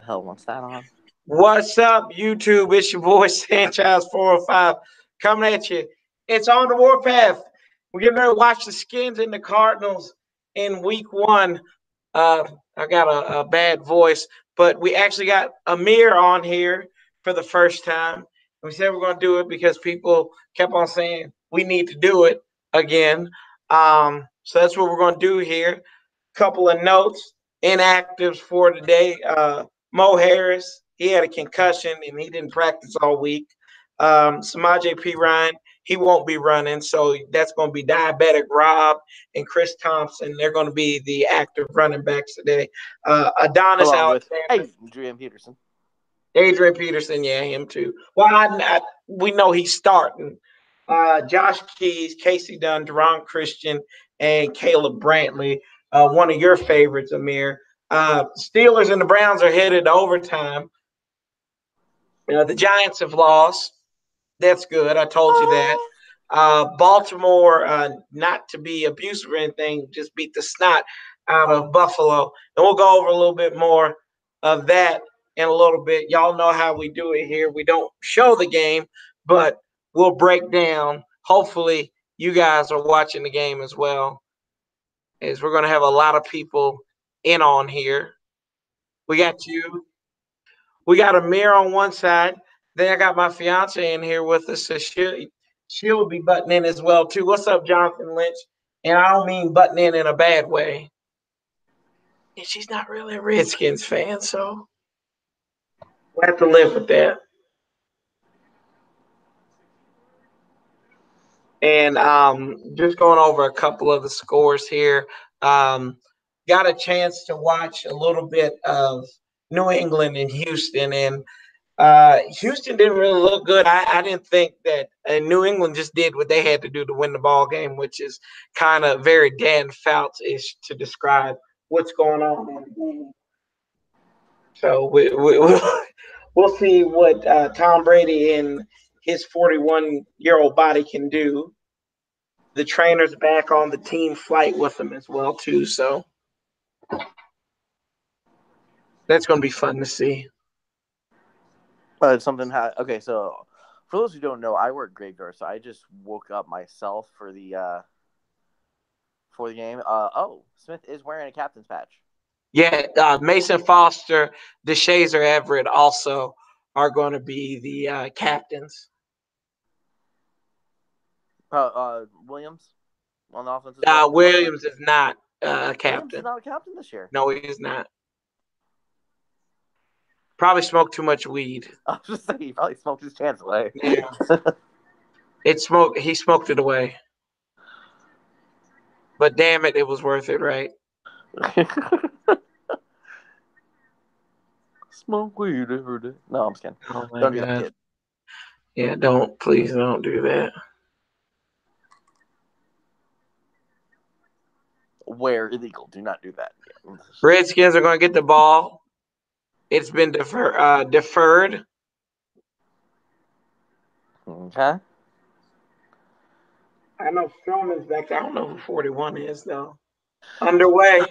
the hell wants that on? What's up, YouTube? It's your boy Sanchize405 coming at you. It's on the warpath. We're getting ready to watch the Skins and the Cardinals in week 1. I got a bad voice, but we actually got Amir on here for the first time. We said we're going to do it because people kept on saying we need to do it again. So that's what we're going to do here. Couple of notes, inactives for today. Mo Harris, he had a concussion and he didn't practice all week. Samaje P. Ryan, he won't be running, so that's going to be Diabetic Rob and Chris Thompson. They're going to be the active running backs today. Adonis Along with Alexander, Adrian Peterson. Adrian Peterson, yeah, him too. Well, we know he's starting. Josh Keys, Casey Dunn, Deron Christian, and Caleb Brantley. One of your favorites, Amir. Steelers and the Browns are headed to overtime. The Giants have lost. That's good. I told you that. Baltimore, not to be abusive or anything, just beat the snot out of Buffalo. And we'll go over a little bit more of that in a little bit. Y'all know how we do it here. We don't show the game, but we'll break down. Hopefully, you guys are watching the game as well, as we're going to have a lot of people in on here. We got you. We got Amir on one side. Then I got my fiance in here with us, so she'll be butting in as well too. What's up, Jonathan Lynch? And I don't mean butting in a bad way. And she's not really a Redskins fan, so we'll have to live with that. And just going over a couple of the scores here. Got a chance to watch a little bit of New England and Houston, and Houston didn't really look good. I didn't think that New England just did what they had to do to win the ball game, which is kind of very Dan Fouts-ish to describe what's going on in the game. So we'll see what Tom Brady and his 41-year-old body can do. The trainer's back on the team flight with him as well too, so that's going to be fun to see. Okay, so for those who don't know, I work graveyard, so I just woke up myself for the game. Smith is wearing a captain's patch. Yeah, Mason Foster, DeShazer Everett also are going to be the captains. Williams on the offense as well. Williams is not a captain. Williams is not a captain this year. No, he's not. Probably smoked too much weed. I was just saying, he probably smoked his chance away. Yeah. He smoked it away. But damn it was worth it, right? Smoke weed every day. No, I'm just kidding. Oh my don't God. do that, kid. Yeah, please don't do that. Where illegal, do not do that. Redskins are going to get the ball. It's been deferred. Okay. I know Strowman's back there. I don't know who 41 is, though. Underway.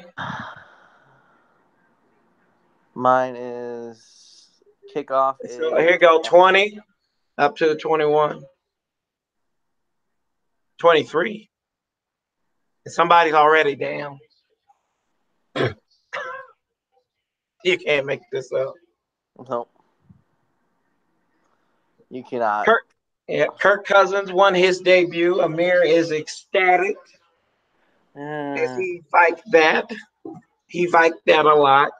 Mine is kickoff. So here you go, 20 up to the 21. 23. Somebody's already down. You can't make this up. No. You cannot. Kirk Cousins won his debut. Amir is ecstatic. As he liked that. He liked that a lot.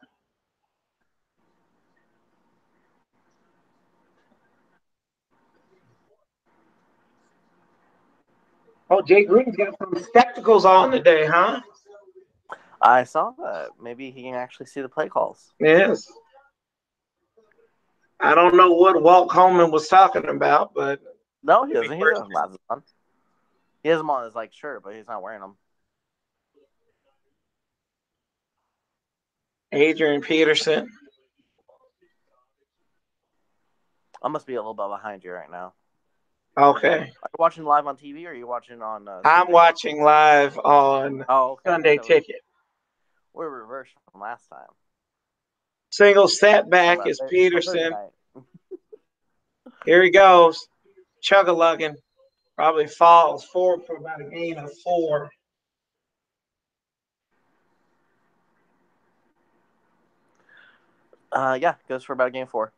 Oh, Jay Green's got some spectacles on today, huh? I saw that. Maybe he can actually see the play calls. Yes. I don't know what Walt Coleman was talking about, but no, he doesn't. He doesn't have glasses on. He has them on his shirt, but he's not wearing them. Adrian Peterson. I must be a little bit behind you right now. Okay. Are you watching live on TV or are you watching on? I'm watching live on okay. Sunday Ticket. We're reversed from last time. Single setback About is Thursday Peterson. night. Here he goes. Chug-a-lugging. Probably falls forward for about a gain of 4. Yeah, goes for about game 4.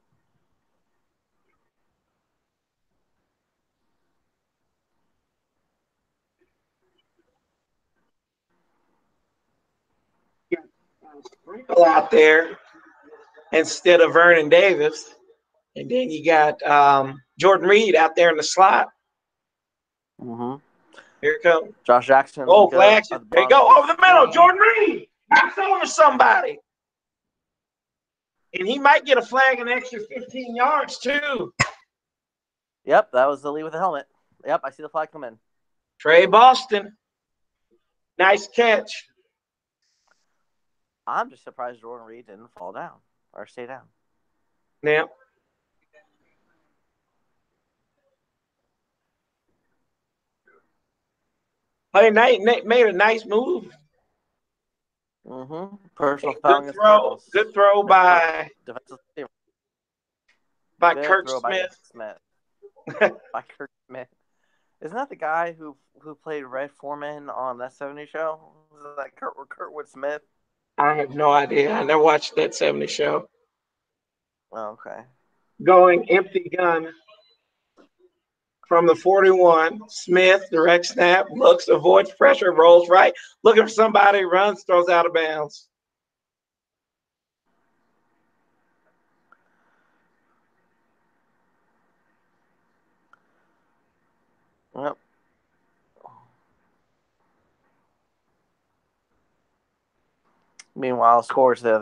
Sprinkle out there instead of Vernon Davis. And then you got Jordan Reed out there in the slot. Mm-hmm. Here it comes. Josh Jackson Oh, good play at action. the There you bottom go. of the Over the middle. screen. Jordan Reed. That's over somebody. And he might get a flag an extra 15 yards, too. Yep, that was the lead with the helmet. Yep, I see the flag come in. Trey Boston. Nice catch. I'm just surprised Jordan Reed didn't fall down or stay down. Now, hey, Nate made a nice move. Mm-hmm. Personal foul Good against the throw. Cardinals. Good throw by defensive receiver. Good Kirk throw by Smith. Smith. By Kirk Smith. Isn't that the guy who played Red Foreman on that 70 show? Was that Kurtwood Smith? I have no idea. I never watched that 70 show. Oh, okay. Going empty gun from the 41. Smith, direct snap, looks, avoids pressure, rolls right, looking for somebody, runs, throws out of bounds. Yep. Meanwhile, scores the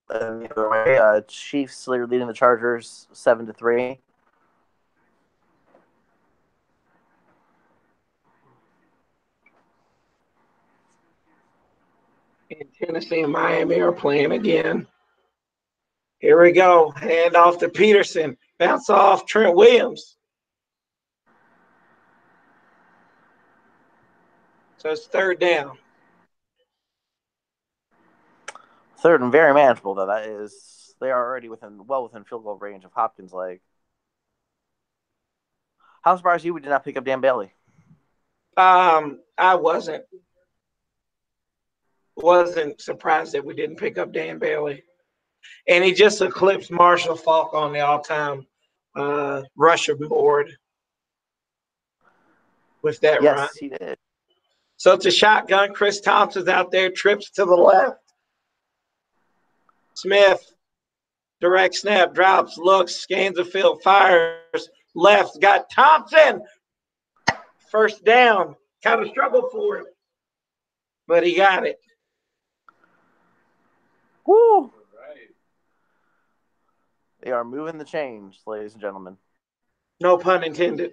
other way. Chiefs leading the Chargers 7-3. And Tennessee and Miami are playing again. Here we go. Hand off to Peterson. Bounce off Trent Williams. So it's third down. Third and very manageable, though. That is, they are already well within field goal range of Hopkins' leg. How surprised you we did not pick up Dan Bailey? I wasn't surprised that we didn't pick up Dan Bailey. And he just eclipsed Marshall Faulk on the all-time rusher board with that run. Yes, he did. So it's a shotgun. Chris Thompson's out there, trips to the left. Smith, direct snap, drops, looks, scans the field, fires, left, got Thompson. First down. Kind of struggled for it, but he got it. Woo! They are moving the chains, ladies and gentlemen. No pun intended.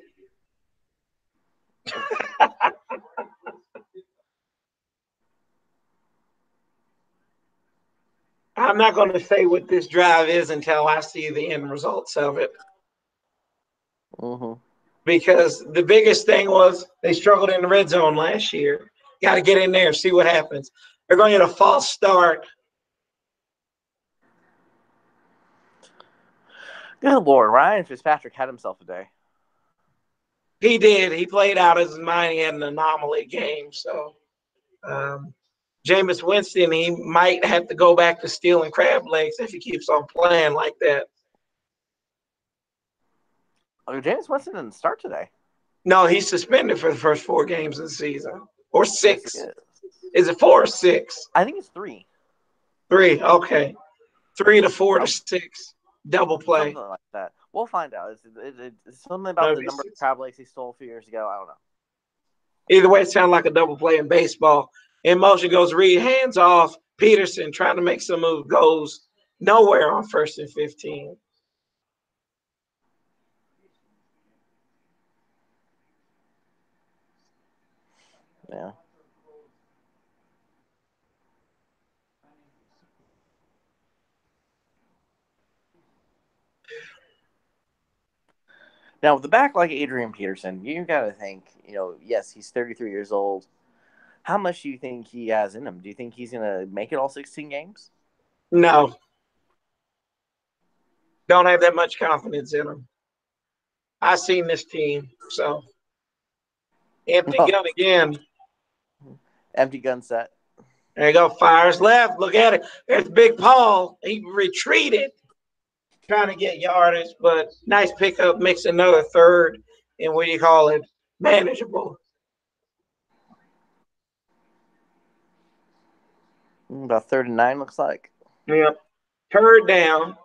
I'm not going to say what this drive is until I see the end results of it. Mm-hmm. Because the biggest thing was they struggled in the red zone last year. Got to get in there and see what happens. They're going to get a false start. Good Lord, Ryan Fitzpatrick had himself a day. He did. He played out his mind. He had an anomaly game. So, Jameis Winston, he might have to go back to stealing crab legs if he keeps on playing like that. Oh, James Winston didn't start today. No, he's suspended for the first 4 games of the season. Or 6. Yes, Is it 4 or 6? I think it's 3. 3, okay. 3 to 4 to 6. Double play. Something like that. We'll find out. It's something about the number of crab legs he stole a few years ago. I don't know. Either way, it sounds like a double play in baseball. In motion goes Reed, hands off. Peterson trying to make some move, goes nowhere on 1st and 15. Yeah. Now, with a back like Adrian Peterson, you got to think, yes, he's 33 years old. How much do you think he has in him? Do you think he's going to make it all 16 games? No. Don't have that much confidence in them. I seen this team, so empty gun again. Empty gun set. There you go. Fires left. Look at it. There's Big Paul. He retreated, trying to get yardage, but nice pickup. Makes another third, and what do you call it? Manageable. About 39 looks like. Yep. Third down.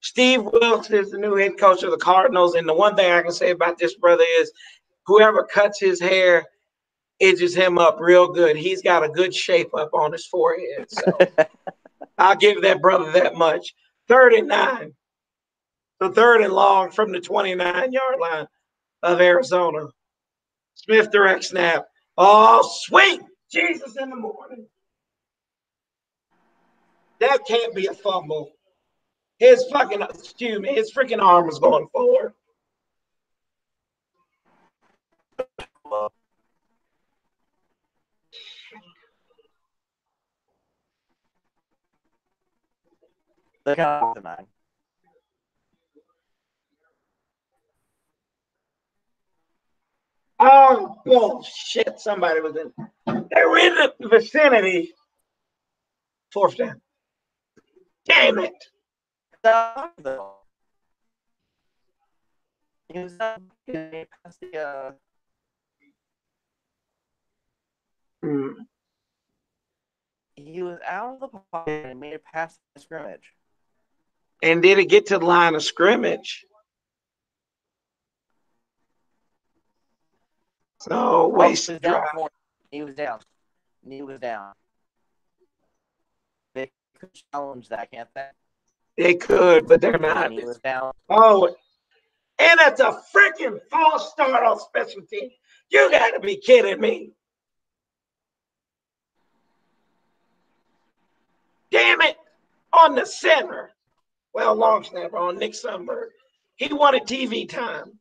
Steve Wilkes is the new head coach of the Cardinals, and the one thing I can say about this brother is whoever cuts his hair edges him up real good. He's got a good shape up on his forehead, so I'll give that brother that much. 39. So third and long from the 29-yard line of Arizona. Smith direct snap. Oh, sweet Jesus in the morning. That can't be a fumble. His freaking arm was going forward. They got the 9. Oh, bullshit. Somebody was in. They were in the vicinity. Fourth down. Damn it. He was past the he was out of the pocket and made it past the scrimmage. And did it get to the line of scrimmage? So wasted drive. He was down. They could challenge that, can't they? They could, but they're not. He was down. Oh, and it's a freaking false start on special teams. You got to be kidding me. Damn it. On the center. Well, long snapper on Nick Sundberg. He wanted TV time.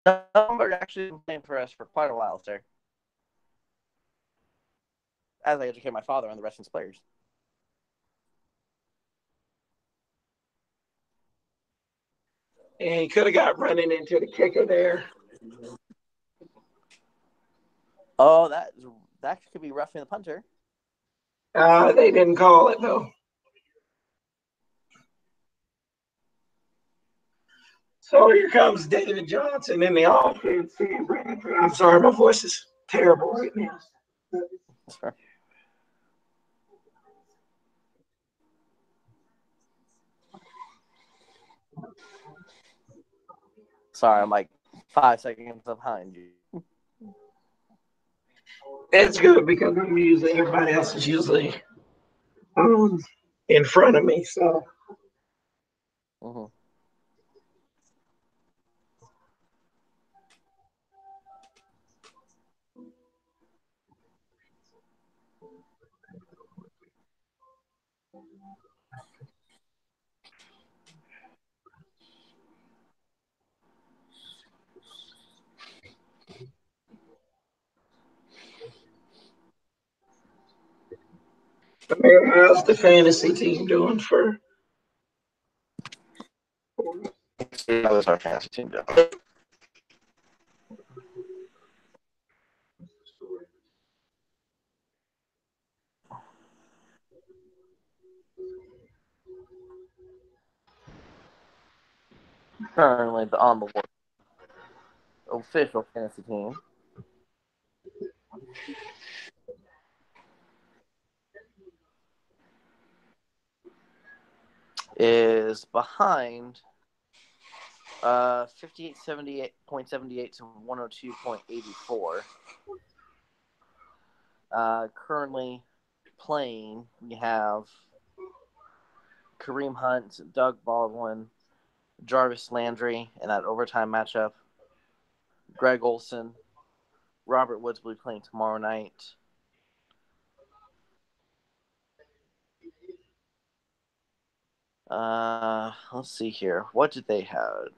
Sundberg actually been playing for us for quite a while, sir. As I educate my father on the Redskins players. And he could have got running into the kicker there. Oh, that could be roughing the punter. They didn't call it, though. So here comes David Johnson in the offense. I'm sorry, my voice is terrible right now. Sorry. Sorry, I'm like 5 seconds behind you. That's good because everybody else is usually in front of me. So. Mm-hmm. Amir, how's the fantasy team doing for? How is our fantasy team doing? Currently on the official fantasy team is behind 58.78 to 102.84. Currently playing, we have Kareem Hunt, Doug Baldwin, Jarvis Landry in that overtime matchup. Greg Olson, Robert Woods will be playing tomorrow night. Let's see here. What did they have?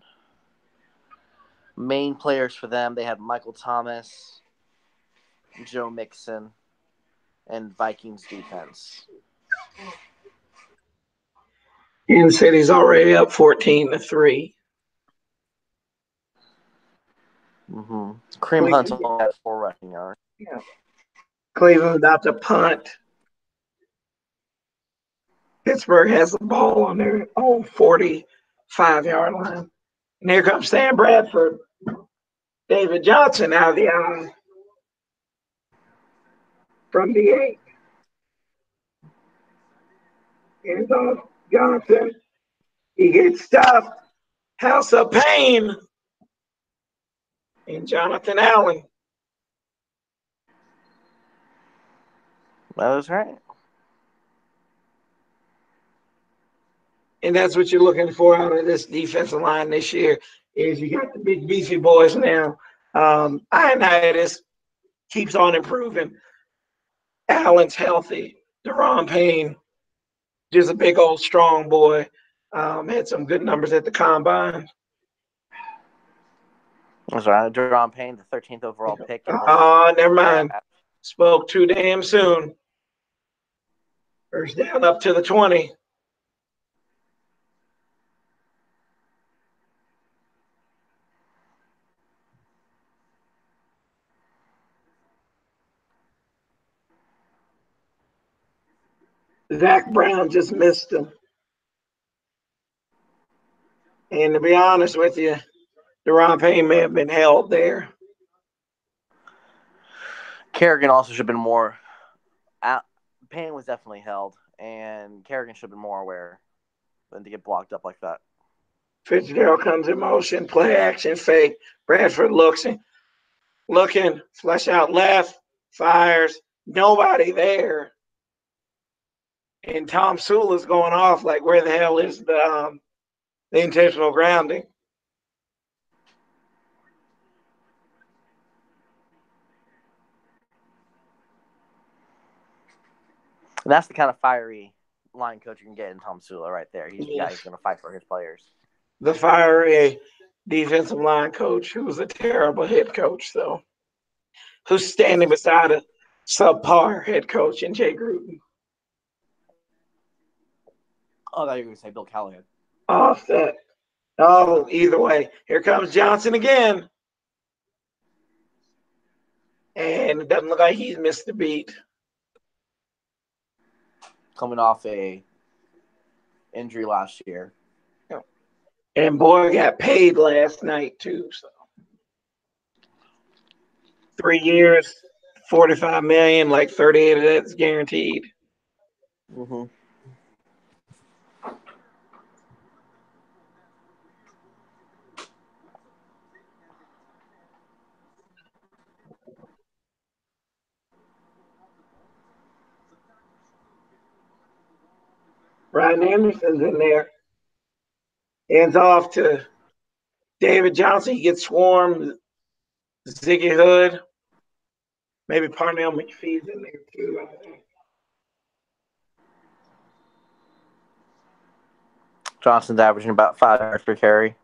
Main players for them, they have Michael Thomas, Joe Mixon, and Vikings defense. Kansas City's already up 14-3. Mm-hmm. Kareem Hunt's only had 4 rushing yards. Yeah. Cleveland about to punt. Pittsburgh has the ball on their own 45-yard line. And here comes Sam Bradford. David Johnson out of the eye from the 8. Hands off Johnson. He gets stuffed. House of Pain. And Jonathan Allen. That was right. And that's what you're looking for out of this defensive line this year is you got the big beefy boys now. Ioannidis keeps on improving. Allen's healthy. Deron Payne, just a big old strong boy. Had some good numbers at the combine. That's right. Deron Payne, the 13th overall pick. Never mind. Spoke too damn soon. First down up to the 20. Zach Brown just missed him. And to be honest with you, Deron Payne may have been held there. Kerrigan also should have been more. Payne was definitely held, and Kerrigan should have been more aware than to get blocked up like that. Fitzgerald comes in motion, play action, fake. Bradford looking, flush out left, fires. Nobody there. And Tom Sula's going off like, where the hell is the intentional grounding? And that's the kind of fiery line coach you can get in Tom Sula right there. He's the guy who's going to fight for his players. The fiery defensive line coach who's a terrible head coach, though, who's standing beside a subpar head coach in Jay Gruden. Oh, I thought you were going to say Bill Callahan. Offset. Oh, either way. Here comes Johnson again. And it doesn't look like he's missed a beat. Coming off a injury last year. And boy got paid last night too. So 3 years, $45 million, like 38 of that's guaranteed. Mm-hmm. Ryan Anderson's in there. Hands off to David Johnson. He gets swarmed. Ziggy Hood. Maybe Parnell McPhee's in there too. Johnson's averaging about 5 yards per carry.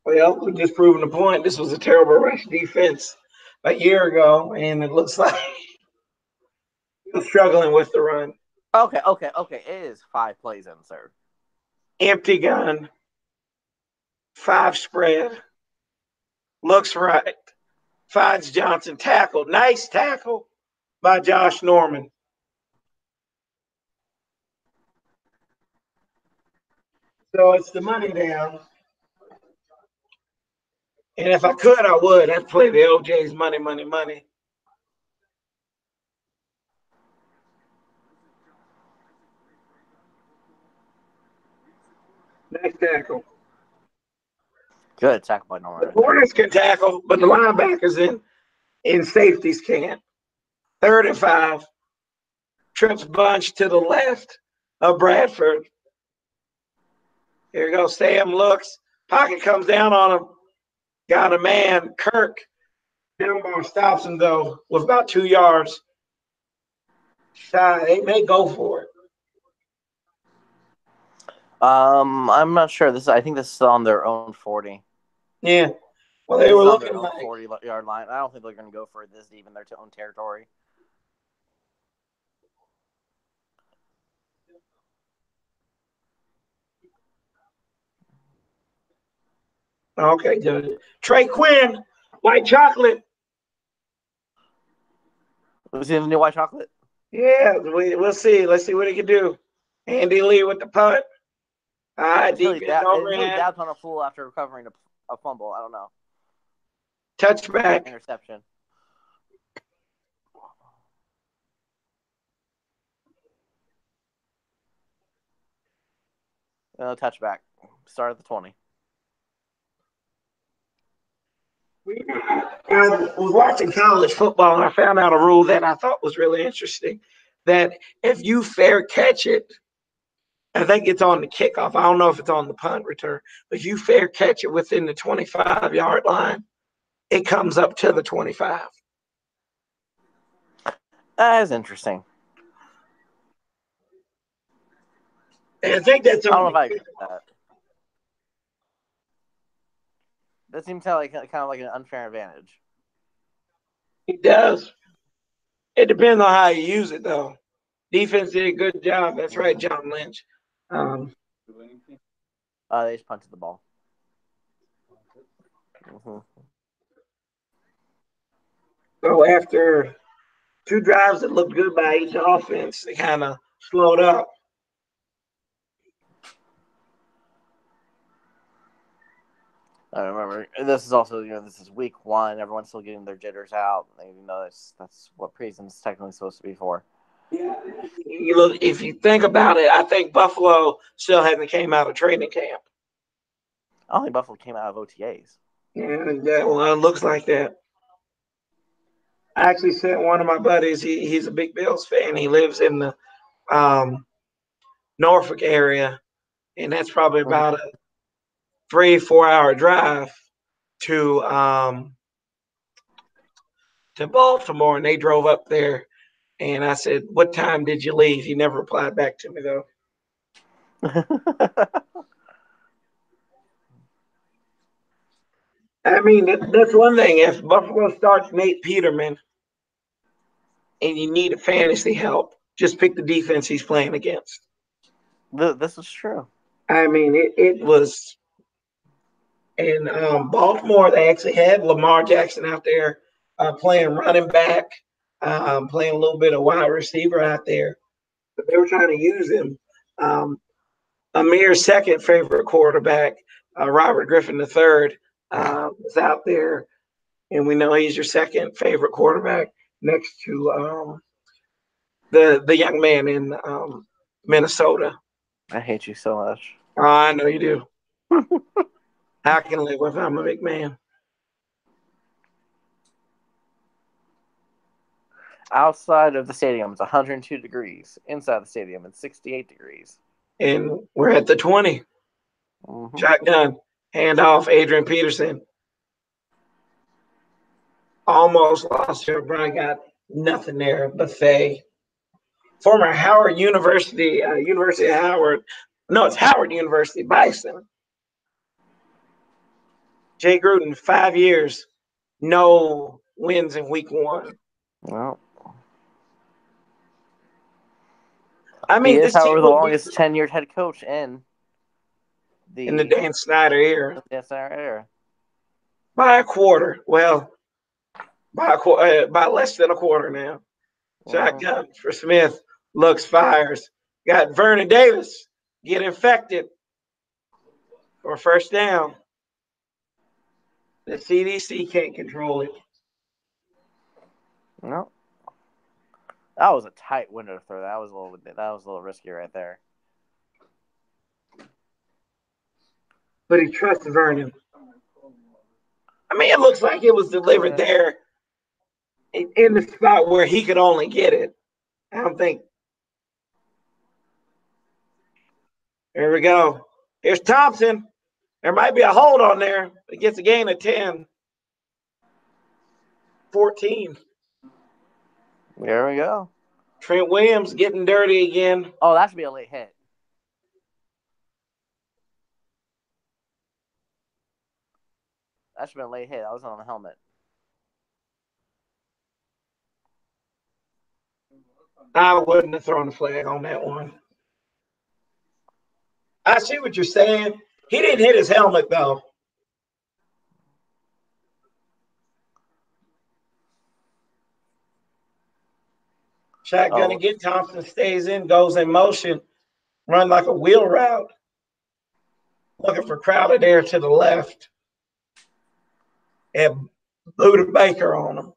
Well, we're just proving the point. This was a terrible rush defense a year ago, and it looks like we're struggling with the run. Okay. It is 5 plays in, sir. Empty gun. 5 spread. Looks right. Finds Johnson. Tackle. Nice tackle by Josh Norman. So it's the money down. And if I could, I would. I'd play the OJ's money. Nice tackle. Good tackle by Norman. The corners can tackle, but the linebackers in safeties can't. 3rd and 5. Trips bunch to the left of Bradford. Here goes Sam. Looks. Pocket comes down on him. Got a man. Kirk. Dunbar stops him, though, with about 2 yards. Shy. They may go for it. I'm not sure. I think this is on their own 40. Yeah. Well, they This were is on their looking own like 40-yard line. I don't think they're going to go for this deep in their own territory. okay, good. Trey Quinn, white chocolate. Was he the new white chocolate? Yeah, we'll see. Let's see what he can do. Andy Lee with the punt. Until Deep end he overhead. dabbed on a fool after recovering a fumble. I don't know. Touchback. Interception. Touchback. Start at the 20. I was watching college football and I found out a rule that I thought was really interesting. That if you fair catch it, I think it's on the kickoff. I don't know if it's on the punt return, but if you fair catch it within the 25-yard line, it comes up to the 25. That is interesting. And I think that's I don't know on. if I agree with that. That seems kind of like an unfair advantage. It does. It depends on how you use it, though. Defense did a good job. That's right, John Lynch. They just punted the ball. Mm-hmm. So after two drives that looked good by each offense, they kind of slowed up. I remember this is also this is week 1. Everyone's still getting their jitters out. Even though that's what preseason is technically supposed to be for. Yeah, you look. If you think about it, I think Buffalo still hasn't came out of training camp. I don't think Buffalo came out of OTAs. Yeah, well, it looks like that. I actually sent one of my buddies. He's a big Bills fan. He lives in the Norfolk area, and that's probably about a 3-4 hour drive to Baltimore. And they drove up there, and I said, "What time did you leave?" He never replied back to me though. I mean, that's one thing. If Buffalo starts Nate Peterman and you need a fantasy help, just pick the defense he's playing against. This is true. I mean, it was in Baltimore. They actually had Lamar Jackson out there playing running back, playing a little bit of wide receiver out there, but they were trying to use him. Amir's second favorite quarterback, Robert Griffin III, is out there, and we know he's your second favorite quarterback next to the young man in Minnesota. I hate you so much. Oh, I know you do. I can live with. I'm a big man. Outside of the stadium, it's 102 degrees. Inside the stadium, it's 68 degrees. And we're at the 20. Mm-hmm. Shotgun. Hand off. Adrian Peterson. Almost lost her. Brian got nothing there. Buffet. Former Howard University, University of Howard. No, it's Howard University, Bison. Jay Gruden, 5 years. No wins in week 1. Well, I he mean, is, this team however, the will be longest tenured head coach in in the Dan Snyder era. era. By a quarter. Well, by less than a quarter now. Shotgun for Smith. Looks, fires. Got Vernon Davis get infected for first down. The CDC can't control it. No, that was a tight window to throw. That was a little risky right there. But he trusts Vernon. I mean, it looks like it was delivered there in the spot where he could only get it. I don't think. There we go. Here's Thompson. There might be a hold on there. It gets a gain of 10. 14. There we go. Trent Williams getting dirty again. Oh, that should be a late hit. That should have been a late hit. I was on the helmet. I wouldn't have thrown a flag on that one. I see what you're saying. He didn't hit his helmet, though. Shotgun again. Thompson stays in, goes in motion, run like a wheel route. Looking for Crowder there to the left. And Buda Baker on him.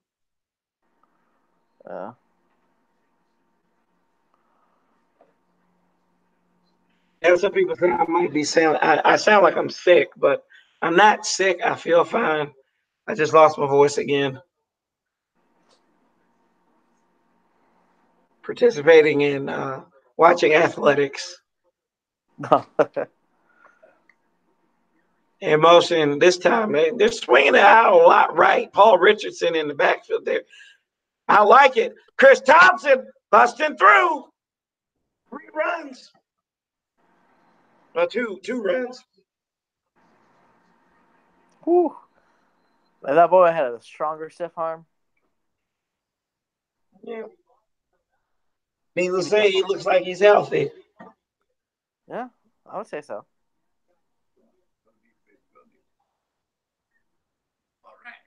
And some people think I might be I sound like I'm sick, but I'm not sick. I feel fine. I just lost my voice again. Participating in watching athletics. In motion this time, they're swinging it out a lot right. Paul Richardson in the backfield there. I like it. Chris Thompson busting through. 3 runs. Well, two runs. Whew. That boy had a stronger stiff arm. Yeah. Needless to say, he looks like he's healthy. Yeah, I would say so.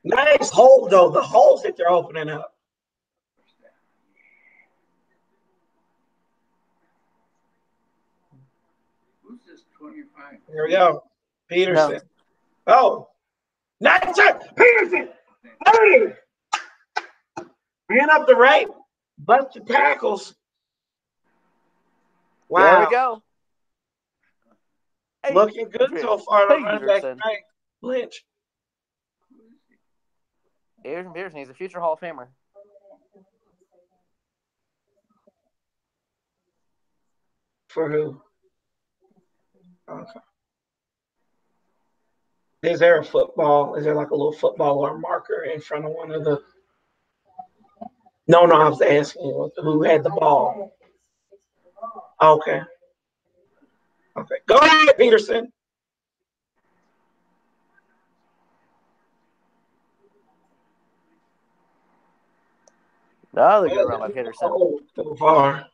Nice hole, though. The holes that they're opening up. Who's this 25? Here we go. Peterson. No. Oh. Nice shot. Peterson. 30. Ran up the right. Bunch of tackles. Wow. There we go. Looking good so far. Run back right. Lynch. Adrian Peterson, he's a future Hall of Famer. For who? Okay. Is there a football? Is there like a little football or marker in front of one of the? No, I was asking who had the ball. Okay. Go ahead, Peterson. Another good run by Peterson. So far.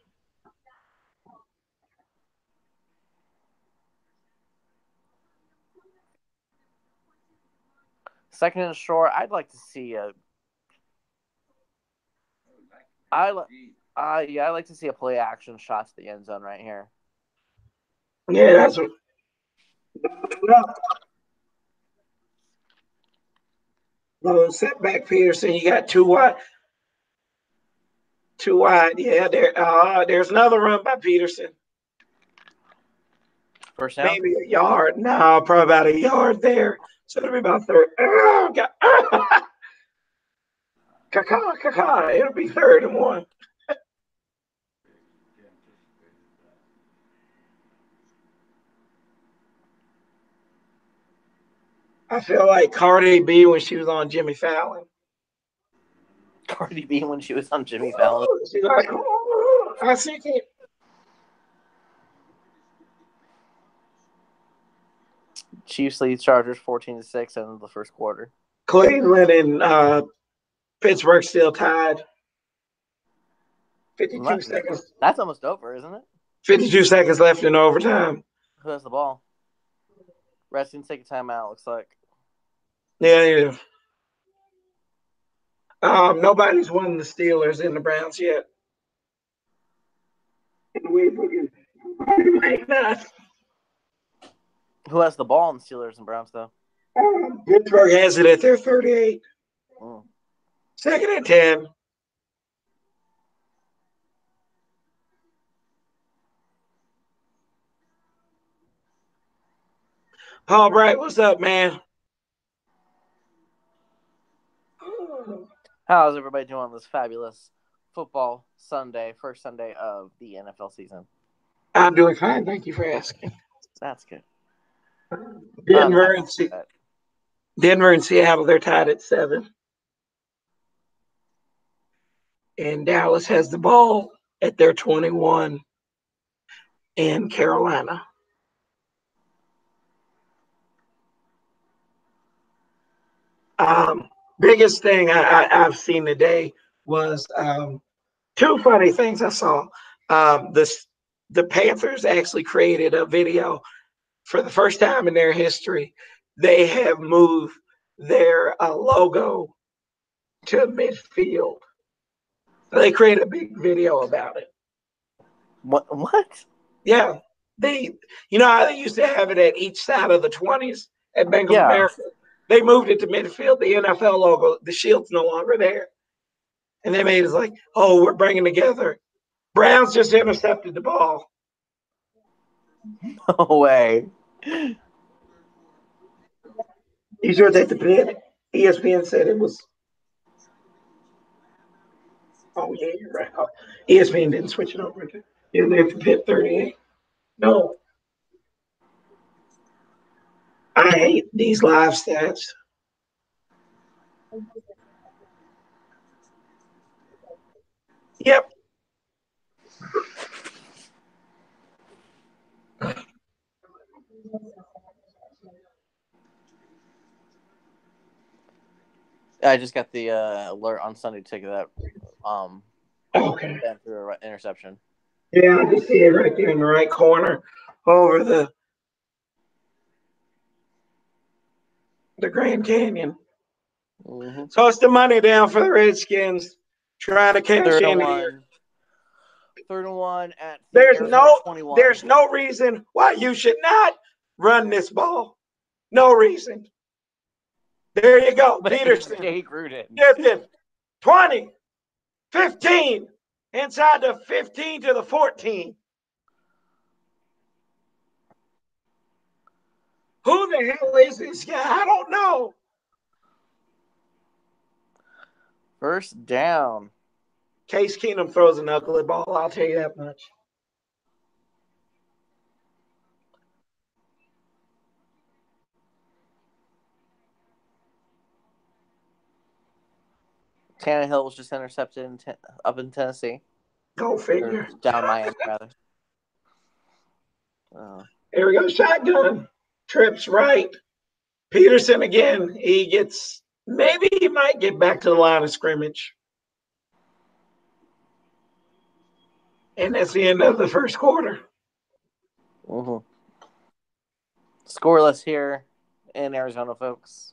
Second and short, I'd like to see a. I'd like to see a play action shot to the end zone right here. Yeah, that's what. Well, setback Peterson, you got 2 wide. 2 wide. Yeah, there's another run by Peterson. First down? Maybe a yard. No, probably about a yard there. So it'll be about 3rd. Oh, God. It'll be 3rd and 1. I feel like Cardi B when she was on Jimmy Fallon. Cardi B when she was on Jimmy Fallon. She's like, oh, I see it. Chiefs lead Chargers 14-6 in the first quarter. Cleveland and Pittsburgh still tied. 52 seconds. That's almost over, isn't it? 52 seconds left in overtime. Who has the ball? Redskins take a timeout, looks like. Yeah. Nobody's won the Steelers and the Browns yet. Who has the ball in the Steelers and Browns, though? Pittsburgh has it at their 38. 2nd and 10. All right, what's up, man? How's everybody doing on this fabulous football Sunday, first Sunday of the NFL season? I'm doing fine. Thank you for asking. That's good. Denver and Seattle, they're tied at 7. And Dallas has the ball at their 21 in Carolina. Biggest thing I've seen today was two funny things I saw. The Panthers actually created a video for the first time in their history. They have moved their logo to midfield. So they created a big video about it. What? Yeah, you know how they used to have it at each side of the 20s at Bank of America. They moved it to midfield. The NFL logo, the shield's no longer there, and they made it like, oh, we're bringing together. Browns just intercepted the ball. No way. You sure that's the pit? ESPN said it was. Oh yeah, you're right. Oh, ESPN didn't switch it over. Yeah, they have to pit 38. No, I hate these live stats. Yep. I just got the alert on Sunday Ticket that Okay. through an interception. Yeah, I just see it right there in the right corner over the Grand Canyon. Mm-hmm. So it's the money down for the Redskins trying to cash in here. 3-1 at There's 21. no reason why you should not run this ball. No reason. There you go. But Peterson. Jay Gruden. 20, 15, inside the 15 to the 14. Who the hell is this guy? I don't know. First down. Case Keenum throws an ugly ball, I'll tell you that much. Tannehill was just intercepted up in Tennessee. Go figure. Or down Miami, rather. Here we go. Shotgun. Trips right. Peterson again. Maybe he might get back to the line of scrimmage. And that's the end of the first quarter. Mm-hmm. Scoreless here in Arizona, folks.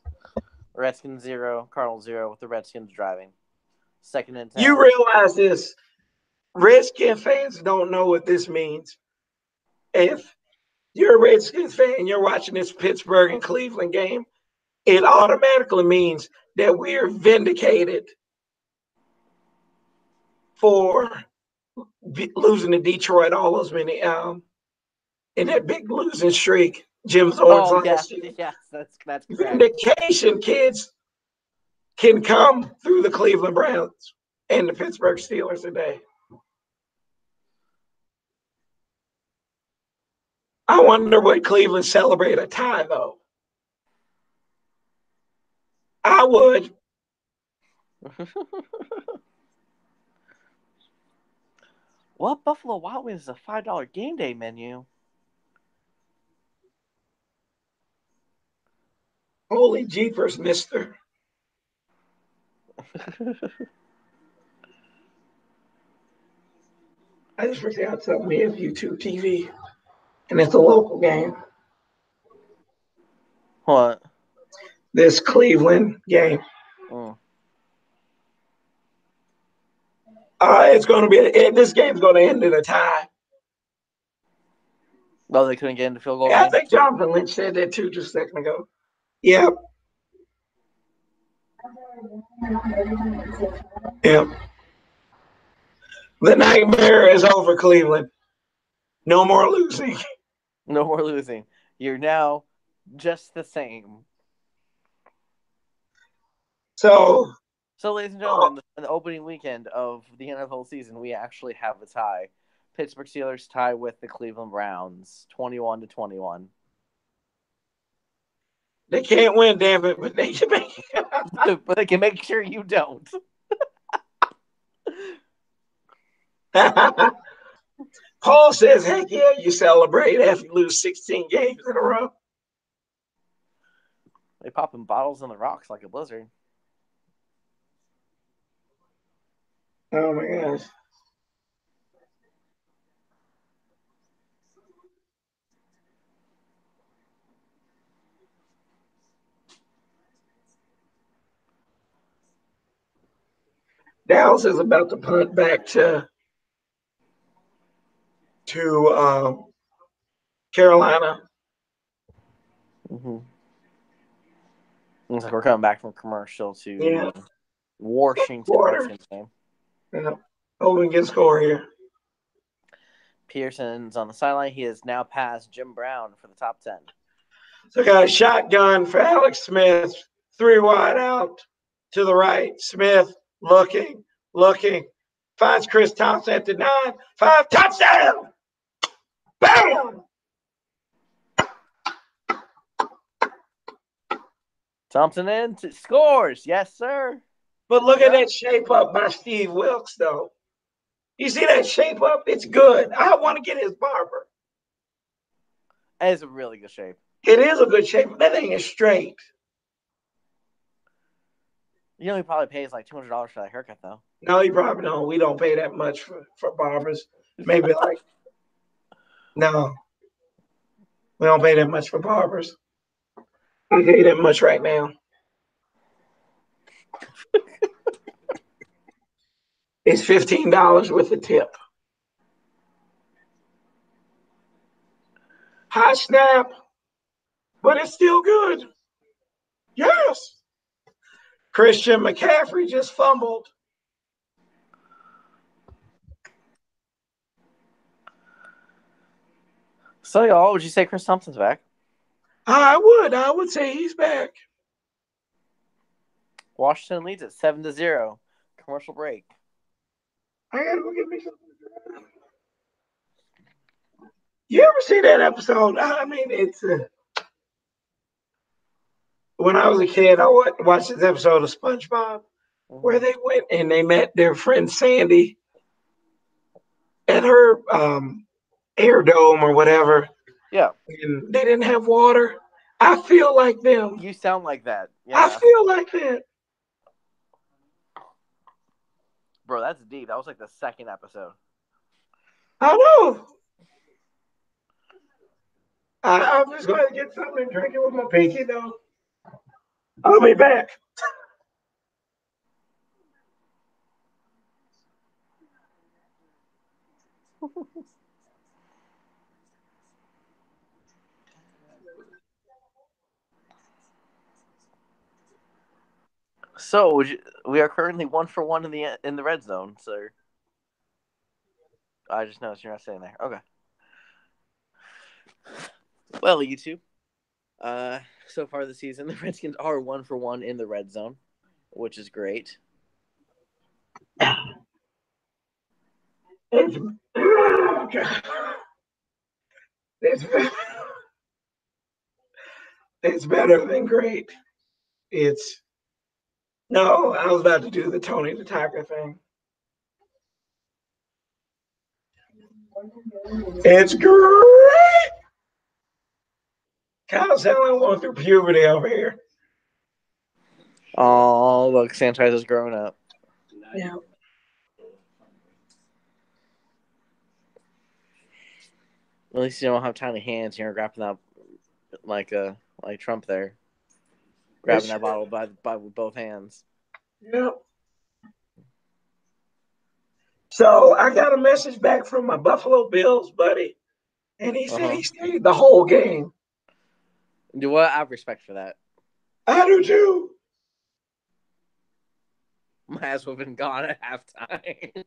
Redskins 0, Cardinals 0, with the Redskins driving. 2nd and 10. You realize this. Redskin fans don't know what this means. If you're a Redskins fan and you're watching this Pittsburgh and Cleveland game, it automatically means that we're vindicated for losing to Detroit all those many in that big losing streak. Jim Zorn's last year. Yes, that's correct. Vindication, kids, can come through the Cleveland Browns and the Pittsburgh Steelers today. I wonder would Cleveland celebrate a tie, though? I would. What Buffalo Wild Wings is a $5 game day menu? Holy jeepers, mister. I just forgot something. We have YouTube TV, and it's a local game. What? This Cleveland game. It's going to be. This game's going to end in a tie. Oh, they couldn't get into field goal. Yeah, I think Jonathan Lynch said that too just a second ago. Yep. Yep. The nightmare is over, Cleveland. No more losing. No more losing. You're now just the same. So, ladies and gentlemen, in the opening weekend of the NFL season, we actually have a tie. Pittsburgh Steelers tie with the Cleveland Browns, 21-21. They can't win, damn it, but they can make but they can make sure you don't. Paul says, heck yeah, you celebrate after you lose 16 games in a row. They popping bottles in the rocks like a blizzard. Oh my gosh. Dallas is about to punt back to Carolina. Mm-hmm. Looks like we're coming back from commercial to Yeah. the Washington Quarter. Redskins game. Yeah. Hope we can score here. Pearson's on the sideline. He has now passed Jim Brown for the top 10. So got a shotgun for Alex Smith. 3 wide out to the right. Smith looking. Finds Chris Thompson at the 9. 5, touchdown! Bam! Thompson scores. Yes, sir. But look at that shape up by Steve Wilkes, though. You see that shape up? It's good. I want to get his barber. That is a really good shape. It is a good shape. That thing is straight. You know, he probably pays like $200 for that haircut, though. No, he probably don't. We don't pay that much for barbers. Maybe like, no. We don't pay that much for barbers. I pay that much right now. It's $15 with a tip. High snap, but it's still good. Yes. Christian McCaffrey just fumbled. So, y'all, would you say Chris Thompson's back? I would say he's back. Washington leads at 7-0. Commercial break. I gotta go get me something. You ever see that episode? I mean, it's when I was a kid, I watched this episode of SpongeBob where they went and they met their friend Sandy at her air dome or whatever. Yeah. And they didn't have water. I feel like them. You sound like that. Yeah. I feel like that. Bro, that's deep. That was like the second episode. I know. I'm just going to get something and drink it with my pinky, though. I'll be back. So we are currently 1-for-1 in the red zone, sir. I just noticed you're not sitting there. Okay. Well, YouTube. So far this season, the Redskins are 1-for-1 in the red zone, which is great. It's better than great. No, I was about to do the Tony the Tiger thing. It's great. Kind of sound like I'm going through puberty over here. Oh, look, Sanchize is growing up. Yeah. At least you don't have tiny hands. You're grabbing that like Trump there, grabbing that bottle by with both hands. Yep. So I got a message back from my Buffalo Bills buddy, and he said he stayed the whole game. Do what? I have respect for that. I do too. My ass would have been gone at halftime.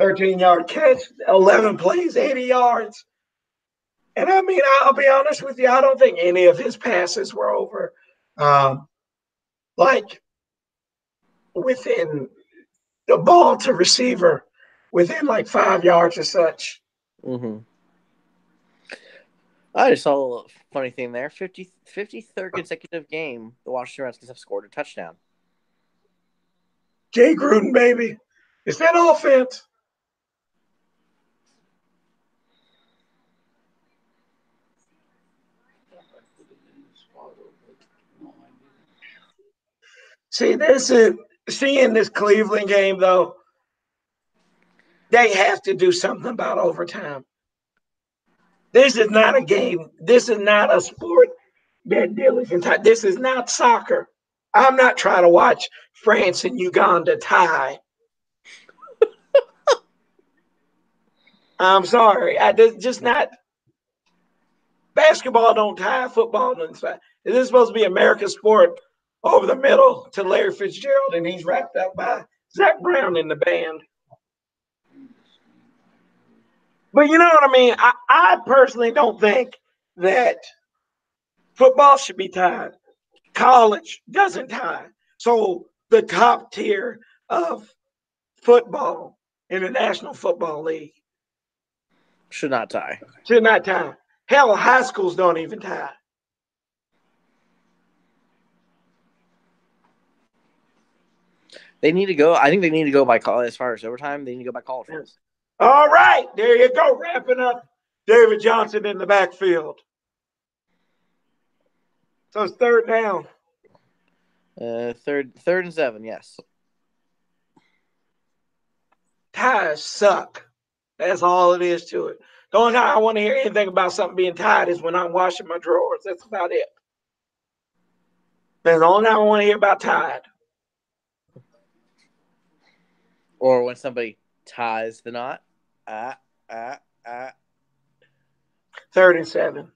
13-yard catch, 11 plays, 80 yards. And I mean, I'll be honest with you, I don't think any of his passes were over. Like within the ball to receiver, within like 5 yards or such. Mm-hmm. I just saw a little funny thing there. 53rd consecutive game, the Washington Redskins have scored a touchdown. Jay Gruden, baby. Is that offense? See, this is seeing this Cleveland game though. They have to do something about overtime. This is not a game. This is not a sport that deals in time. This is not soccer. I'm not trying to watch France and Uganda tie. I'm sorry. Just not. Basketball don't tie. Football doesn't tie. This is supposed to be America's sport over the middle to Larry Fitzgerald, and he's wrapped up by Zach Brown in the band. But you know what I mean? I personally don't think that football should be tied. College doesn't tie. So the top tier of football in the National Football League should not tie. Should not tie. Hell, high schools don't even tie. They need to go. I think they need to go by call as far as overtime. They need to go by college rules. All right, there you go. Wrapping up David Johnson in the backfield. So it's third down. Third and 7, yes. Ties suck. That's all it is to it. The only time I want to hear anything about something being tied is when I'm washing my drawers. That's about it. That's the only time I want to hear about tied. Or when somebody ties the knot. 3rd and 7.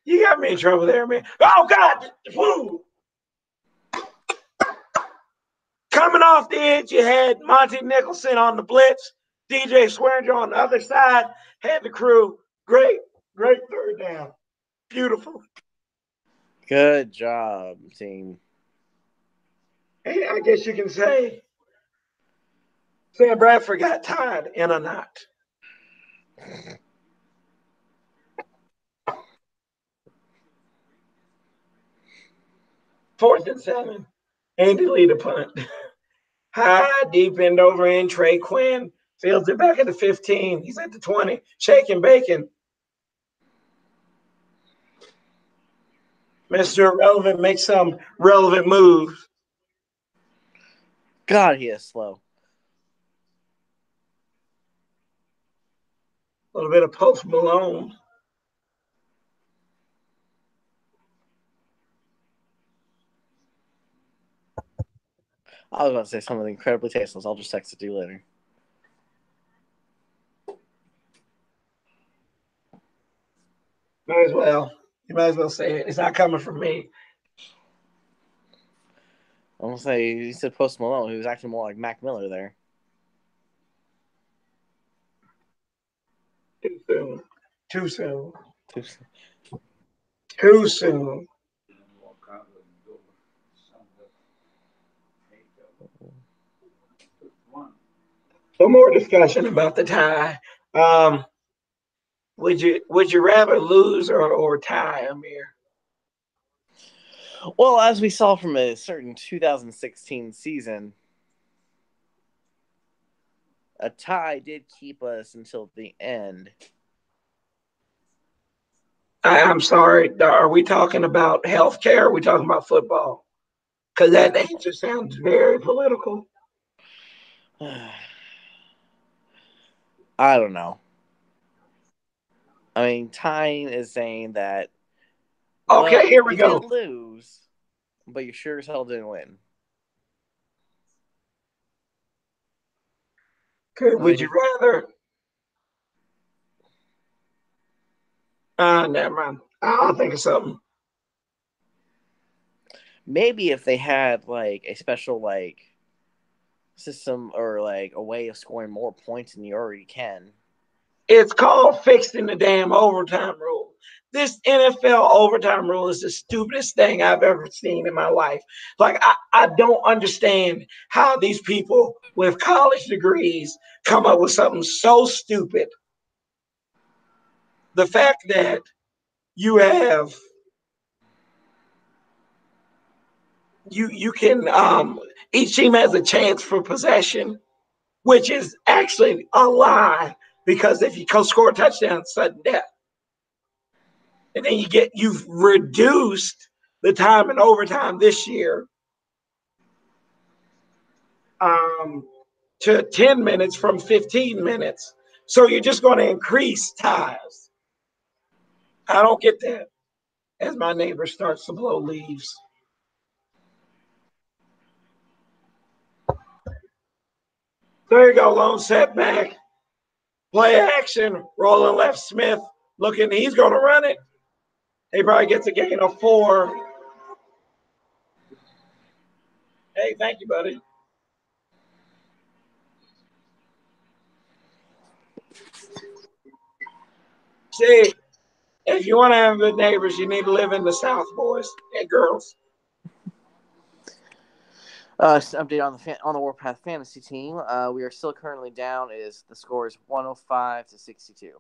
You got me in trouble there, man. Oh, God. Woo. Coming off the edge, you had Monty Nicholson on the blitz. DJ Swearinger on the other side. Had the crew. Great third down. Beautiful. Good job, team. Hey, I guess you can say Sam Bradford got tied in a knot. Fourth and 7. Andy Lee to punt. High, deep end over in. Trey Quinn fields it back at the 15. He's at the 20. Shaking bacon. Mr. Irrelevant makes some relevant moves. God, he is slow. A little bit of Post Malone. I was about to say something incredibly tasteless. I'll just text it to you later. Might as well. You might as well say it. It's not coming from me. I'm going to say, he said Post Malone. He was acting more like Mac Miller there. Too soon. Some more discussion about the tie. Would you rather lose or tie, Amir? Well, as we saw from a certain 2016 season, a tie did keep us until the end. I'm sorry. Are we talking about healthcare? Or are we talking about football? Because that answer sounds very political. I don't know. I mean, tying is saying that. Okay, well, here we go. You didn't lose, but you sure as hell didn't win. Okay, would you rather? Never mind. I'll think of something. Maybe if they had like a special like system or like a way of scoring more points than you already can. It's called fixing the damn overtime rule. This NFL overtime rule is the stupidest thing I've ever seen in my life. Like, I don't understand how these people with college degrees come up with something so stupid. The fact that you have you can each team has a chance for possession, which is actually a lie because if you score a touchdown, it's sudden death. And then you've reduced the time in overtime this year to 10 minutes from 15 minutes. So you're just going to increase ties. I don't get that as my neighbor starts to blow leaves. There you go, lone setback. Play action, rolling left Smith. Looking, he's going to run it. He probably gets a gain of 4. Hey, thank you, buddy. See, if you want to have good neighbors, you need to live in the South, boys and girls. Update on the Warpath Fantasy team. We are still currently down. The score is 105-62.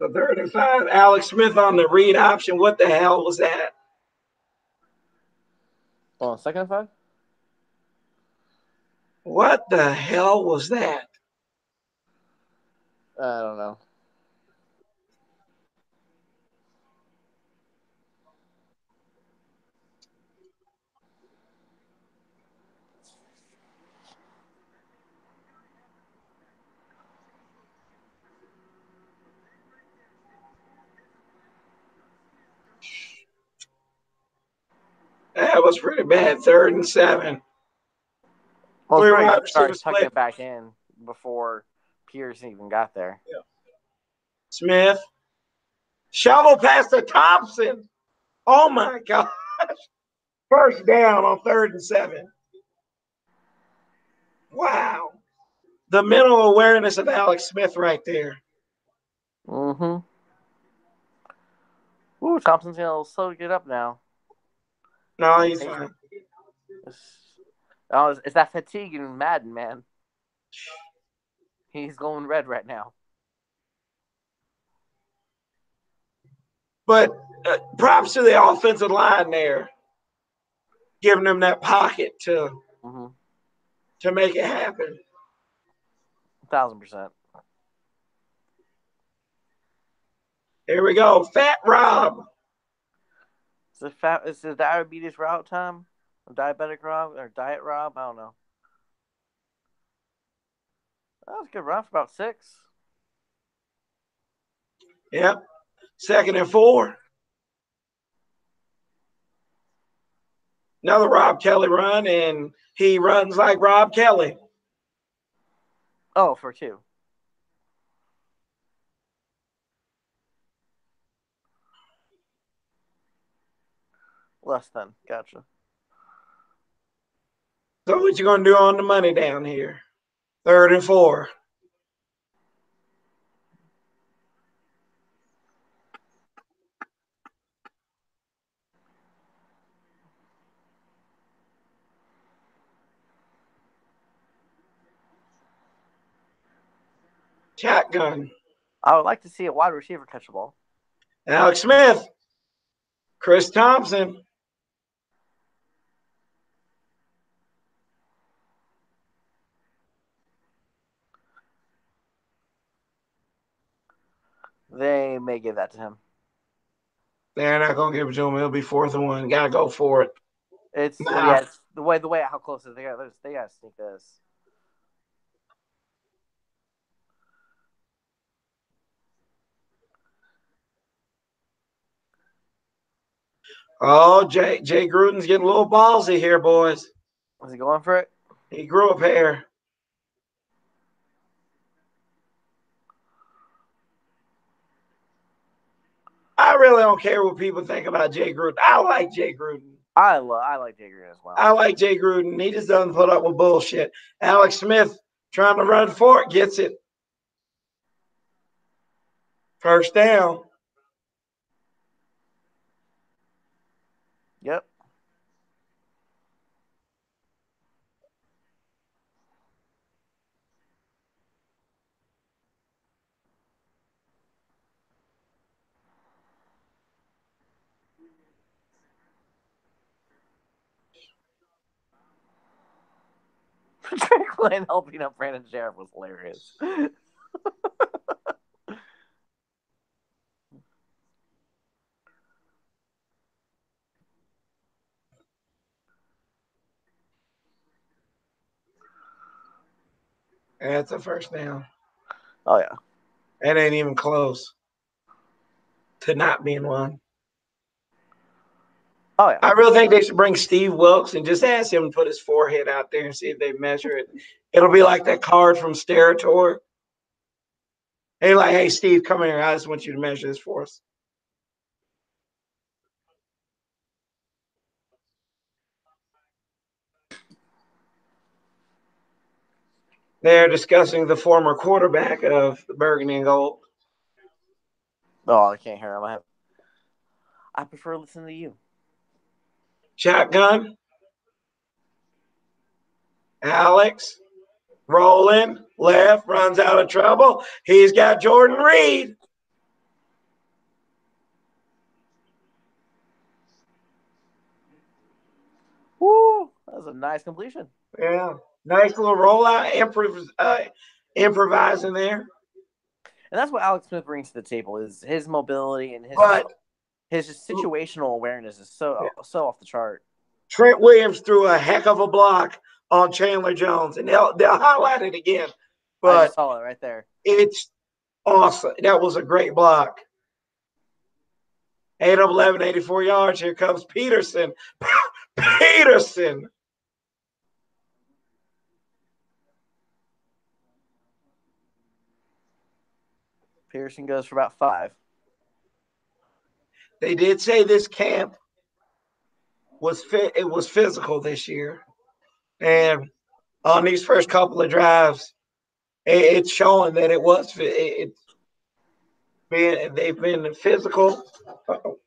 The 3rd and 5, Alex Smith on the read option. What the hell was that? On 2nd and 5? What the hell was that? I don't know. That was pretty bad. 3rd and 7. Well, Three it's really wide just started receivers tucking split. it back in before Pierce even got there. Yeah. Smith. Shovel pass to Thompson. Oh, my gosh. First down on 3rd and 7. Wow. The mental awareness of Alex Smith right there. Mm-hmm. Ooh, Thompson's going to slowly get up now. No, he's fine. It's that fatigue in Madden, man. He's going red right now. But props to the offensive line there, giving them that pocket to make it happen. 1,000%. Here we go. Fat Rob. Is it diabetes route time? Diabetic Rob or Diet Rob? I don't know. That was a good run for about 6. Yep. 2nd and 4. Another Rob Kelly run, and he runs like Rob Kelly. Oh, for 2. Less than. Gotcha. So what you going to do on the money down here? 3rd and 4. Shotgun. I would like to see a wide receiver catch the ball. Alex Smith. Chris Thompson. They may give that to him. They're not going to give it to him. It'll be 4th and 1. Got to go for it. It's it's the way how close it is. They got to sneak this. Oh, Jay Gruden's getting a little ballsy here, boys. Was he going for it? He grew up hair. I really don't care what people think about Jay Gruden. I like Jay Gruden. I like Jay Gruden as well. I like Jay Gruden. He just doesn't put up with bullshit. Alex Smith trying to run for it, gets it. First down. Yep. Drake Lane helping up Brandon Sheriff was hilarious. That's a first down. Oh, yeah. That ain't even close to not being one. Oh, yeah. I really think they should bring Steve Wilkes and just ask him to put his forehead out there and see if they measure it. It'll be like that card from Sterator. Hey, like, hey, Steve, come here. I just want you to measure this for us. They're discussing the former quarterback of the Burgundy and Gold. Oh, I can't hear him. I prefer listening to you. Shotgun. Alex. Rolling. Left. Runs out of trouble. He's got Jordan Reed. Woo! That was a nice completion. Yeah. Nice little rollout. Improvising there. And that's what Alex Smith brings to the table is his mobility and his situational awareness is so off the chart. Trent Williams threw a heck of a block on Chandler Jones, and they'll highlight it again. But I just saw it right there. It's awesome. That was a great block. 8 of 11, 84 yards. Here comes Peterson. Peterson. Pearson goes for about 5. They did say this camp was it was physical this year. And on these first couple of drives, it's showing that it was they've been physical. Uh-oh.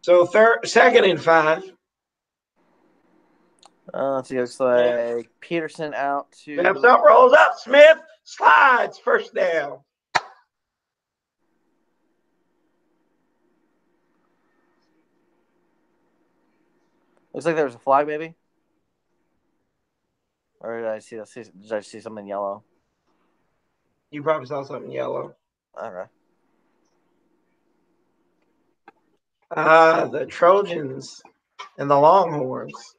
So second and 5. Let's see. Looks like Peterson out to. Steps up, rolls up. Smith slides. First down. Looks like there was a flag, maybe. Or did I see something yellow? You probably saw something yellow. Okay. The Trojans and the Longhorns.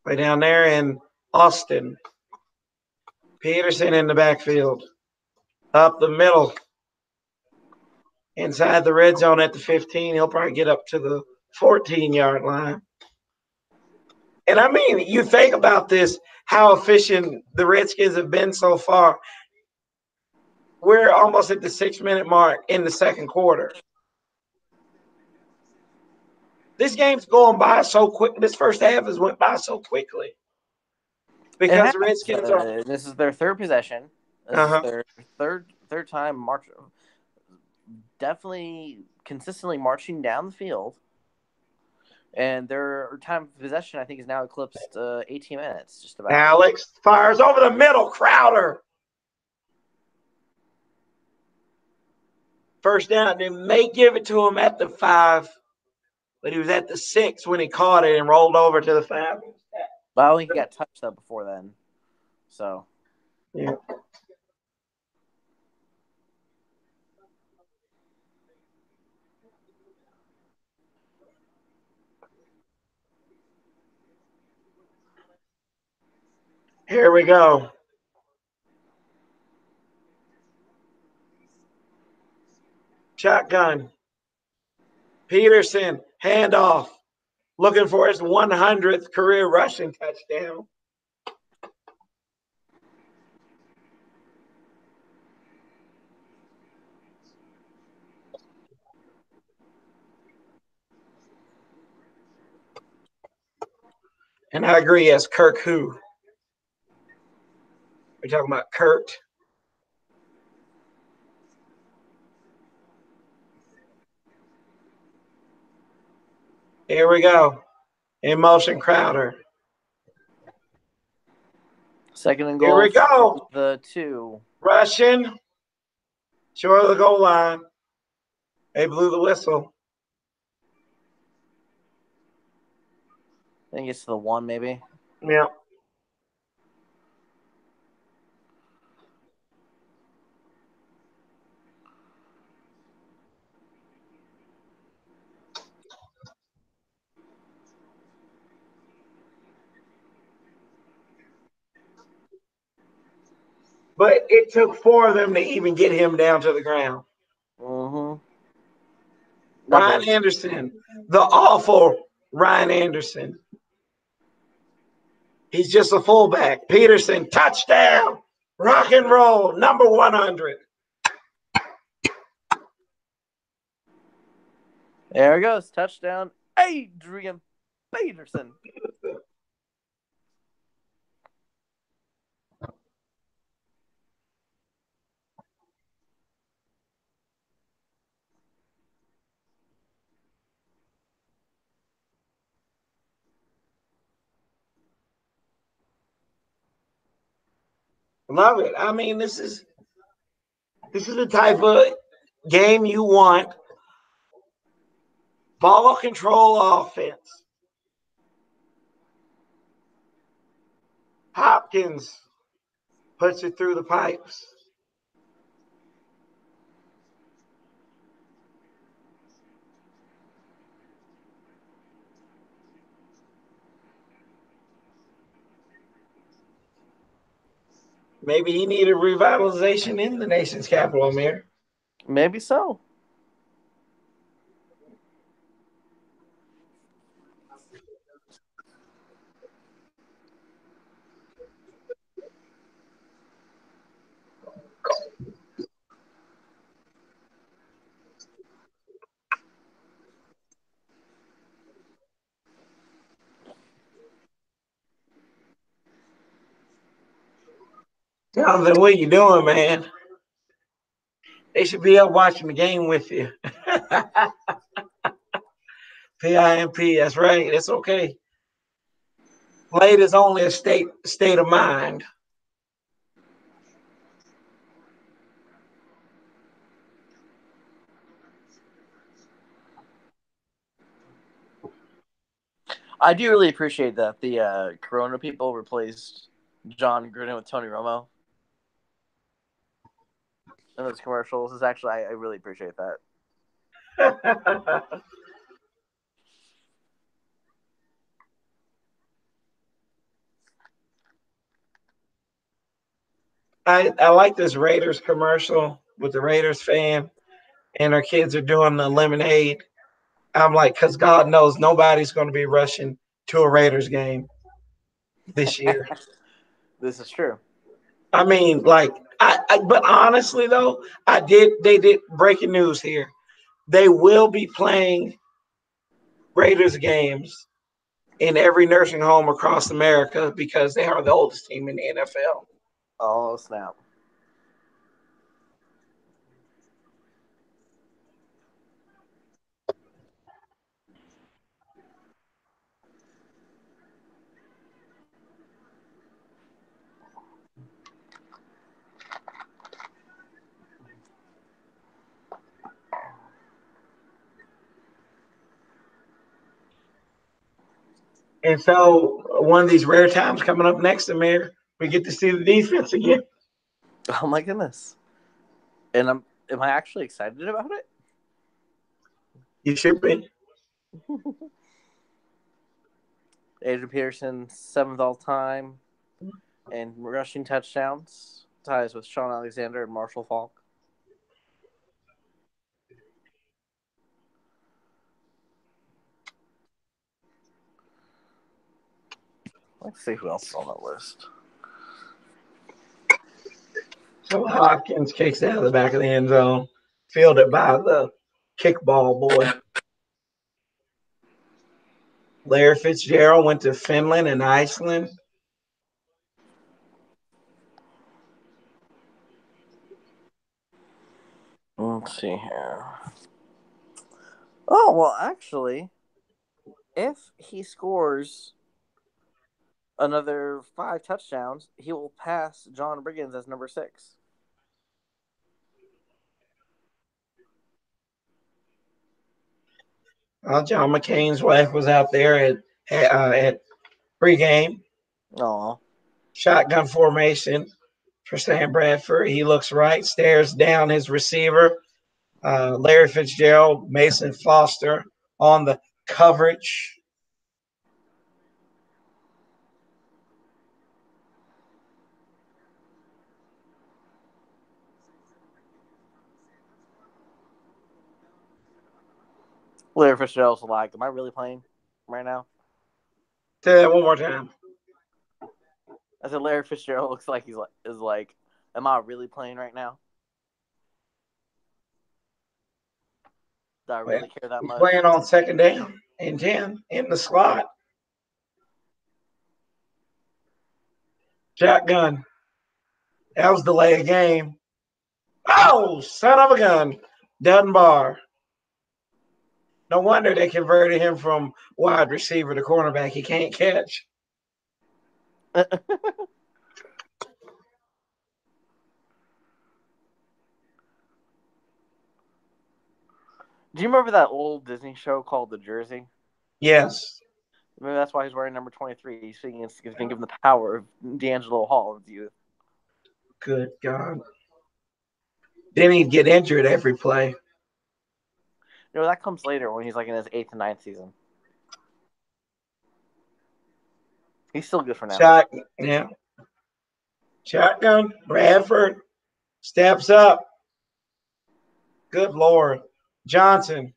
Way down there in Austin. Peterson in the backfield. Up the middle. Inside the red zone at the 15. He'll probably get up to the 14-yard line. And I mean, you think about this, how efficient the Redskins have been so far. We're almost at the 6-minute mark in the second quarter. This game's going by so quick. This first half has went by so quickly. Because the Redskins are. This is their third possession. This is their third time march. Definitely consistently marching down the field. And their time of possession, I think, is now eclipsed 18 minutes. Just about. Alex fires over the middle. Crowder. First down. They may give it to him at the 5, but he was at the 6 when he caught it and rolled over to the 5. Well, he got touched up before then. So. Yeah. Here we go. Shotgun. Peterson, handoff. Looking for his 100th career rushing touchdown. And I agree, yes, Kirk who? We're talking about Kurt. Here we go. In motion, Crowder. Second and goal. Here we go. The 2. Russian. Short of the goal line. They blew the whistle. I think it's the 1, maybe. Yeah. But it took 4 of them to even get him down to the ground. Mm-hmm. Ryan Anderson, the awful Ryan Anderson. He's just a fullback. Peterson, touchdown, rock and roll, number 100. There it goes. Touchdown, Adrian Peterson. Love it. I mean, this is the type of game you want. Ball control offense. Hopkins puts it through the pipes. Maybe he needed revitalization in the nation's capital, Amir. Maybe so. Jonathan, what are you doing, man? They should be up watching the game with you. PIMP, that's right. It's okay. Late is only a state of mind. I do really appreciate that the Corona people replaced John Gruden with Tony Romo in those commercials. Is actually I really appreciate that. I like this Raiders commercial with the Raiders fan, and our kids are doing the lemonade. I'm like, because God knows nobody's going to be rushing to a Raiders game this year. This is true. I mean, like, but honestly though, they did breaking news here. They will be playing Raiders games in every nursing home across America because they are the oldest team in the NFL. Oh, snap. And so one of these rare times coming up next, Amir, we get to see the defense again. Oh my goodness. And am I actually excited about it? You should be. Adrian Peterson, 7th all time, and rushing touchdowns, ties with Sean Alexander and Marshall Faulk. Let's see who else is on that list. So Hopkins kicks out of the back of the end zone, fielded by the kickball boy. Larry Fitzgerald went to Finland and Iceland. Let's see here. Oh, well, actually, if he scores another 5 touchdowns, he will pass John Briggins as number 6. John McCain's wife was out there at pregame. Oh, Shotgun formation for Sam Bradford. He looks right, stares down his receiver, Larry Fitzgerald, Mason Foster on the coverage. Larry Fitzgerald's like, am I really playing right now? Say that one more time. I said Larry Fitzgerald looks like is like, am I really playing right now? Do I Well, really care that he's much? playing on second down and 10 in the slot. Shotgun. That was delay of game. Oh, son of a gun. Dunbar. No wonder they converted him from wide receiver to cornerback. He can't catch. Do you remember that old Disney show called The Jersey? Yes. Maybe that's why he's wearing number 23. He's being given the power of D'Angelo Hall in his youth. Good God. Then he'd get injured every play. You know, that comes later when he's like in his 8th and 9th season. He's still good for now. Yeah. Shotgun. Bradford steps up. Good Lord. Johnson.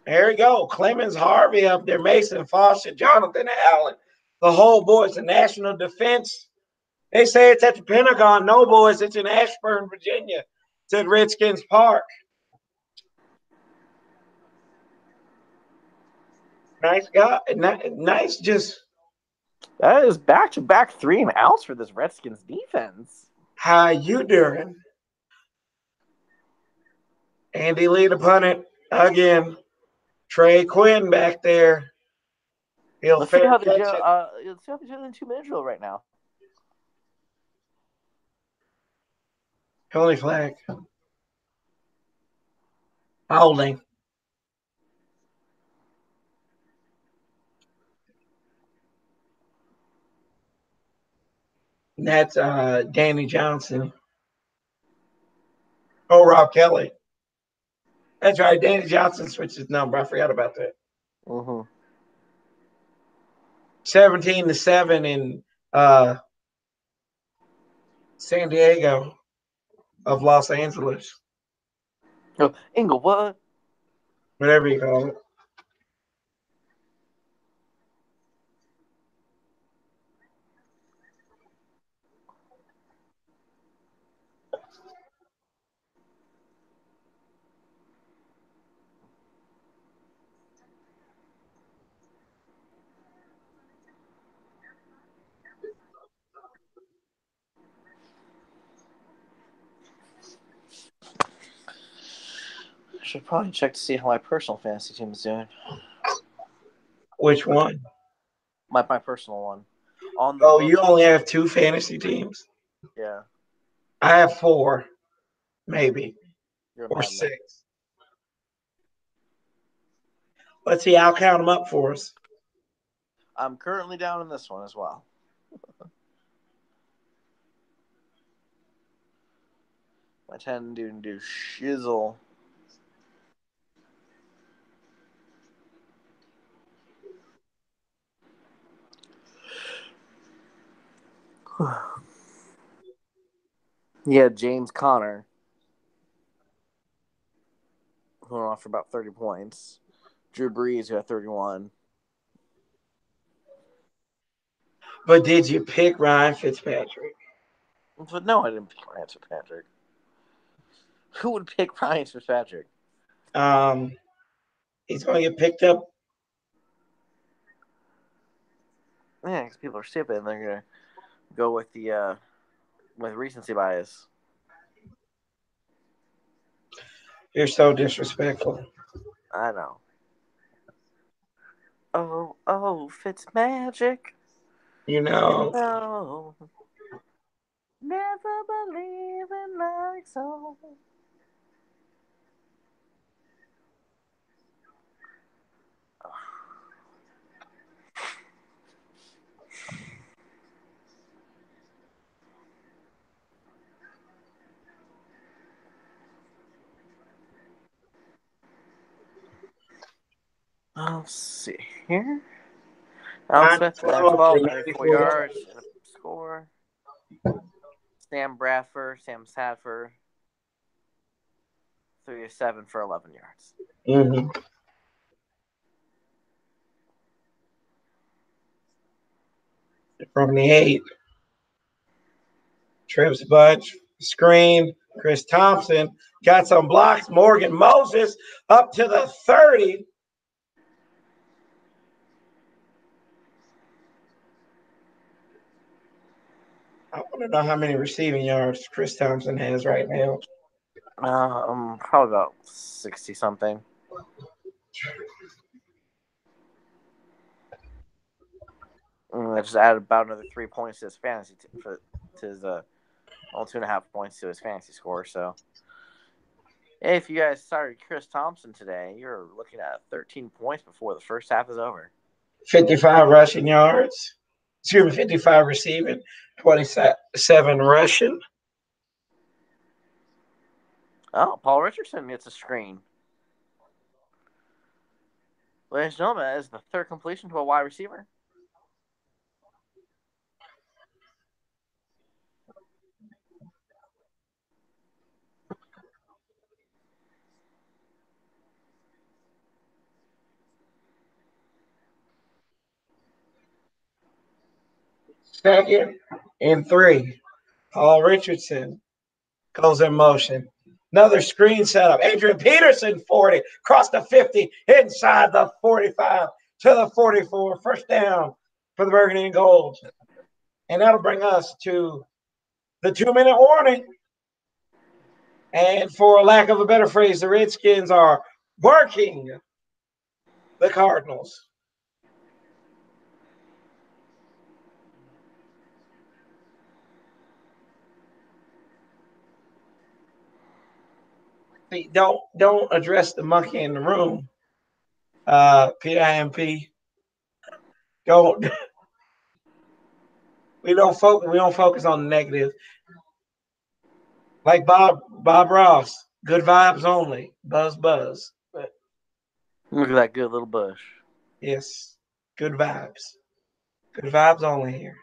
There you go. Clemens Harvey up there. Mason Foster. Jonathan Allen. The whole boys. The national defense. They say it's at the Pentagon. No, boys. It's in Ashburn, Virginia. It's at Redskins Park. Nice guy. Nice just. That is back-to-back 3 and outs for this Redskins defense. How you doing? Andy Lee to punt it again. Trey Quinn back there. He'll Let's see fair how they do. catch it. Let's see how they do in 2-minute drill right now. Penalty flag. Holding. That's Danny Johnson. Oh, Rob Kelly. That's right. Danny Johnson switched his number. I forgot about that. Mm-hmm. 17-7 in San Diego of Los Angeles. Oh, Inglewood. Whatever you call it. I should probably check to see how my personal fantasy team is doing. Which one? My personal one. On the Oh, book. you only have 2 fantasy teams? Yeah. I have 4, maybe, You're a or madman. 6. Let's see. I'll count them up for us. I'm currently down in this one as well. My 10 do shizzle. Yeah, James Conner, who went off for about 30 points. Drew Brees, who had 31. But did you pick Ryan Fitzpatrick? But no, I didn't pick Ryan Fitzpatrick. Who would pick Ryan Fitzpatrick? He's going to get picked up. Yeah, because people are stupid and they're gonna go with the with recency bias. You're so disrespectful. I know. Oh, Fitzmagic. You know. No. Never believe in like so. Let's see here. Alex Smith, 9-12, 94 yards, and a score. Sam Sadford, 3-7 for 11 yards. Mm-hmm. From the 8. Trips Budge, screen. Chris Thompson got some blocks. Morgan Moses up to the 30. I want to know how many receiving yards Chris Thompson has right now. Probably about 60 something. I just added about another 3 points to his fantasy to his 2.5 points to his fantasy score. So, hey, if you guys started Chris Thompson today, you're looking at 13 points before the first half is over. 55 rushing yards. 55 receiving, 27 rushing. Oh, Paul Richardson gets a screen. Ladies and gentlemen, that is the third completion to a wide receiver. Second and 3. Paul Richardson goes in motion. Another screen setup. Adrian Peterson, 40, across the 50, inside the 45 to the 44. First down for the Burgundy and Gold. And that'll bring us to the 2-minute warning. And for lack of a better phrase, the Redskins are working the Cardinals. See, don't address the monkey in the room, PIMP. Don't. We don't focus on the negative. Like Bob Ross, good vibes only. Buzz. But Look at that good little bush. yes, good vibes. Good vibes only here.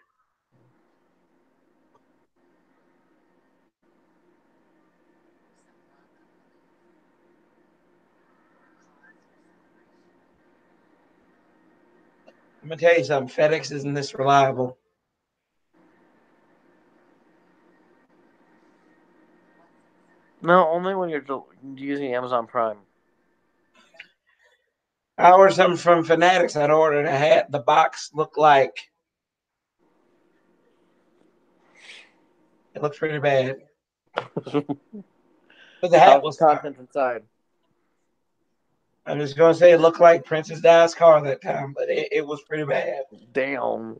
I'm gonna tell you something. FedEx isn't this reliable. No, only when you're using Amazon Prime. I ordered something from Fanatics. I'd ordered a hat. The box looked like it looked pretty bad. But the hat was content inside. I'm just gonna say it looked like Princess Di's car that time, but it was pretty bad. Damn.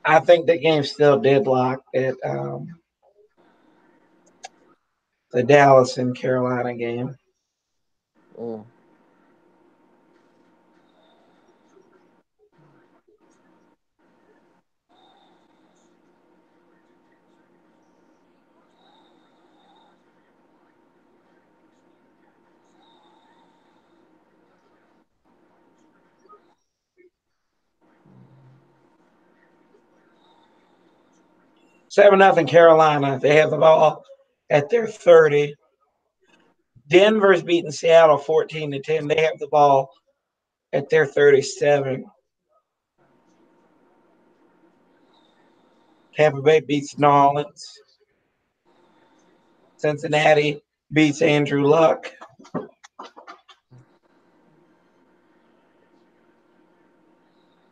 I think the game's still deadlocked at the Dallas and Carolina game. Mm. Seven nothing Carolina. They have the ball at their 30. Denver's beating Seattle 14-10. They have the ball at their 37. Tampa Bay beats New Orleans. Cincinnati beats Andrew Luck.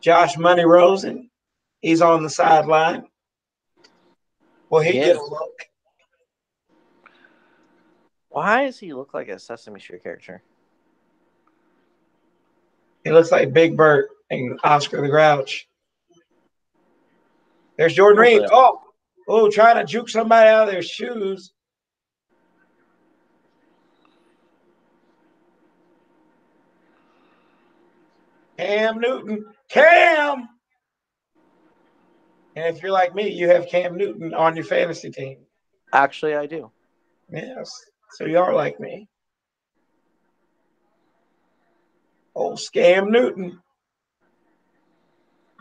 Josh Money Rosen, he's on the sideline. Will he get a look? Why does he look like a Sesame Street character? He looks like Big Bert and Oscar the Grouch. There's Jordan Reed. Hopefully. Trying to juke somebody out of their shoes. Cam Newton. Cam! And if you're like me, you have Cam Newton on your fantasy team. Actually, I do. Yes. So you are like me. Old Scam Newton.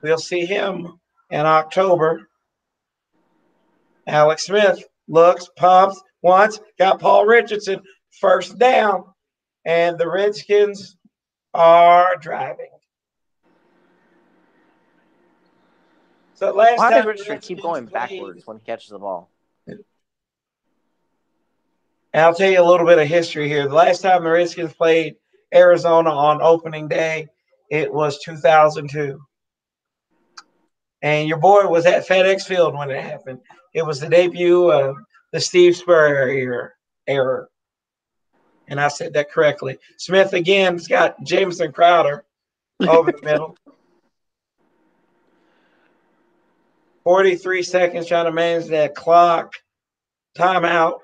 We'll see him in October. Alex Smith looks, pumps, once, got Paul Richardson, first down. And the Redskins are driving. So last Why time does the Richard keep Redskins going played, backwards when he catches the ball? and I'll tell you a little bit of history here. The last time the Redskins played Arizona on opening day, it was 2002. And your boy was at FedEx Field when it happened. It was the debut of the Steve Spurrier era. And I said that correctly. Smith again has got Jameson Crowder over the middle. 43 seconds trying to manage that clock. Timeout.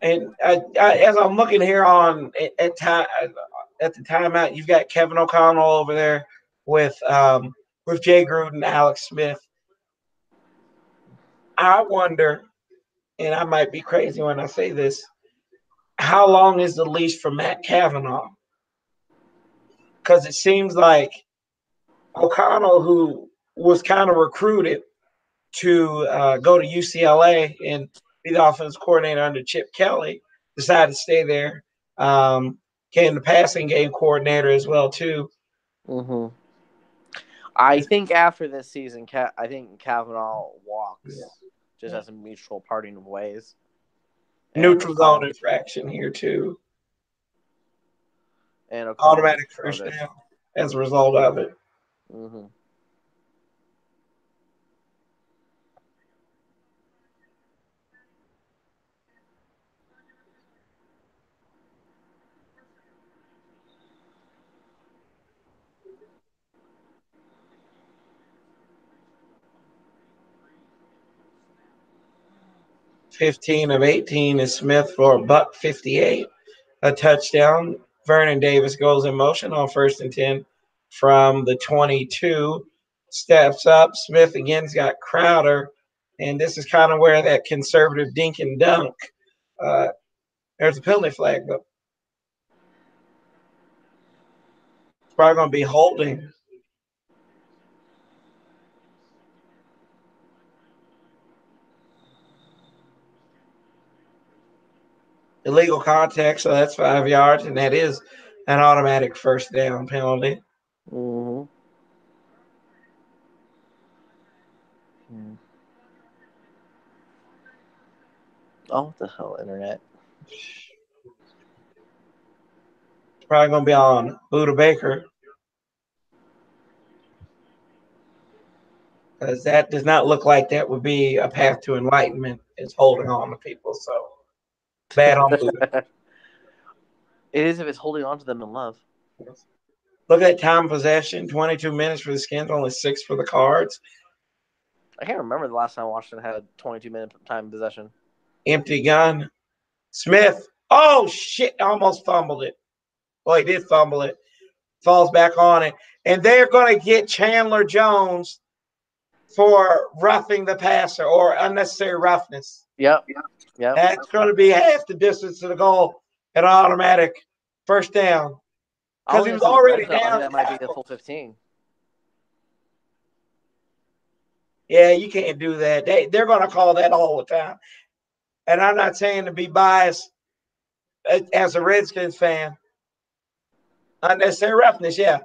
And as I'm looking here on at the timeout, you've got Kevin O'Connell over there with Jay Gruden, Alex Smith. I wonder, and I might be crazy when I say this, how long is the leash for Matt Kavanaugh? Because it seems like O'Connell, who was kind of recruited to go to UCLA and be the offensive coordinator under Chip Kelly, decided to stay there. Became the passing game coordinator as well too. Mm-hmm. I think after this season, I think Kavanaugh walks just as a mutual parting of ways. Neutral zone infraction here too. And automatic first down as a result of it. Mm-hmm. $15 of 18 is Smith for $158, a touchdown. Vernon Davis goes in motion on 1st and 10 from the 22. Steps up. Smith again's got Crowder, and this is kind of where that conservative dink and dunk. There's a penalty flag though. It's probably going to be holding. Illegal contact, so that's 5 yards, and that is an automatic first down penalty. Mm-hmm. Mm. Oh, what the hell, internet? It's probably going to be on Buda Baker. Because that does not look like that would be a path to enlightenment. It's holding on to people, so bad on Buda. It is if it's holding on to them in love. Look at time possession, 22 minutes for the Skins, only 6 for the Cards. I can't remember the last time Washington had a 22-minute time possession. Empty gun. Smith. Oh, shit. Almost fumbled it. Well, he did fumble it. Falls back on it. And they're going to get Chandler Jones for roughing the passer or unnecessary roughness. Yep. That's going to be half the distance to the goal and automatic first down. Because he was already down. I think that might be the full 15. Yeah, you can't do that. They're going to call that all the time. And I'm not saying to be biased as a Redskins fan. Unnecessary roughness, yeah.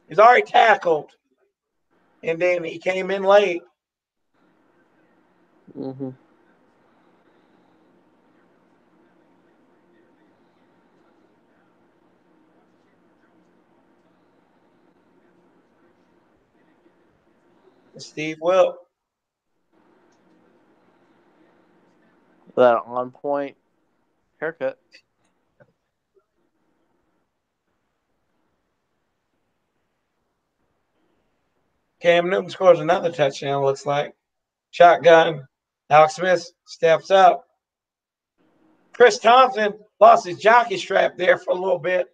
He's already tackled. And then he came in late. Mm-hmm. Steve Wilk. That on point haircut. Cam Newton scores another touchdown, looks like. Shotgun. Alex Smith steps up. Chris Thompson lost his jockey strap there for a little bit.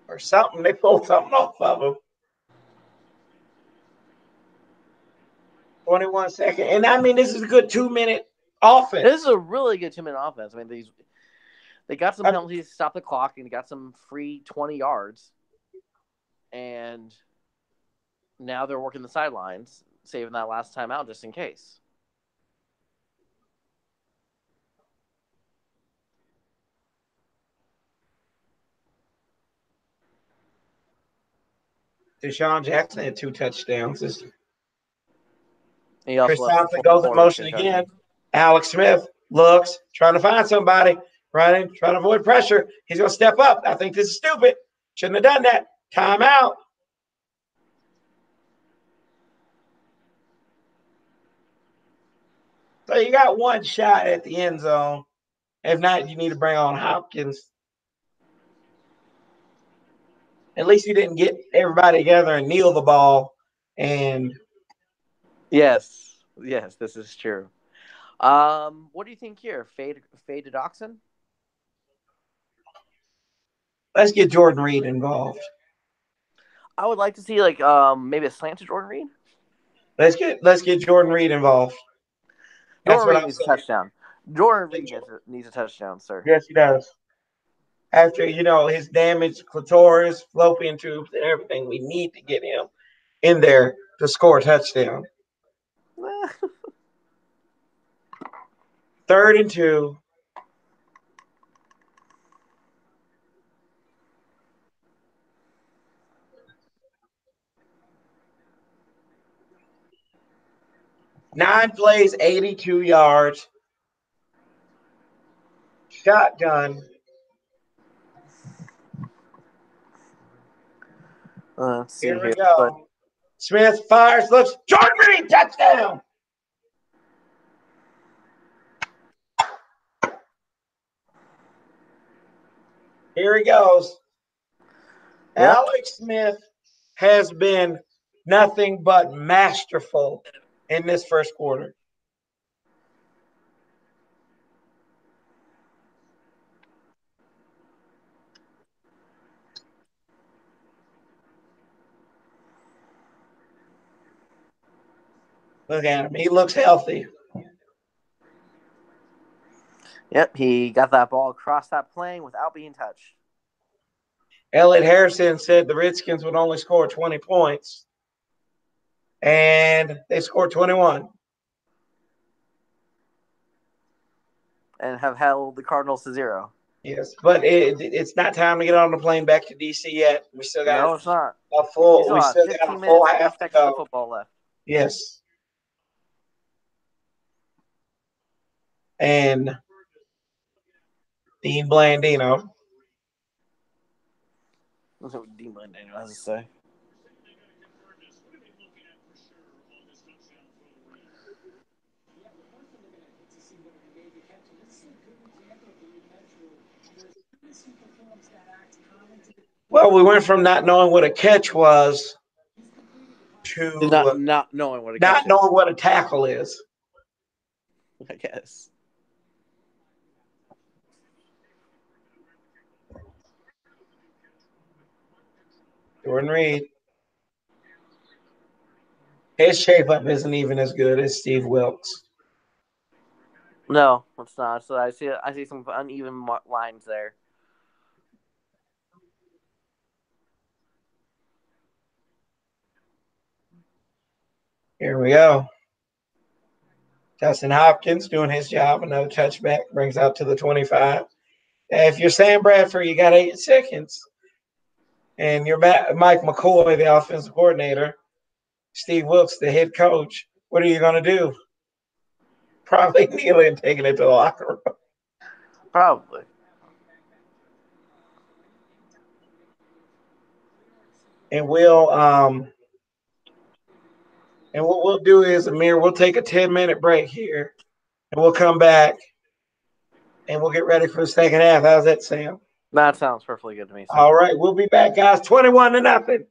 Or something. They pulled something off of him. 21 seconds. And I mean, this is a good 2-minute offense. This is a really good 2-minute offense. I mean, they got some penalties to stop the clock and got some free 20 yards. And now they're working the sidelines, saving that last time out just in case. Deshaun Jackson had 2 touchdowns. Chris Thompson goes in motion again. Alex Smith looks, trying to find somebody, running, trying to avoid pressure. He's going to step up. I think this is stupid. Shouldn't have done that. Timeout. So you got one shot at the end zone. If not, you need to bring on Hopkins. At least you didn't get everybody together and kneel the ball. And yes, this is true. What do you think here? Fade to Doxson? Let's get Jordan Reed involved. I would like to see maybe a slant to Jordan Reed. Let's get Jordan Reed involved. Jordan Reed needs a touchdown. Jordan Reed needs a touchdown, sir. Yes, he does. After, his damaged clitoris, fallopian tubes, and everything, we need to get him in there to score a touchdown. 3rd and 2. Nine plays, 82 yards. Shotgun. Here we go. Smith fires, looks. Jordan Reed, touchdown. Here he goes. Yep. Alex Smith has been nothing but masterful in this first quarter. Look at him. He looks healthy. Yep, he got that ball across that plane without being touched. Elliot Harrison said the Redskins would only score 20 points. And they scored 21. And have held the Cardinals to 0. Yes, but it's not time to get on the plane back to DC yet. We still got no, it's not. A full. We We still still got got a full half to go. Football left. Yes, and Dean Blandino. That's what Dean Blandino has to say. Well, we went from not knowing what a catch was to not knowing what a tackle is. I guess. Jordan Reed. His shape up isn't even as good as Steve Wilkes. No, it's not. So I see some uneven lines there. Here we go. Justin Hopkins doing his job. Another touchback brings out to the 25. If you're Sam Bradford, you got 8 seconds. And you're Mike McCoy, the offensive coordinator. Steve Wilkes, the head coach. What are you going to do? Probably kneeling and taking it to the locker room. Probably. And we'll And what we'll do is, Amir, we'll take a 10-minute break here, and we'll come back, and we'll get ready for the second half. How's that sound? That sounds perfectly good to me, sir. All right, we'll be back, guys. 21-0.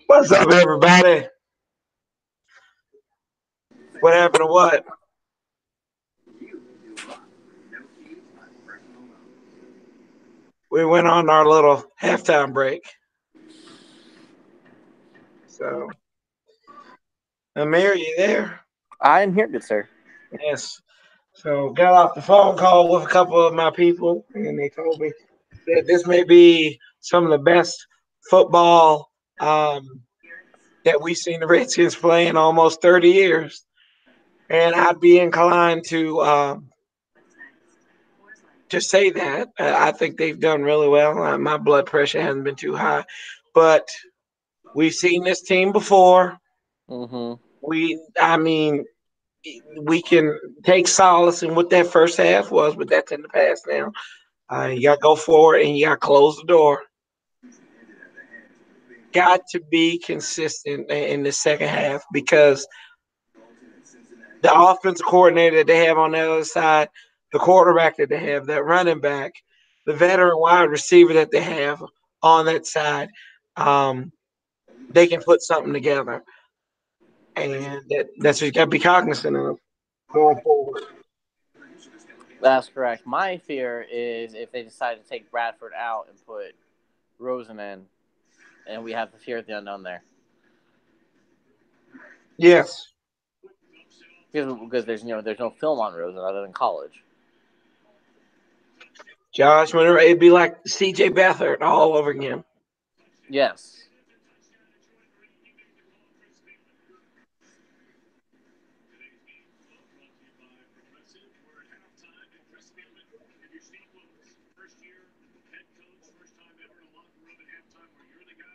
What's up, everybody? What happened to what? We went on our little halftime break. So, Amir, you there? I am here, good sir. Yes. So, got off the phone call with a couple of my people, and they told me that this may be some of the best football that we've seen the Redskins play in almost 30 years. And I'd be inclined to say that. I think they've done really well. My blood pressure hasn't been too high, but we've seen this team before. Mm-hmm. I mean, we can take solace in what that first half was, but that's in the past now. You got to go forward and you got to close the door. Got to be consistent in the second half because the offensive coordinator that they have on the other side, the quarterback that they have, that running back, the veteran wide receiver that they have on that side, they can put something together. And that's what you got to be cognizant of going forward. That's correct. My fear is if they decide to take Bradford out and put Rosen in, and we have the fear of the unknown there. Yes. Because there's no film on Rosen other than college. Josh, whenever it'd be like C.J. Beathard all over again. Yes.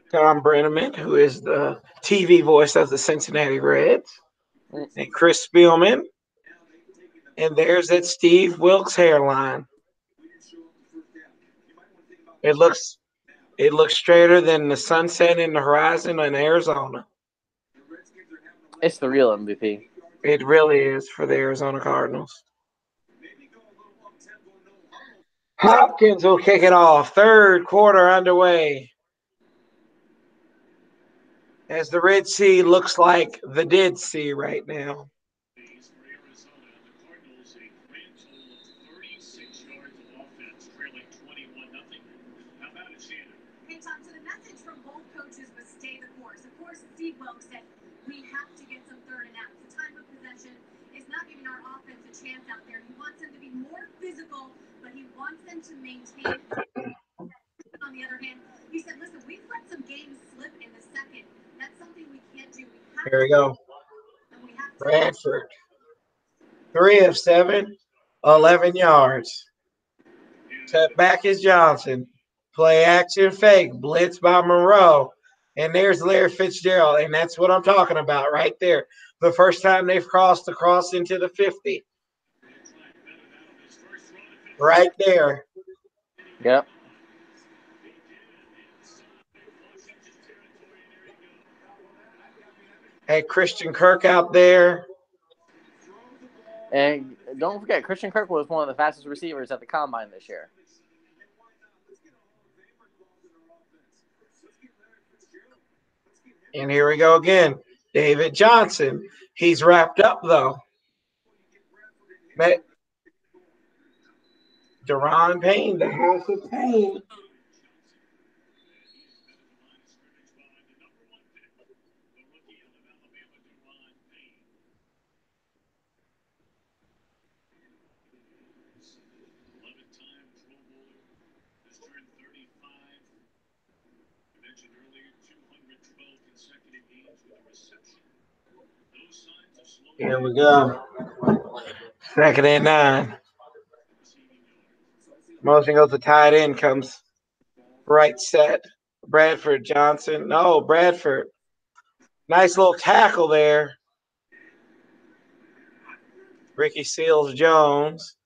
Tom Brenneman, who is the TV voice of the Cincinnati Reds, and Chris Spielman. And there's that Steve Wilkes hairline. It looks straighter than the sunset in the horizon in Arizona. It's the real MVP. It really is for the Arizona Cardinals. Hopkins will kick it off. Third quarter underway. As the Red Sea looks like the Dead Sea right now. Hey, Tom, so the message from both coaches was stay the course. Of course, Steve Wilkes said we have to get some third and outs. The time of possession is not giving our offense a chance out there. He wants them to be more physical, but he wants them to maintain. On the other hand, he said, listen, we've let some games slip in the second. That's something we can't do. Here we go. Bradford. 3 of 7, 11 yards. Set back is Johnson. Play action fake. Blitz by Moreau. And there's Larry Fitzgerald. And that's what I'm talking about right there. The first time they've crossed across into the 50. Right there. Yep. Had Christian Kirk out there. And don't forget, Christian Kirk was one of the fastest receivers at the combine this year. And here we go again. David Johnson. He's wrapped up, though. Deron Payne, the House of Pain. Here we go. Second and 9. Motion goes to tight end, comes right set. Bradford Johnson. No, Bradford. Nice little tackle there. Ricky Seals Jones.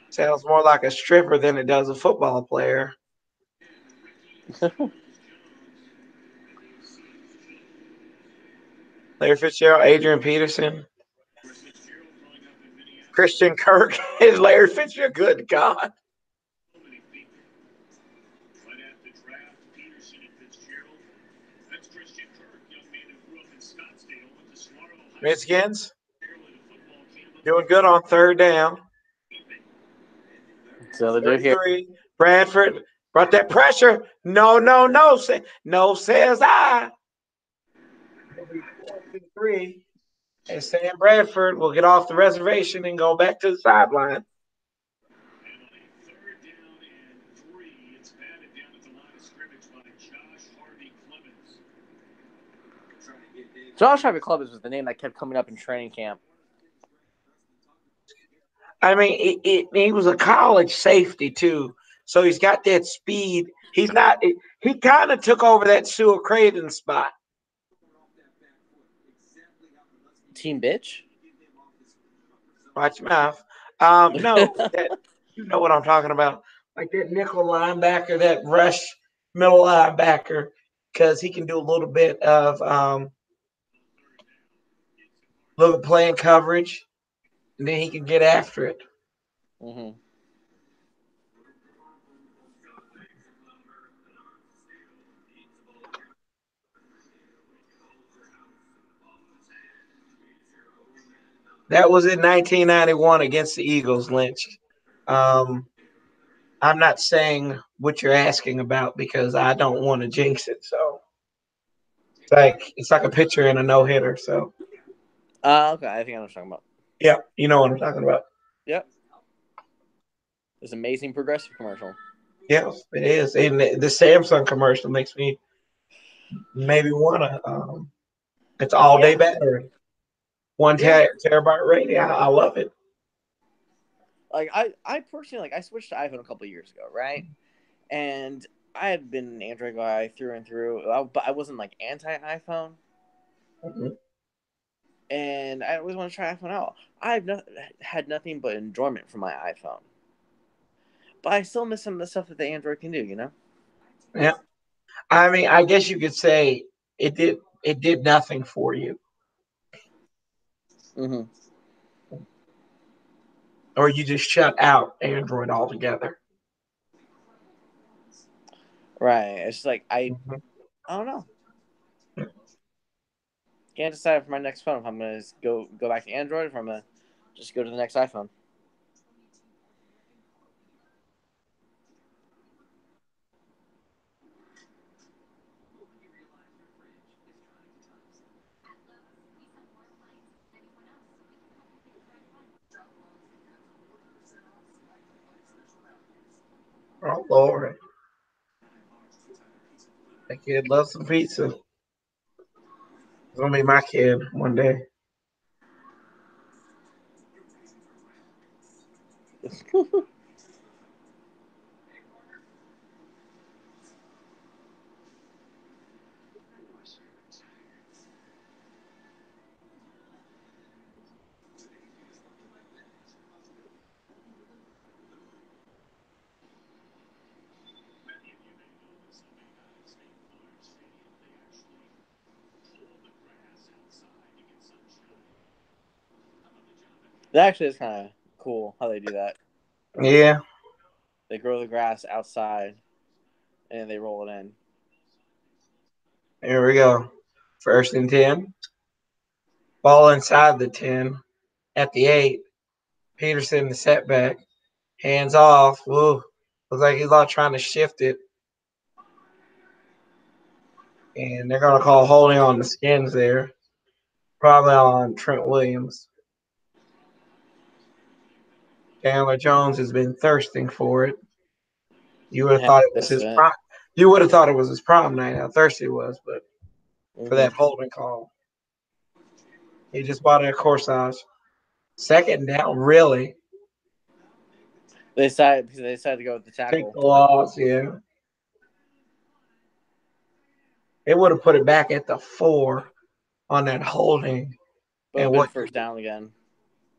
Sounds more like a stripper than it does a football player. Larry Fitzgerald, Adrian Peterson. Christian Kirk is Larry Fitzgerald. Good God. Redskins doing good on third down. So they do here. 33. Bradford brought that pressure. No, no, no. No, says I. It'll be 4-3. And Sam Bradford will get off the reservation and go back to the sideline. Josh Harvey Clemens was the name that kept coming up in training camp. I mean, he was a college safety too, so he's got that speed. He's not. He kind of took over that Sewell Craven spot. Team bitch. Watch your mouth. No, you know what I'm talking about. Like that nickel linebacker, that rush middle linebacker, because he can do a little bit of little playing coverage, and then he can get after it. Mm-hmm. That was in 1991 against the Eagles, Lynch. I'm not saying what you're asking about because I don't want to jinx it. So it's like a pitcher and a no hitter. So Okay, I think I know what I'm talking about. yeah, you know what I'm talking about. Yep. This amazing progressive commercial. Yes, it is. And the Samsung commercial makes me maybe want to. It's all day battery, one terabyte rating. I love it. Like I personally I switched to iPhone a couple of years ago, right? And I had been an Android guy through and through, but I wasn't like anti-iPhone. Mm-hmm. And I always want to try iPhone out. I've had nothing but enjoyment from my iPhone, but I still miss some of the stuff that the Android can do. You know? Yeah. I mean, I guess you could say it did nothing for you, Mm-hmm. or you just shut out Android altogether. Right. It's like I Mm-hmm. don't know. Can't decide for my next phone if I'm gonna go back to Android or if I'm gonna just go to the next iPhone. Oh Lord, that kid loves some pizza. It's gonna be my kid one day. That actually is kind of cool how they do that. Yeah. They grow the grass outside and they roll it in. Here we go. 1st and 10. Ball inside the 10 at the 8. Peterson, the setback. Hands off. Ooh. Looks like he's not trying to shift it. And they're going to call holding on the Skins there. Probably on Trent Williams. Chandler Jones has been thirsting for it. You would have thought it was his prime. You would have thought it was his prom night. How thirsty it was, but for that holding call, he just bought a corsage. 2nd down, really. They decided to go with the tackle. Take the loss, yeah. It would have put it back at the 4 on that holding. But And what 1st down again?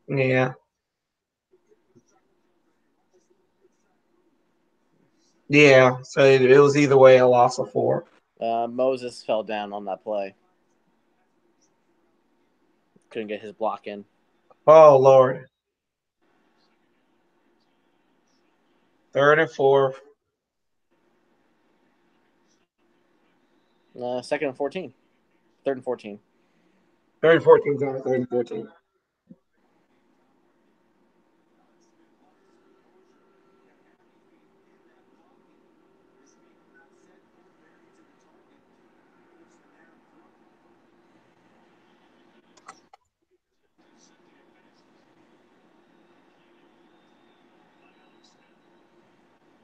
Yeah. Yeah. So it was either way a loss of 4. Moses fell down on that play. Couldn't get his block in. Oh Lord. 3rd and 4. 2nd and 14. 3rd and 14. 30-14, sorry, 30-14.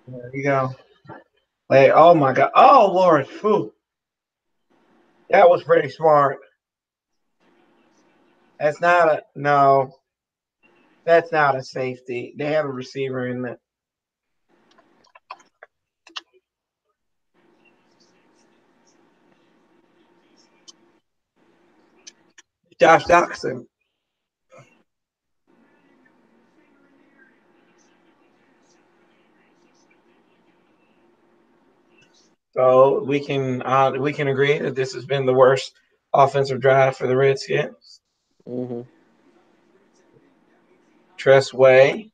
There you go. Like, oh my God. Oh Lord. Whew. That was pretty smart. That's not a no. That's not a safety. They have a receiver in the Josh Doxson. So we can agree that this has been the worst offensive drive for the Redskins. Mm-hmm. Tress Way.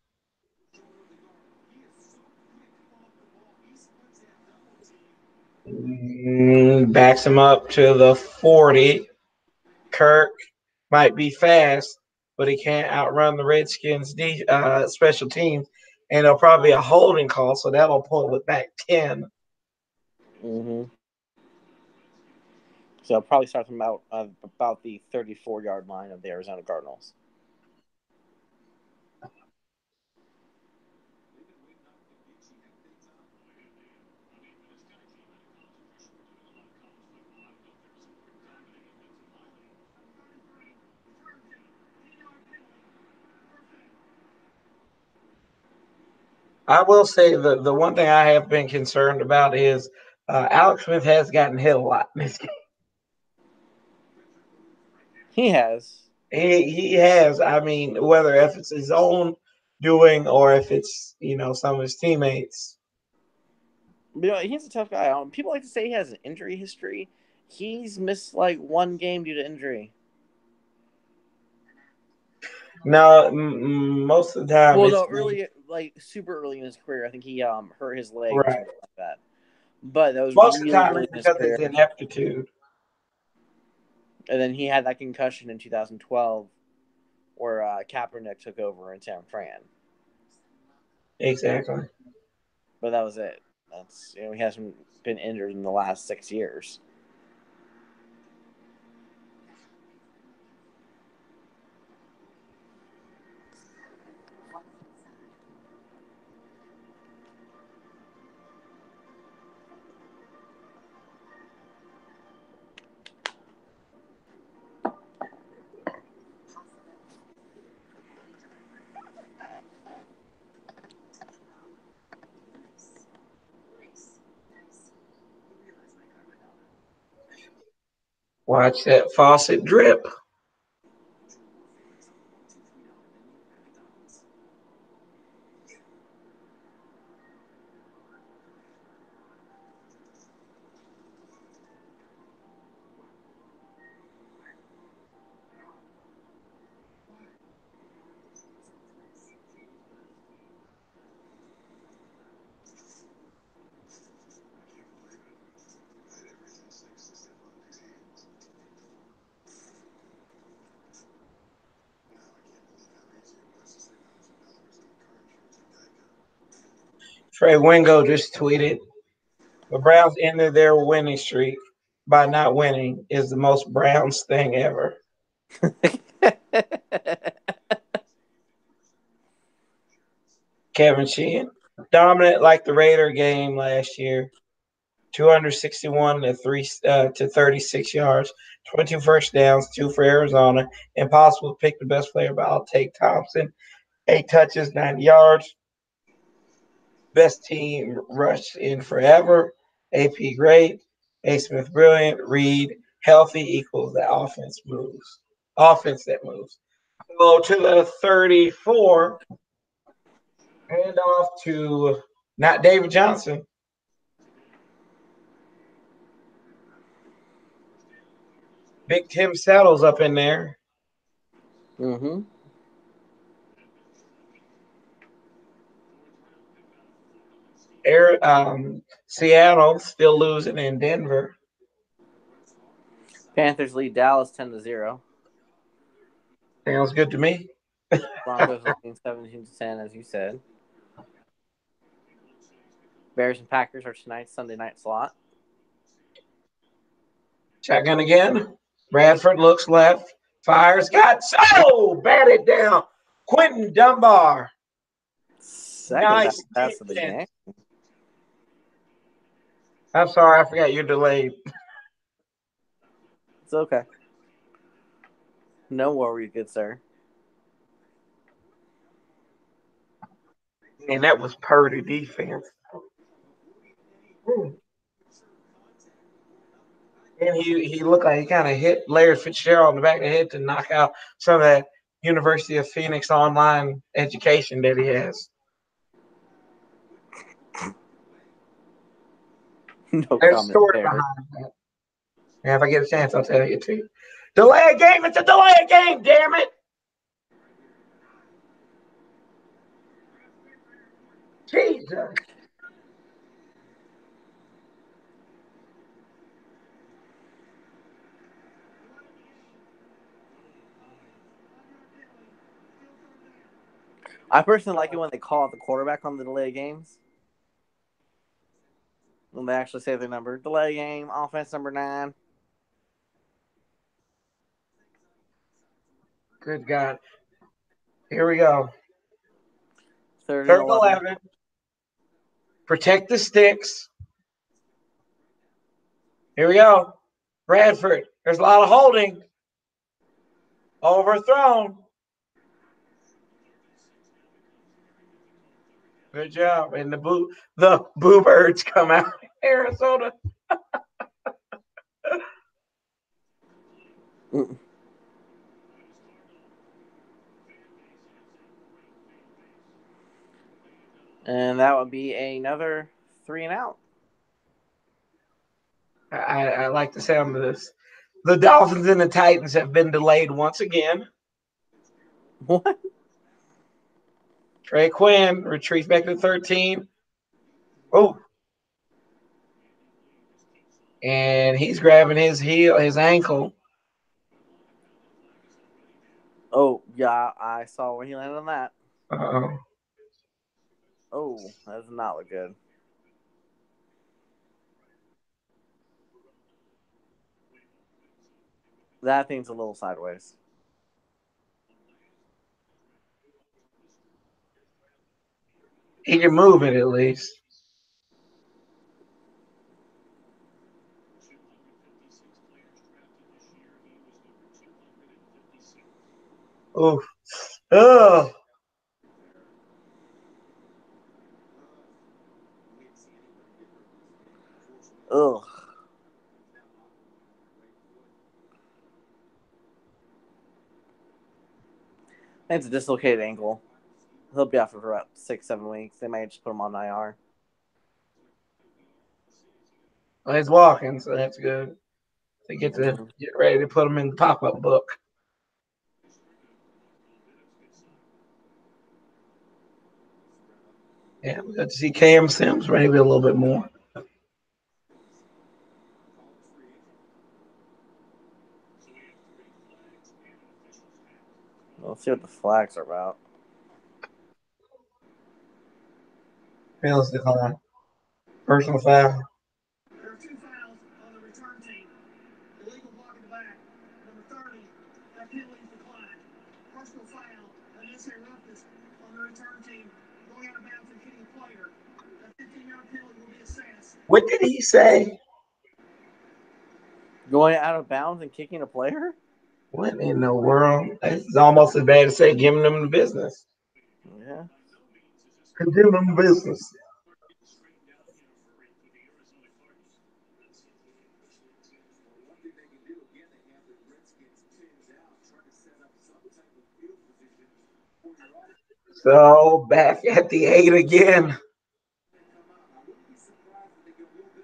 Backs him up to the 40. Kirk might be fast, but he can't outrun the Redskins' special teams. And it'll probably be a holding call, so that'll pull it back 10. Mm-hmm. So I'll probably start them out about the 34-yard line of the Arizona Cardinals. I will say the one thing I have been concerned about is Alex Smith has gotten hit a lot in this game. He has. He has. I mean, whether if it's his own doing or if it's some of his teammates. He's a tough guy. People like to say he has an injury history. He's missed like one game due to injury. No, most of the time. Well, no, early, like super early in his career, I think he hurt his leg or something like that. But that was most of really the time early it's in his because career. it's ineptitude. And then he had that concussion in 2012, where Kaepernick took over in San Fran. Exactly. But that was it. That's he hasn't been injured in the last 6 years. Watch that faucet drip. Trey Wingo just tweeted, the Browns ended their winning streak by not winning is the most Browns thing ever. Kevin Sheehan, dominant like the Raider game last year. 261 to 36 yards, 22 first downs, 2 for Arizona. Impossible to pick the best player, but I'll take Thompson. 8 touches, 90 yards. Best team rush in forever. AP great. A. Smith brilliant. Reed healthy equals the offense moves. Offense that moves. Go to the 34. Hand off to not David Johnson. Big Tim Saddles up in there. Mm-hmm. Seattle still losing in Denver. Panthers lead Dallas 10-0. Sounds good to me. Broncos leading 17-10, as you said. Bears and Packers are tonight's Sunday night slot. Shotgun again. Bradford looks left. Fires. Got batted down. Quentin Dunbar. Second Nice pass of the defense. game. I'm sorry, I forgot you're delayed. It's okay. No worries, good sir. And that was Purdy defense. And he looked like he kind of hit Larry Fitzgerald in the back of the head to knock out some of that University of Phoenix online education that he has. No There's a comment story there. behind that. And if I get a chance, I'll tell you too. Delay a game. It's a delay a game, damn it. Jesus. I personally like it when they call out the quarterback on the delay games. When they actually say their number. Delay game, offense number 9. Good God. Here we go. Third Third and and 11. Protect the sticks. Here we go. Bradford. There's a lot of holding. Overthrown. Good job. And the boo birds come out in Arizona. And that would be another 3 and out. I like the sound of this. The Dolphins and the Titans have been delayed once again. What? Trey Quinn retreats back to 13. Oh. And he's grabbing his ankle. Oh, yeah, I saw where he landed on that. Uh-oh. Oh, that does not look good. That thing's a little sideways. He can move it at least. Oof. Oh. Ugh. I think it's a dislocated ankle. He'll be out for about 6-7 weeks. They might just put him on IR. Well, he's walking, so that's good. They get ready to put him in the pop-up book. Yeah, we got to see Cam Sims maybe a little bit more. Let's see what the flags are about. Fails decline. Personal foul. There are 2 fouls on the return team. Illegal block in the back. Number 30, that penalty is declined. Personal foul, unnecessary roughness on the return team. Going out of bounds and hitting a player. That 15-yard penalty will be assessed. What did he say? Going out of bounds and kicking a player? What in the world? It's almost as bad as say giving them the business. Yeah. Giving them the business. So back at the 8 again.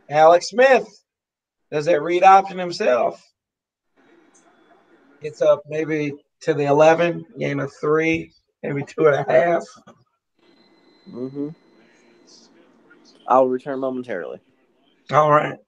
Alex Smith does that read option himself. Gets up maybe to the 11, gain of 3, maybe 2.5. Mm-hmm. I'll return momentarily. All right.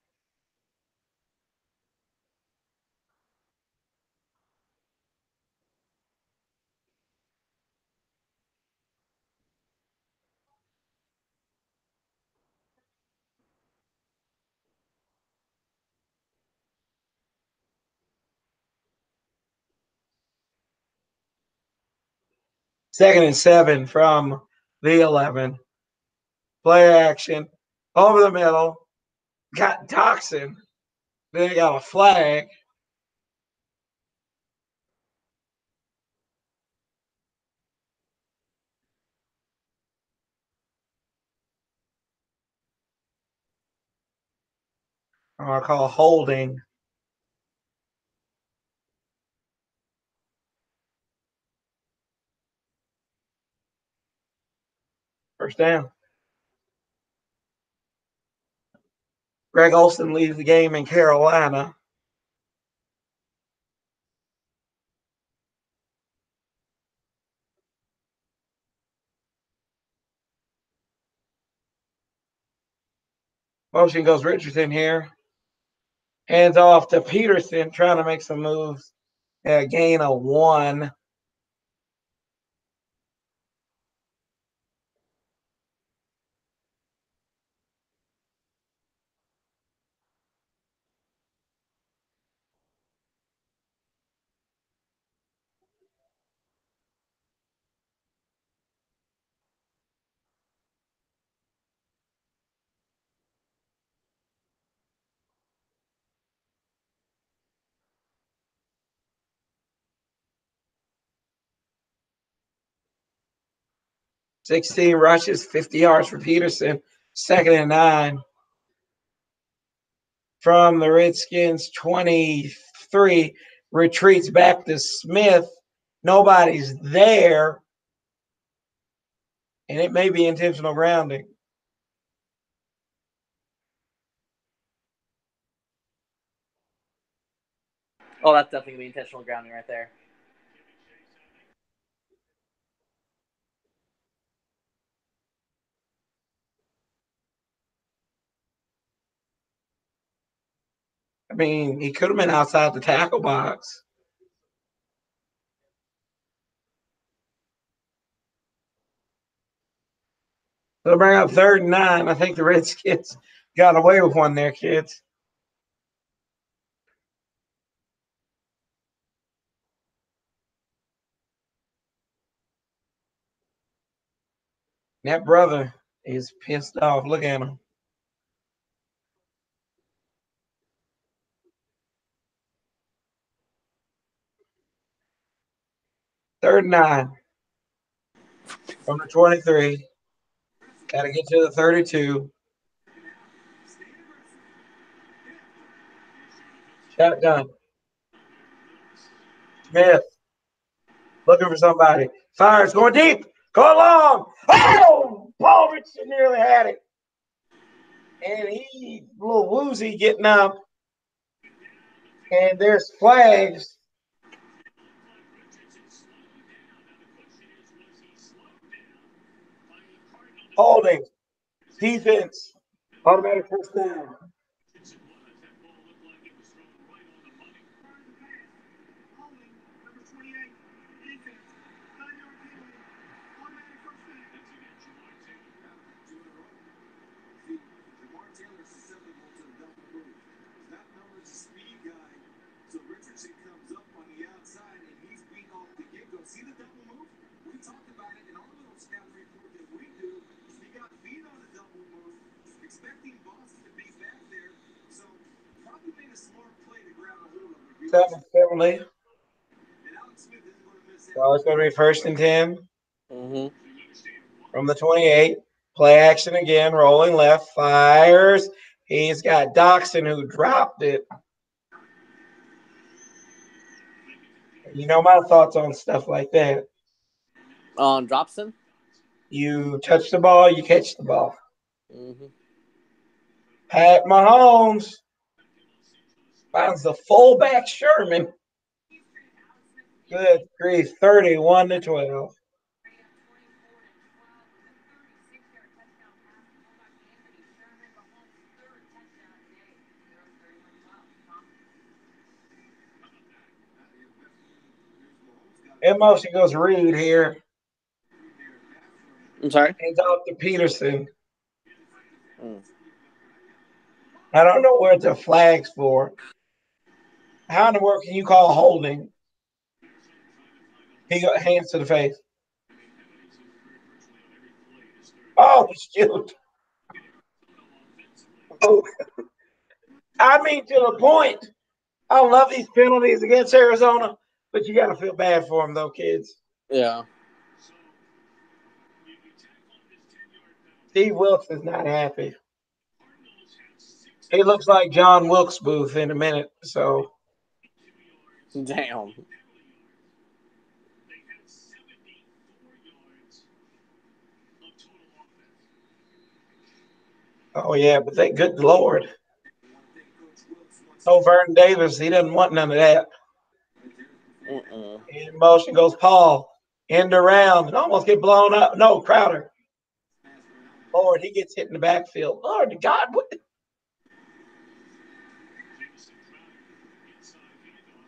2nd and 7 from the 11. Play action. Over the middle. Got Doxson. Then got a flag. I'll call holding. First down. Greg Olson leaves the game in Carolina. Motion goes Richardson here. Hands off to Peterson, trying to make some moves. Gain of 1. $16 rushes, 50 yards for Peterson. 2nd and 9 from the Redskins 23. Retreats back to Smith. Nobody's there. And it may be intentional grounding. Oh, that's definitely gonna be intentional grounding right there. I mean, he could have been outside the tackle box. They'll bring up 3rd and 9. I think the Redskins got away with one there, kids. That brother is pissed off. Look at him. Third and 9 from the 23. Got to get to the 32. Shotgun. Smith looking for somebody. Fires going deep. Go long. Oh! Paul Richardson nearly had it. And he a little woozy getting up. And there's flags. Holding. Defense. Automatic first down. Family. So it's going to be 1st and 10 from the 28. Play action again. Rolling left. Fires. He's got Doxson who dropped it. You know my thoughts on stuff like that. On Dropson? You touch the ball, you catch the ball. Pat Mahomes finds the fullback Sherman. Good grief, 31-12. In motion goes Reed here. I'm sorry? Hands off to Peterson. I don't know what the flag's for. How in the world can you call holding? He got hands to the face. Oh, shoot. Oh. I mean, to the point. I love these penalties against Arizona, but you got to feel bad for them, though, kids. Yeah. Steve Wilkes is not happy. He looks like John Wilkes Booth in a minute, so. Damn. Oh, yeah, but thank good Lord. Oh, Vernon Davis, he doesn't want none of that. In motion goes Paul. End around and almost get blown up. No, Crowder. Lord, he gets hit in the backfield. Lord God, what?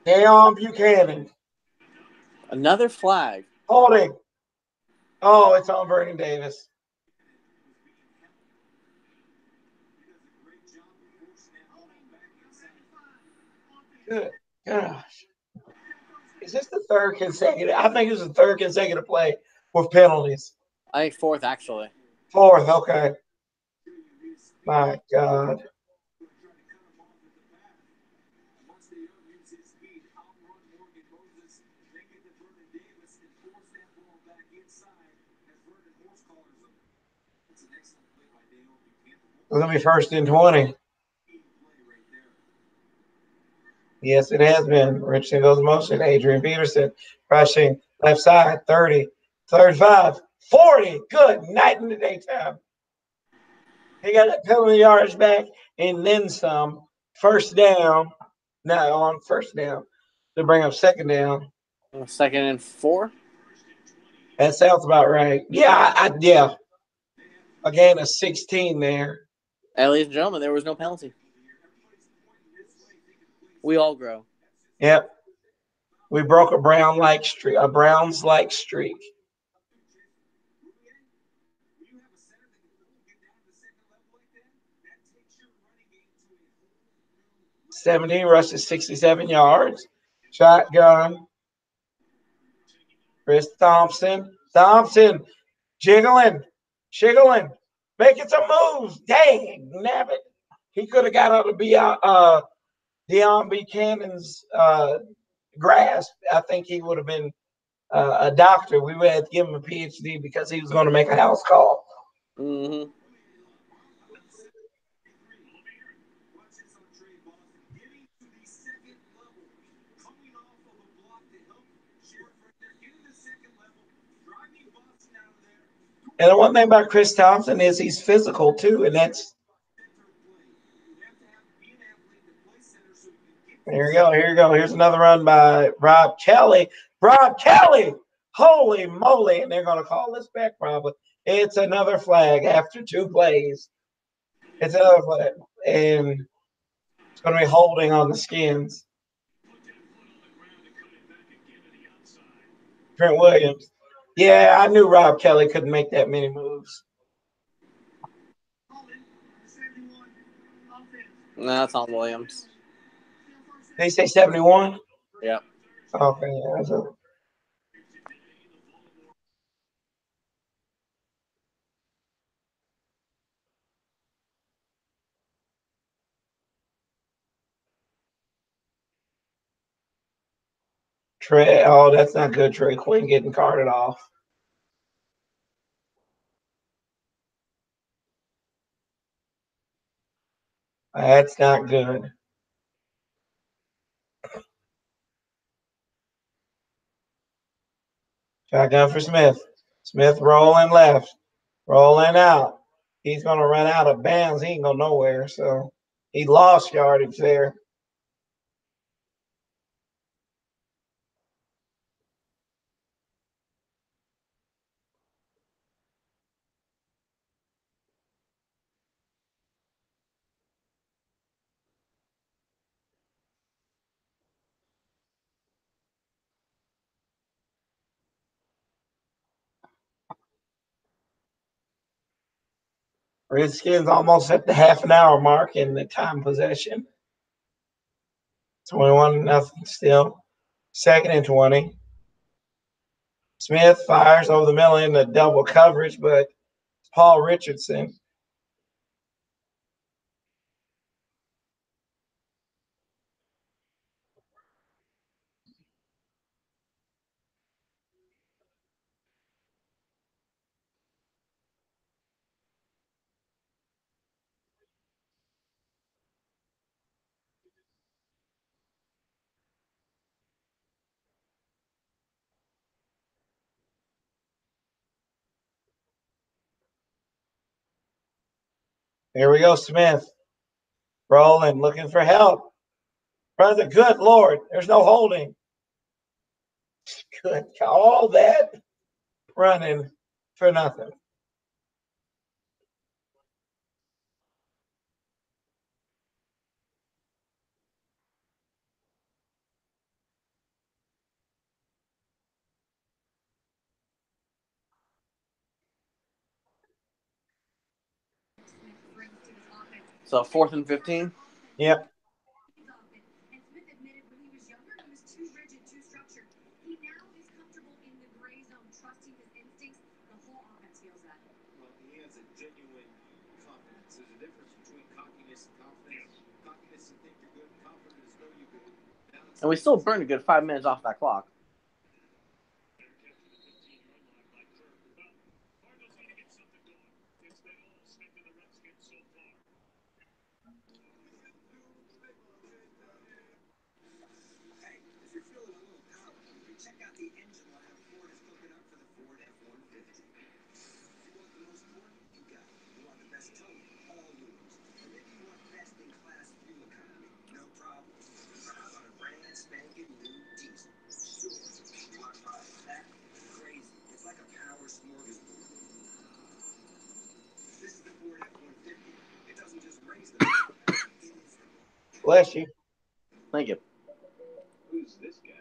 Deion Buchanan. Another flag. Holding. Oh, it's on Vernon Davis. Good gosh. Is this the third consecutive? I think it's the third consecutive play with penalties. I think fourth, actually. Fourth, okay. My God. Let me first and 20. Yes, it has been. Richardson goes motion. Adrian Peterson rushing left side, 30, 35, 40. Good night in the daytime. He got that penalty yards back and then some. First down. No, on first down. To bring up second down. Second and 4? That sounds about right. Yeah, yeah. A gain of 16 there. And ladies and gentlemen, there was no penalty. We all grow. Yep. We broke a Browns-like streak. $17 rushes 67 yards. Shotgun. Chris Thompson. Jiggling. Making some moves. Dang, nabbit. He could have got out of Deion Buchanan's grasp. I think he would have been a doctor. We would have to give him a PhD because he was going to make a house call. Mm-hmm. And the one thing about Chris Thompson is he's physical too, and that's here you go. Here's another run by Rob Kelly. Holy moly! And they're going to call this back probably. It's another flag after 2 plays. It's another flag, and it's going to be holding on the Skins. Trent Williams. Yeah, I knew Rob Kelly couldn't make that many moves. No, that's on Williams. Did he say 71? Yep. Okay, yeah, that's a... Trey, oh, that's not good. Trey Quinn getting carted off. That's not good. Shotgun for Smith. Smith rolling left, rolling out. He's going to run out of bounds. He ain't going nowhere. So he lost yardage there. Redskins almost at the half an hour mark in the time possession. 21-0 still. Second and 20. Smith fires over the middle in the double coverage, but Paul Richardson. Here we go, Smith. Rolling, looking for help. Brother, good Lord, there's no holding. Good. All that running for nothing. So 4th and 15? Yep. And Smith admitted when he was younger, he was too rigid, too structured. He now is comfortable in the gray zone, trusting his instincts. The whole offense feels that. Well, he has a genuine confidence. There's a difference between cockiness and confidence. Cockiness is think you're good, confidence is know you're good. And we still burned a good 5 minutes off that clock. Check out the engine lineup Ford is cooking up for the Ford F-150. If you want the most torque, you got it. You want the best towing, all lubes. And maybe you want best-in-class fuel economy, no problem. How about a brand spanking new diesel? Sure. You want to buy that? Crazy. It's like a power smorgasbord. This is the Ford F-150. It doesn't just raise the bar, it is the bar. Bless you. Thank you. Who's this guy?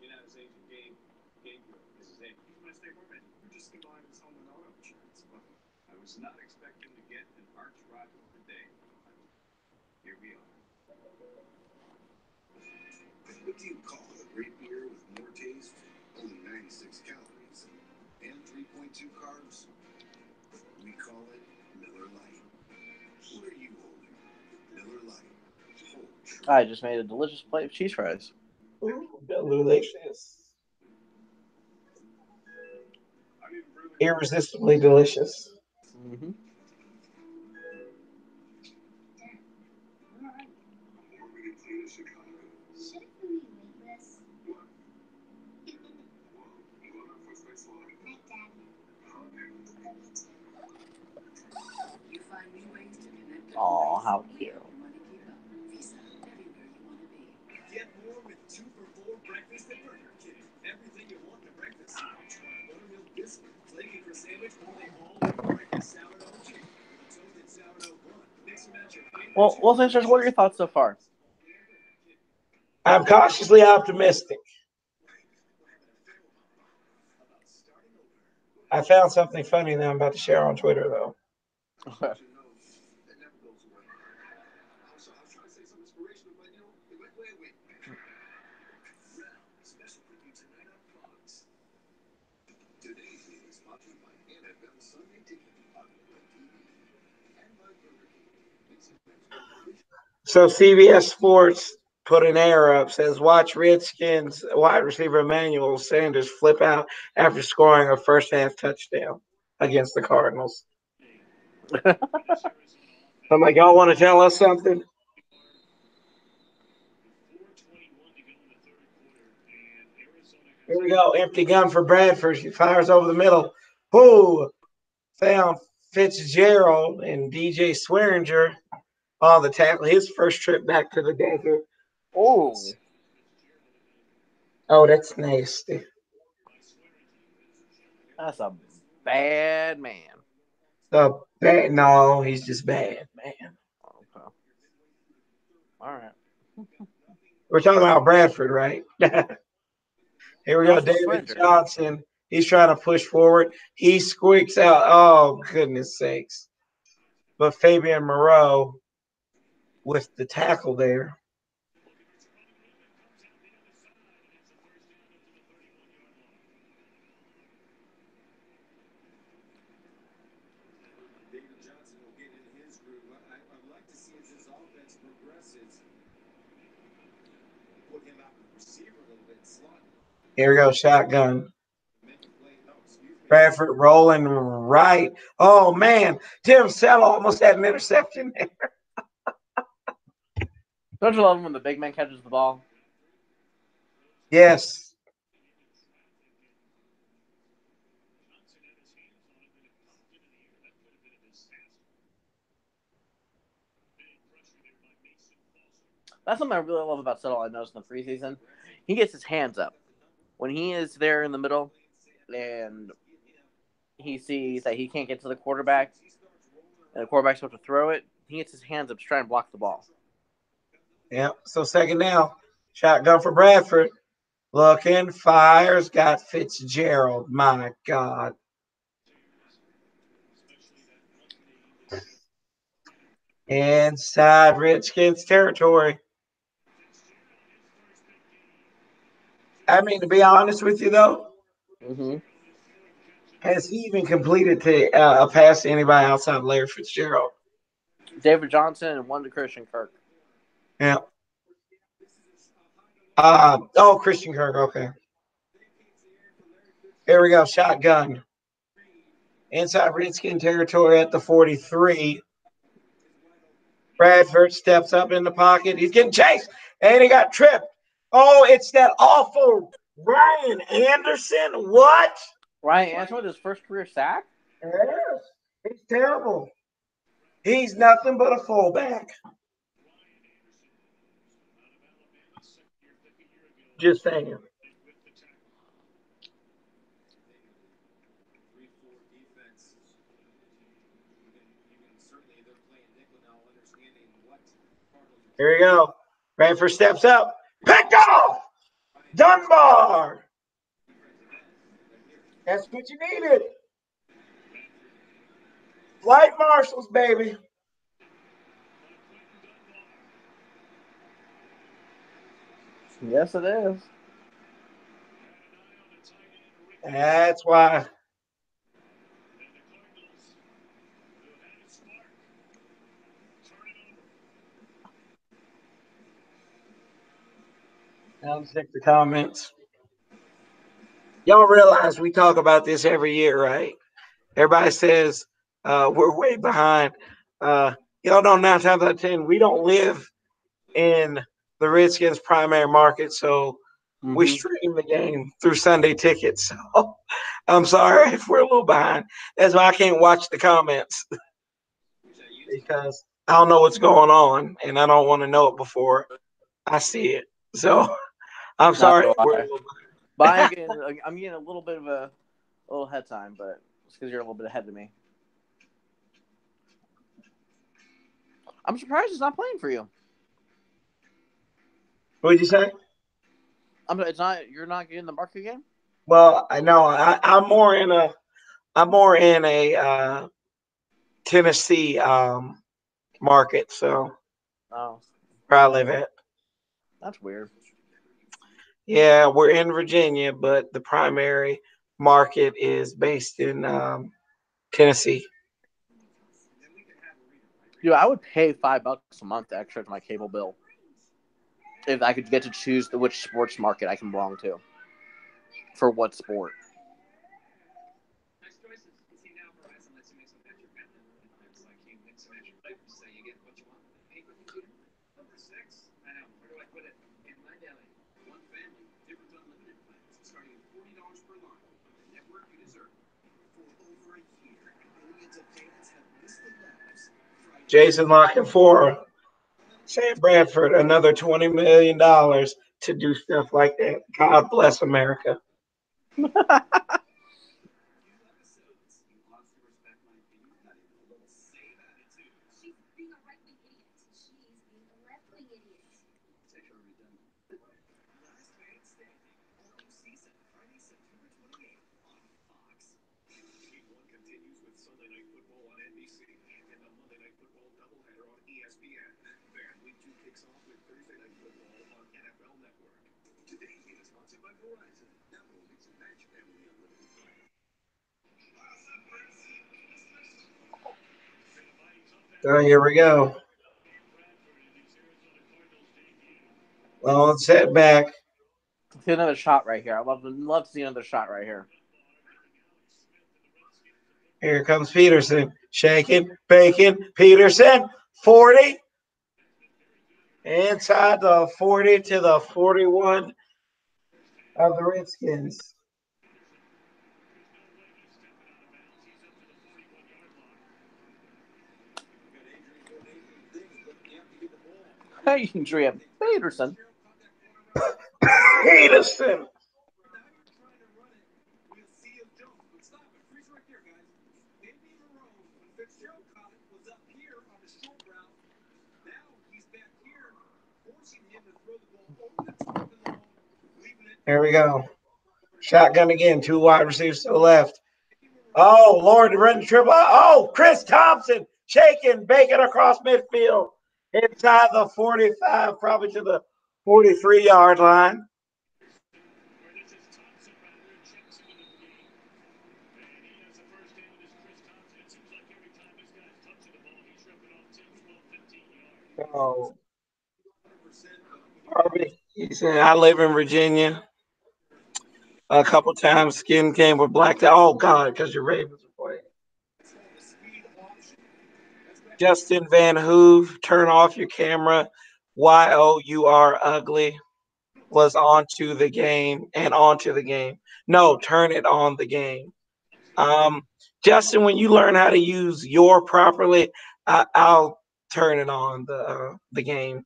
United States Game Group. This is it. He's my state workman. We're just combining his home and auto insurance. But I was not expecting to get an arch rival today. Here we are. What do you call a great beer with more taste, only 96 calories, and 3.2 carbs? We call it Miller Lite. What are you holding? Miller Lite. Hold true. I just made a delicious plate of cheese fries. Ooh, delicious. Irresistibly delicious. Mm-hmm. Shouldn't we make this? You find new ways to connect. Aw, how cute. Visa, everywhere you want to be. Get more with 2 for $4 breakfast at Burger King. Everything you want in a breakfast sandwich. Buttermilk biscuit, flaky for sandwich, or they all in breakfast sourdough chicken. With a toasted sourdough bun. Mix and match your favorite. Well, sisters, what are your thoughts so far? I'm cautiously optimistic. I found something funny that I'm about to share on Twitter, though. Okay. Special preview tonight on Fox. Today's meal is sponsored by NFL Sunday Ticket on TV and by Burger King. So CBS Sports put an error up, says watch Redskins wide receiver Emmanuel Sanders flip out after scoring a first half touchdown against the Cardinals. I'm like, y'all want to tell us something? Here we go. Empty gun for Bradford. She fires over the middle. Who found Fitzgerald and DJ Swearinger on the tackle. His first trip back to the desert. Oh. Oh, that's nasty. That's a bad man. The bad? No, he's just bad, man. Okay. All right. We're talking about Bradford, right? Here we No, go. it's the David Swindler. Johnson. He's trying to push forward. He squeaks out. Oh, goodness sakes. But Fabian Moreau with the tackle there. put him out with the receiver a little bit and slot. Here we go, shotgun. Make a play. No, excuse me. Bradford rolling right. Oh, man. Tim Sell almost had an interception there. Don't you love him when the big man catches the ball? Yes. That's something I really love about Settle. I noticed in the preseason, he gets his hands up when he is there in the middle, and he sees that he can't get to the quarterback, and the quarterback's supposed to throw it. He gets his hands up to try and block the ball. Yep. So second down. Shotgun for Bradford. Looking, fires, got Fitzgerald. My God. Inside Redskins territory. I mean, to be honest with you, though, has he even completed a pass to anybody outside of Larry Fitzgerald? David Johnson and one to Christian Kirk. Yeah. Christian Kirk. Okay. Here we go. Shotgun. Inside Redskin territory at the 43. Bradford steps up in the pocket. He's getting chased, and he got tripped. Oh, it's that awful Ryan Anderson. What? Ryan Anderson with his first career sack? Yes. He's terrible. He's nothing but a fullback. Just saying. 3-4 defense. You can certainly, they're playing nickel now, understanding what Cardinals are. Here we go. Bradford steps up. Picked off. Dunbar. That's what you needed. Flight marshals, baby. Yes, it is. That's why. I'll check the comments. Y'all realize we talk about this every year, right? Everybody says we're way behind. Y'all know 9 times out of 10, we don't live in the Redskins' primary market, so we stream the game through Sunday tickets. So I'm sorry if we're a little behind. That's why I can't watch the comments because I don't know what's going on, and I don't want to know it before I see it. So I'm sorry. But I'm getting a little bit of a little head time, but it's because you're a little bit ahead of me. I'm surprised it's not playing for you. What did you say? It's not. You're not getting the market game. Well, I know I'm more in a Tennessee market, so where I live at. That's weird. Yeah, we're in Virginia, but the primary market is based in Tennessee. Dude, I would pay $5 a month extra to my cable bill if I could get to choose which sports market I can belong to. For what sport? Jason looking for Sam Bradford another $20 million to do stuff like that. God bless America. So here we go. Long setback. See another shot right here. I love to see another shot right here. Here comes Peterson. Shaking, baking. Peterson, 40. Inside the 40 to the 41 of the Redskins. Hey, Adrian Peterson. Peterson. Here we go. Shotgun again. Two wide receivers to the left. Oh, Lord, running triple. Oh, Chris Thompson shaking, baking across midfield. Inside the 45, probably to the 43-yard line. Oh, Harvey, he said, I live in Virginia. A couple times, skin came with black. Oh, God, because your Ravens are playing. Justin Van Hoove, turn off your camera. YO, you are ugly. Was onto the game and onto the game. No, turn it on the game. Justin, when you learn how to use your properly, I'll turn it on the game.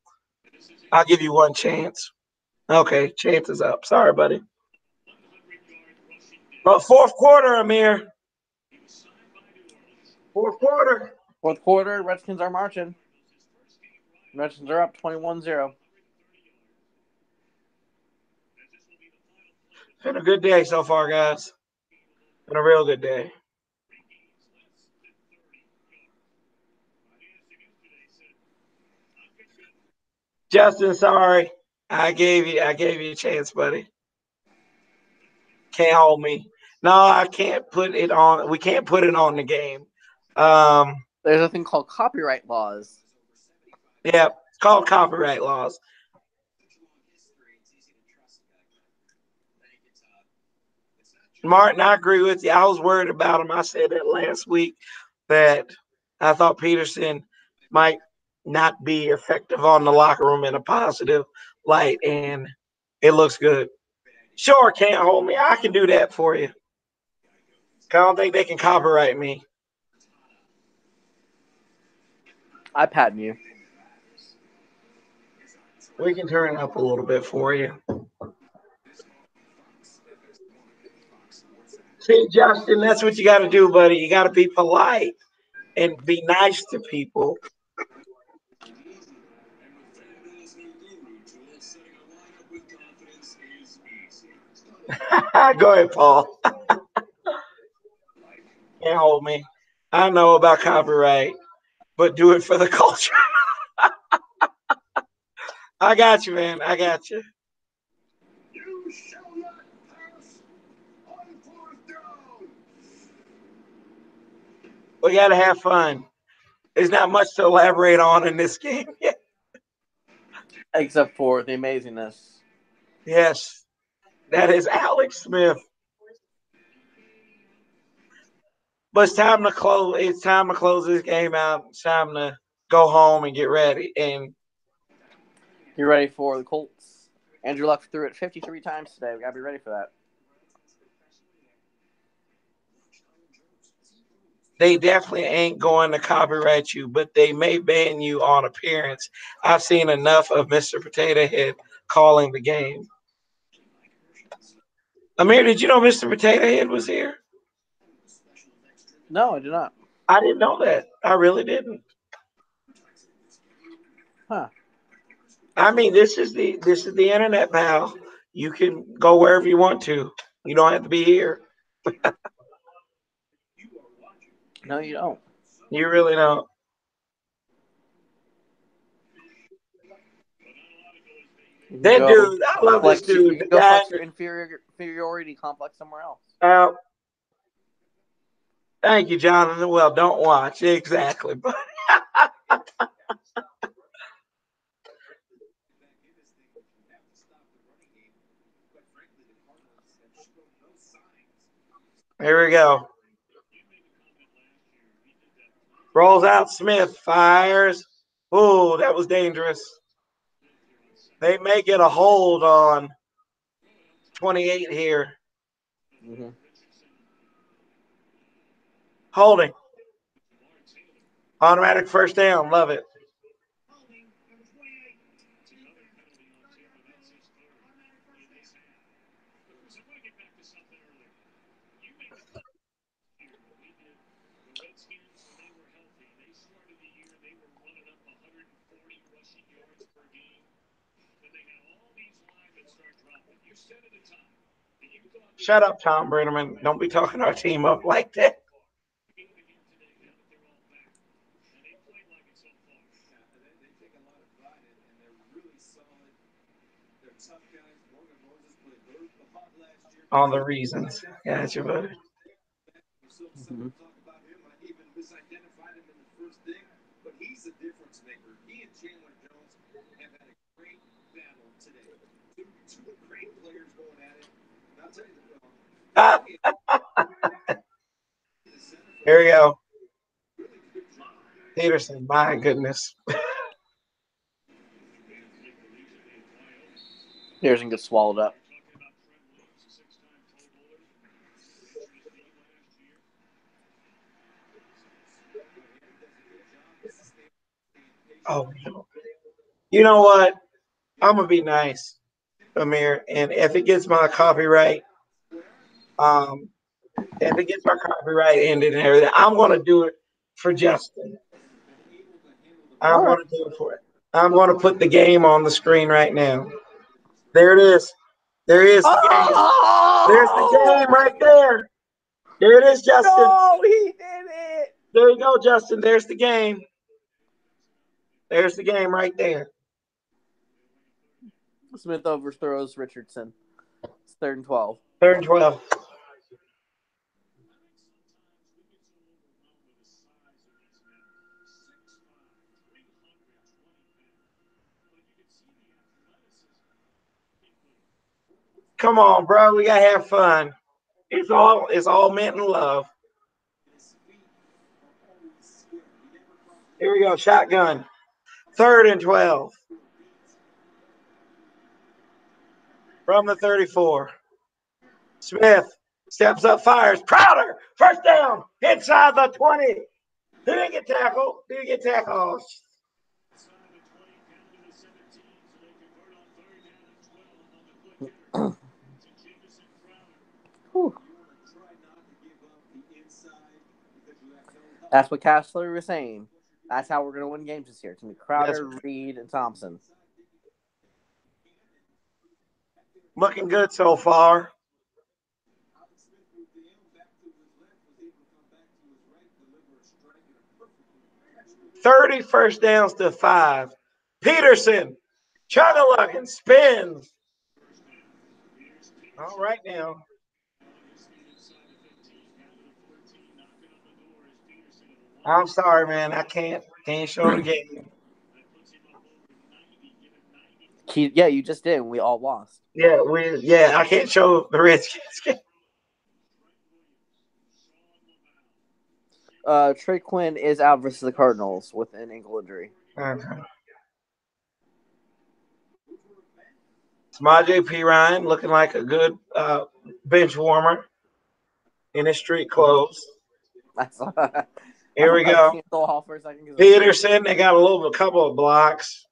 I'll give you one chance. Okay, chance is up. Sorry, buddy. But fourth quarter, Amir. Fourth quarter. Fourth quarter, Redskins are marching. Redskins are up 21-0. It's been a good day so far, guys. Been a real good day. Justin, sorry. I gave you a chance, buddy. Can't hold me. No, I can't put it on. We can't put it on the game. There's a thing called copyright laws. Yeah, it's called copyright laws. Martin, I agree with you. I was worried about him. I said that last week that I thought Peterson might not be effective on the locker room in a positive light, and it looks good. Sure, can't hold me. I can do that for you. I don't think they can copyright me. I patent you. We can turn it up a little bit for you. See, Justin, that's what you got to do, buddy. You got to be polite and be nice to people. Go ahead, Paul. Can't hold me. I know about copyright, but do it for the culture. I got you, man. I got you. You shall not pass on fourth down. We got to have fun. There's not much to elaborate on in this game. Except for the amazingness. Yes, that is Alex Smith. But it's time to close. It's time to close this game out. It's time to go home and get ready. And Get ready for the Colts. Andrew Luck threw it 53 times today. We gotta be ready for that. they definitely ain't going to copyright you, but they may ban you on appearance. I've seen enough of Mr. Potato Head calling the game. Amir, did you know Mr. Potato Head was here? No, I did not. I didn't know that. I really didn't. Huh. I mean, this is the internet, pal. You can go wherever you want to. You don't have to be here. No, you don't. You really don't. That dude, I love this dude. You go flex your inferiority complex somewhere else. Thank you, Jonathan. Well, don't watch. Exactly. go. Rolls out. Smith fires. Oh, that was dangerous. They may get a hold on 28 here. Mm-hmm. Holding. Automatic first down. Love it. Shut up, Tom Brenneman. Don't be talking our team up like that. On the reasons. Gotcha, buddy. Mm-hmm. Talk about him. I even misidentified him in the first thing, but he's a difference maker. He and Chandler Jones have had a great battle today. Two great players going at it. And I'll tell you Here we go. Peterson, my goodness. Peterson gets swallowed up. Oh, no. You know what? I'm going to be nice, Amir. And if it gets my copyright, if it gets my copyright ended and everything, I'm going to do it for Justin. I'm All right. going to do it for it. I'm going to put the game on the screen right now. There it is. There is the game. There's the game right there. There it is, Justin. No, he did it. There you go, Justin. There's the game. There's the game right there. Smith overthrows Richardson. It's 3rd and 12. 3rd and 12. Come on, bro. We gotta have fun. It's all meant in love. Here we go. Shotgun. 3rd and 12. From the 34. Smith steps up, fires. Crowder. First down. Inside the 20. Who didn't get tackled? Who didn't get tackled? That's what Castler was saying. That's how we're going to win games this year. It's going to be Crowder, Yes. Reed, and Thompson. Looking good so far. 30 first downs to 5. Peterson. Chug-a-lug spins. All right now. I'm sorry, man. I can't show the game. Yeah, you just did. We all lost. Yeah, I can't show the Redskins game. Trey Quinn is out versus the Cardinals with an ankle injury. Okay. Samaje P. Ryan looking like a good bench warmer in his street clothes. Here we go. Peterson, they got a couple of blocks.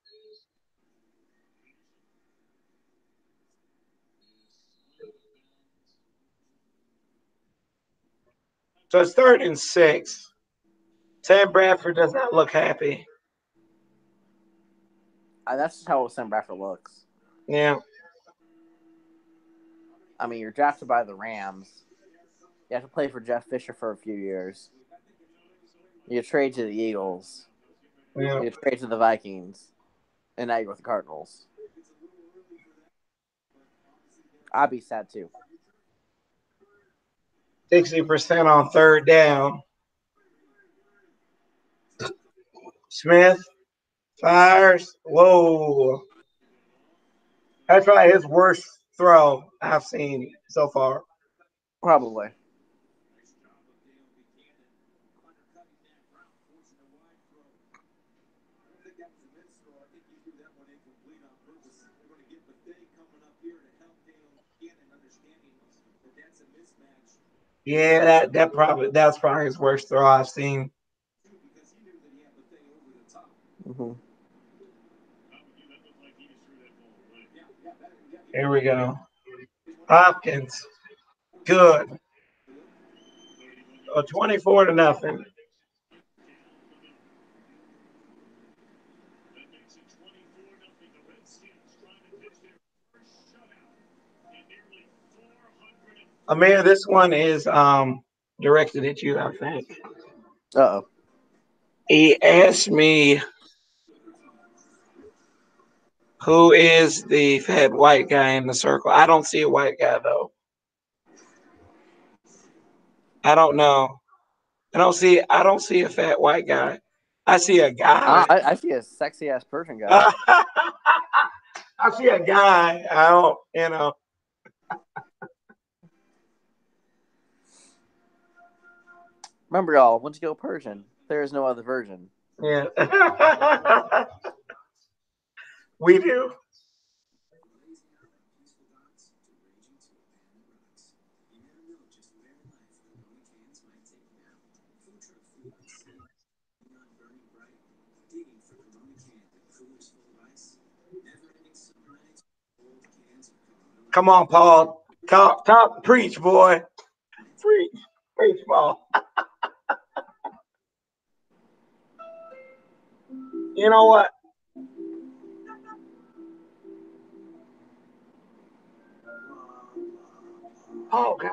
So it's 3rd and 6. Sam Bradford does not look happy. That's just how Sam Bradford looks. Yeah. I mean, you're drafted by the Rams. You have to play for Jeff Fisher for a few years. You trade to the Eagles. Yeah. You trade to the Vikings. And now you're with the Cardinals. I'd be sad too. 60% on 3rd down. Smith fires. Whoa. That's probably his worst throw I've seen so far. Probably. Captain Minstrel, I think you threw that one incomplete on purpose. We're going to get Buffet coming up here to help Daniel Gannon understanding that that's a mismatch. Yeah, that's probably his worst throw I've seen. Because he knew that he had Buffet over the top. Mm-hmm. Here we go. Hopkins. Good. 24-0. Amir, this one is directed at you, I think. Uh-oh. He asked me who is the fat white guy in the circle. I don't see a white guy though. I don't know. I don't see a fat white guy. I see a guy. I see a sexy ass Persian guy. I see a guy. I don't, Remember, y'all, once you go Persian, there is no other version. Yeah. We do. Come on, Paul. Talk, preach, boy. Preach, Paul. You know what? Oh gosh.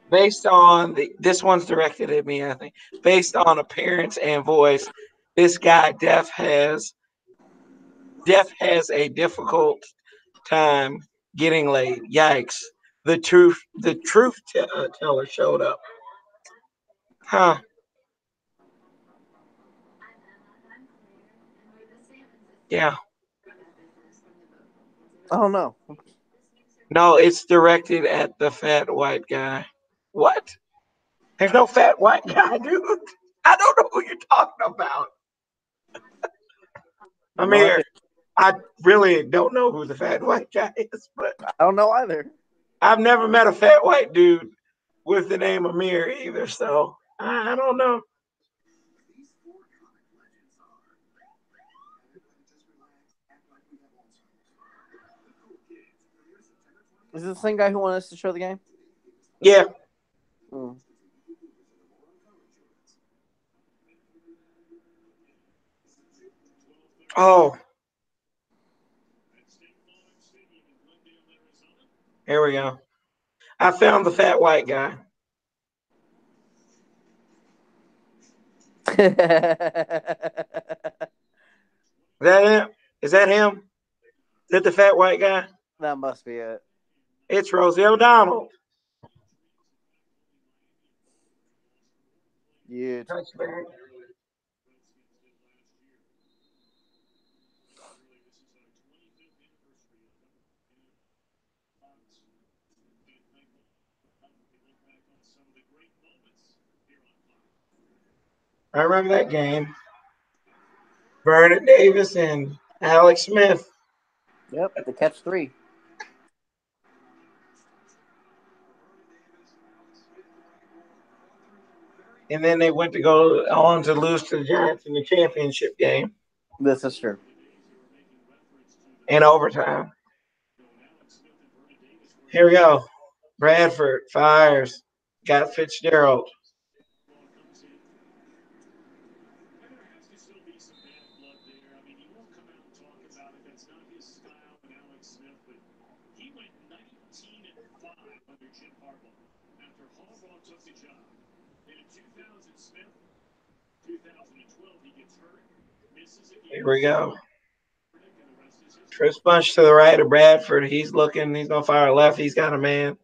Based on this one's directed at me, I think. Based on appearance and voice, this guy Def has a difficult time getting laid. Yikes! The truth teller showed up. Huh? Yeah. I don't know. No, it's directed at the fat white guy. What? There's no fat white guy, dude. I don't know who you're talking about. Amir, I really don't know who the fat white guy is, but I don't know either. I've never met a fat white dude with the name Amir either, so I don't know. Is this the same guy who wanted us to show the game? Yeah. Mm. Oh. Here we go. I found the fat white guy. Is that him? Is that him? Is that the fat white guy? That must be it. It's Rosie O'Donnell. Huge. I remember that game. Vernon Davis and Alex Smith. Yep, the catch three. And then they went to go on to lose to the Giants in the championship game. This is true. In overtime. Here we go. Bradford fires. Got Fitzgerald. Here we go. Chris Bunch to the right of Bradford. He's looking. He's going to fire left. He's got a man.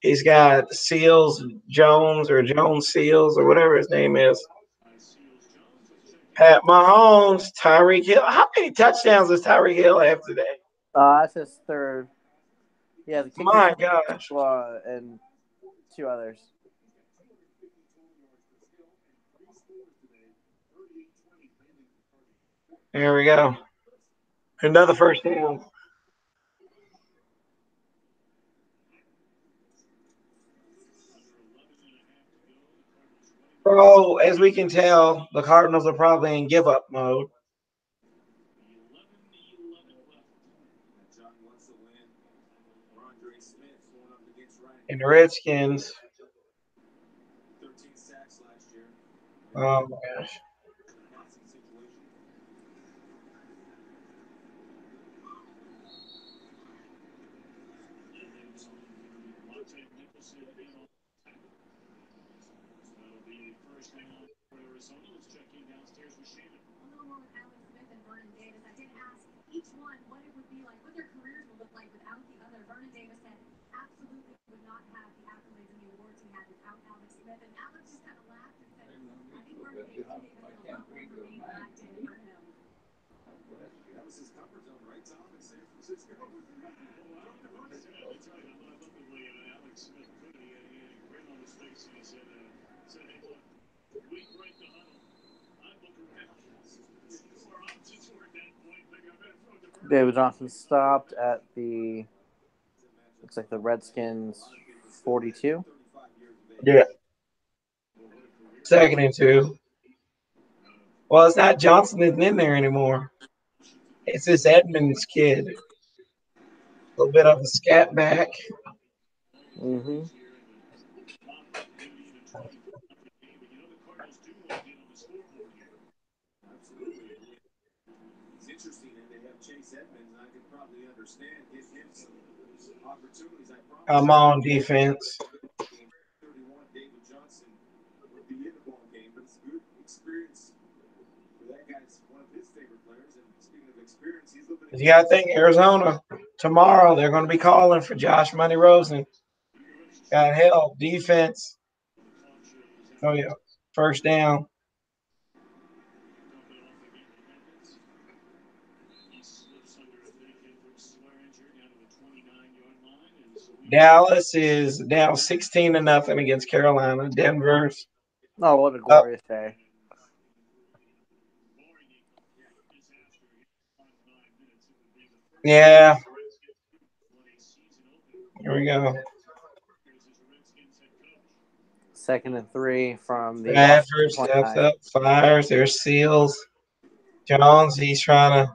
He's got Seals Jones or Jones Seals or whatever his name is. Pat Mahomes, Tyreek Hill. How many touchdowns does Tyreek Hill have today? That's his third. Yeah, the kicker. My gosh. And two others. There we go. Another first down. So, as we can tell, the Cardinals are probably in give up mode. John wants to win. Rondre Smith going up against Ryan. And the Redskins, 13 sacks last year. oh my gosh. Passing situation. A little more with Alex Smith and Vernon Davis. I did ask each one what it would be like, what their careers would look like without the other. Vernon Davis said absolutely would not have the accolades and the awards he had without Alex Smith. And Alex just kind of laughed and said, I think Vernon Davis did a lot more for me than I did for him. That was his comfort zone, right, Tom, in San Francisco? David Johnson stopped at the, looks like the Redskins 42. Yeah. 2nd and 2. Well, it's not Johnson isn't in there anymore. It's this Edmonds kid. A little bit of a scat back. Mm-hmm. Absolutely. It's interesting that they have Chase Edmonds, and I can probably understand, give him some opportunities. I promise I'm on defense. 31, David Johnson would be in the ball game, but it's a good experience for that guy. It's one of his favorite players, and speaking of experience, he's living. You got to think Arizona tomorrow. They're going to be calling for Josh Money Rosen. Got help defense. Oh yeah, first down. Dallas is down 16-0 against Carolina. Denver's Oh, what a up. glorious day. Yeah. Here we go. 2nd and 3 from the Bradford Washington steps 29. up, fires. There's Seals. Jones, he's trying to.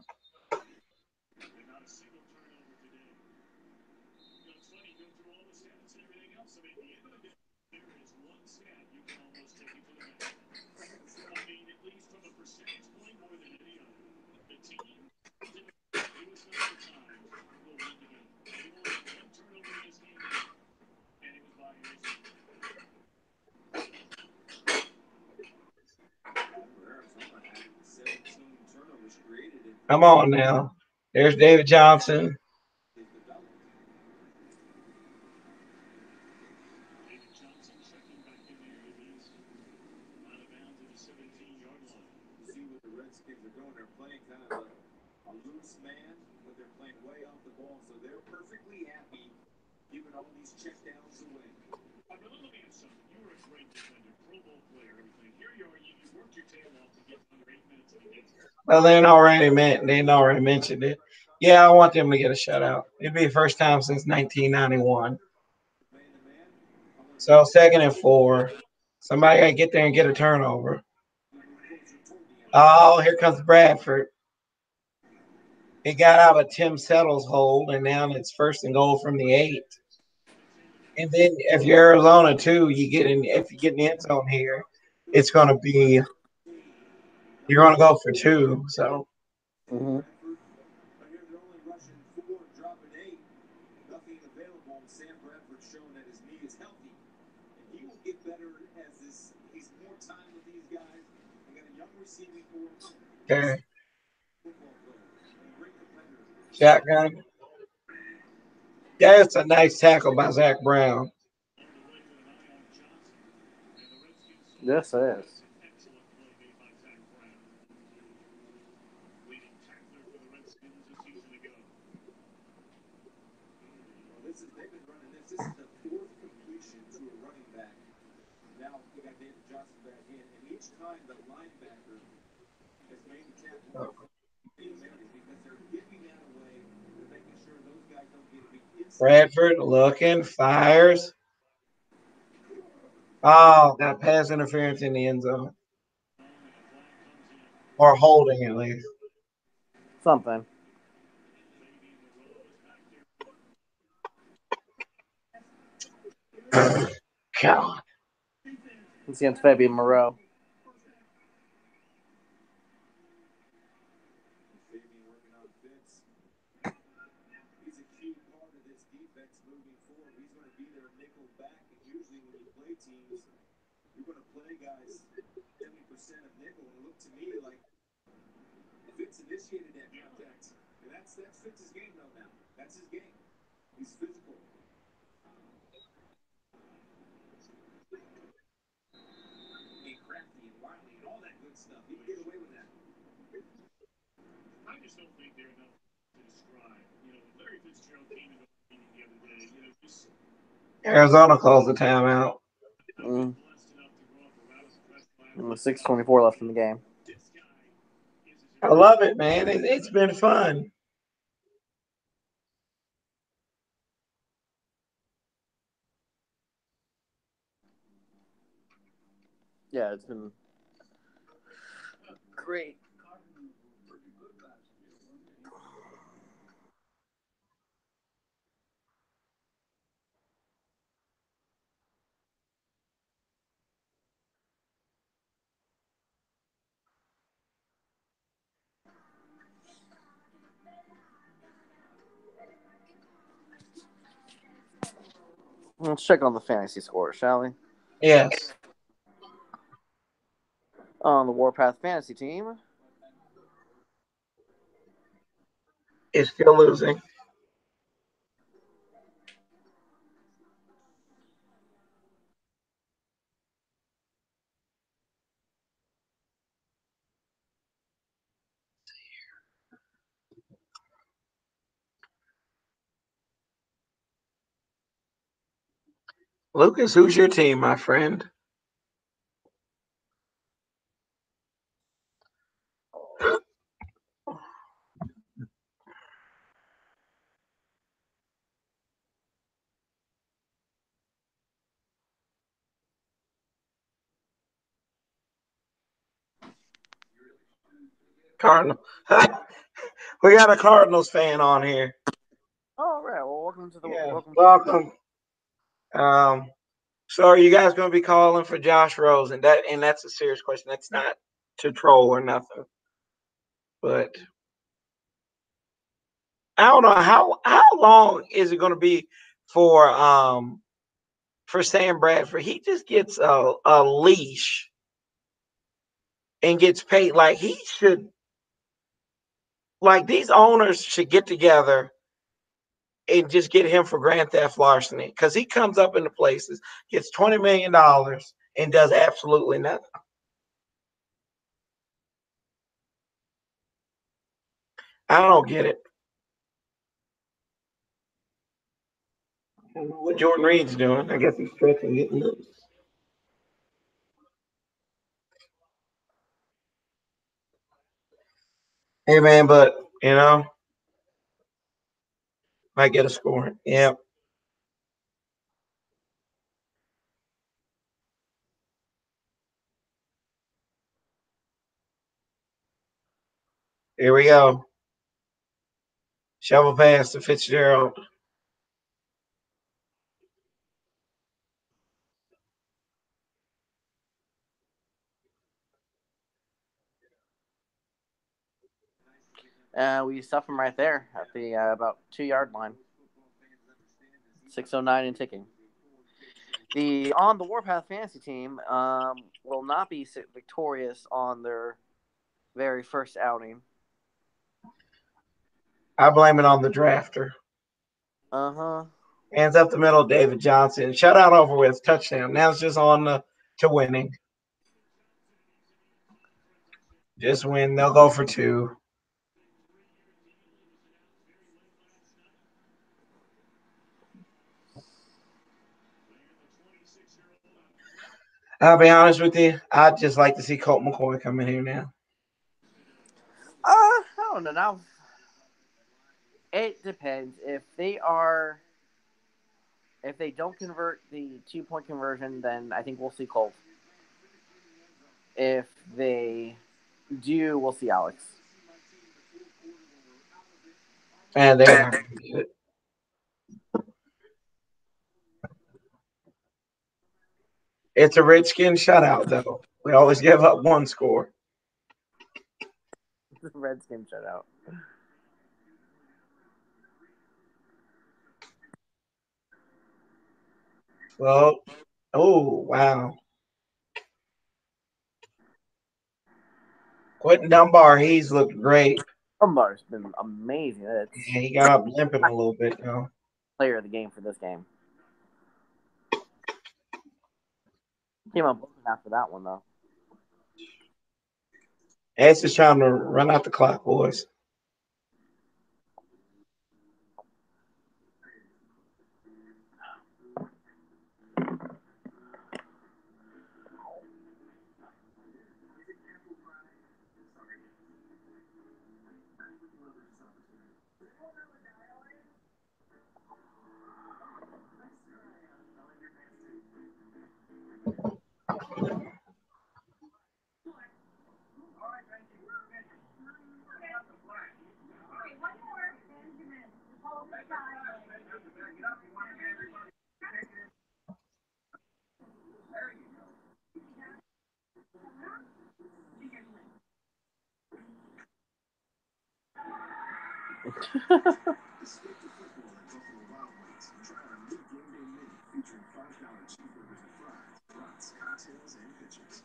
Come on now. There's David Johnson. See what the Redskins are doing. They're playing kind of a loose man, but they're playing way off the ball, so they're perfectly happy giving all these checkdowns away. Well, they already mentioned it. Yeah, I want them to get a shutout. It'd be the first time since 1991. So 2nd and 4. Somebody got to get there and get a turnover. Oh, here comes Bradford. It got out of Tim Settle's hold, and now it's 1st and goal from the 8. And then if you're Arizona too, if you get in the end zone here, it's going to be you're going to go for 2. So. Mm-hmm. I hear they're only rushing 4, dropping 8. Nothing available. Sam Bradford's showing that his knee is healthy, and he will get better as he's more time with these guys. They got a young receiving corps. Okay. Football player, a great competitor. Shotgun. Yeah, it's a nice tackle by Zach Brown. Yes, it is. They've been running this. This is the 4th completion to a running back. Now we got David Johnson back in, and each time the linebacker has made the tackle. Bradford looking, fires. Oh, got pass interference in the end zone. Or holding at least. Something. God. It's against Fabian Moreau. Fabian working on Fitz. He's a key part of this defense moving forward. He's going to be their nickel back, and usually when you play teams, you're going to play guys 70% of nickel. And it looked to me like Fitz initiated that contact, and that's Fitz's game though now. That's his game. He's physical. And crafty and wily and all that good stuff. He can get away with that. I just don't think they're enough to describe. Larry Fitzgerald came into the meeting the other day. Just Arizona calls the timeout. Mm. And with 6:24 left in the game. I love it, man. It's been fun. Yeah, it's been great. Let's check on the fantasy score, shall we? Yes. On the Warpath fantasy team, It's still losing. Lucas, who's your team, my friend? Cardinal. We got a Cardinals fan on here. all right. Well, welcome to the Yeah, welcome. welcome. So are you guys going to be calling for Josh Rosen? That's a serious question. That's not to troll or nothing. But I don't know how long is it going to be for Sam Bradford? He just gets a leash and gets paid like he should. Like these owners should get together and just get him for grand theft larceny because he comes up into places, gets $20 million, and does absolutely nothing. I don't get it. I don't know what Jordan Reed's doing. I guess he's stretching, getting loose. Hey man, but might get a score. Yeah. Here we go. Shovel pass to Fitzgerald. We stuff him right there at the about 2 yard line. 6:09 and ticking. The on the Warpath fantasy team will not be victorious on their very first outing. I blame it on the drafter. Uh-huh. Hands up the middle, David Johnson. Shutout over with. Touchdown. Now it's just on to winning. Just win. They'll go for two. I'll be honest with you. I'd just like to see Colt McCoy come in here now. I don't know. Now, it depends. If they are If they don't convert the 2-point conversion, then I think we'll see Colt. If they do, we'll see Alex. And they're not gonna do it. It's a Redskin shutout, though. We always give up one score. Redskins shutout. Well, oh, wow. Quentin Dunbar, he's looked great. Dunbar's been amazing. It's Yeah, he got up limping a little bit, though. player of the game for this game. Came up after that one though. Ace is trying to run out the clock, boys. Escape to football at Buffalo Wild Wings and try our new game day menu featuring $5 cheeseburgers and fries, brats, cocktails, and pitchers.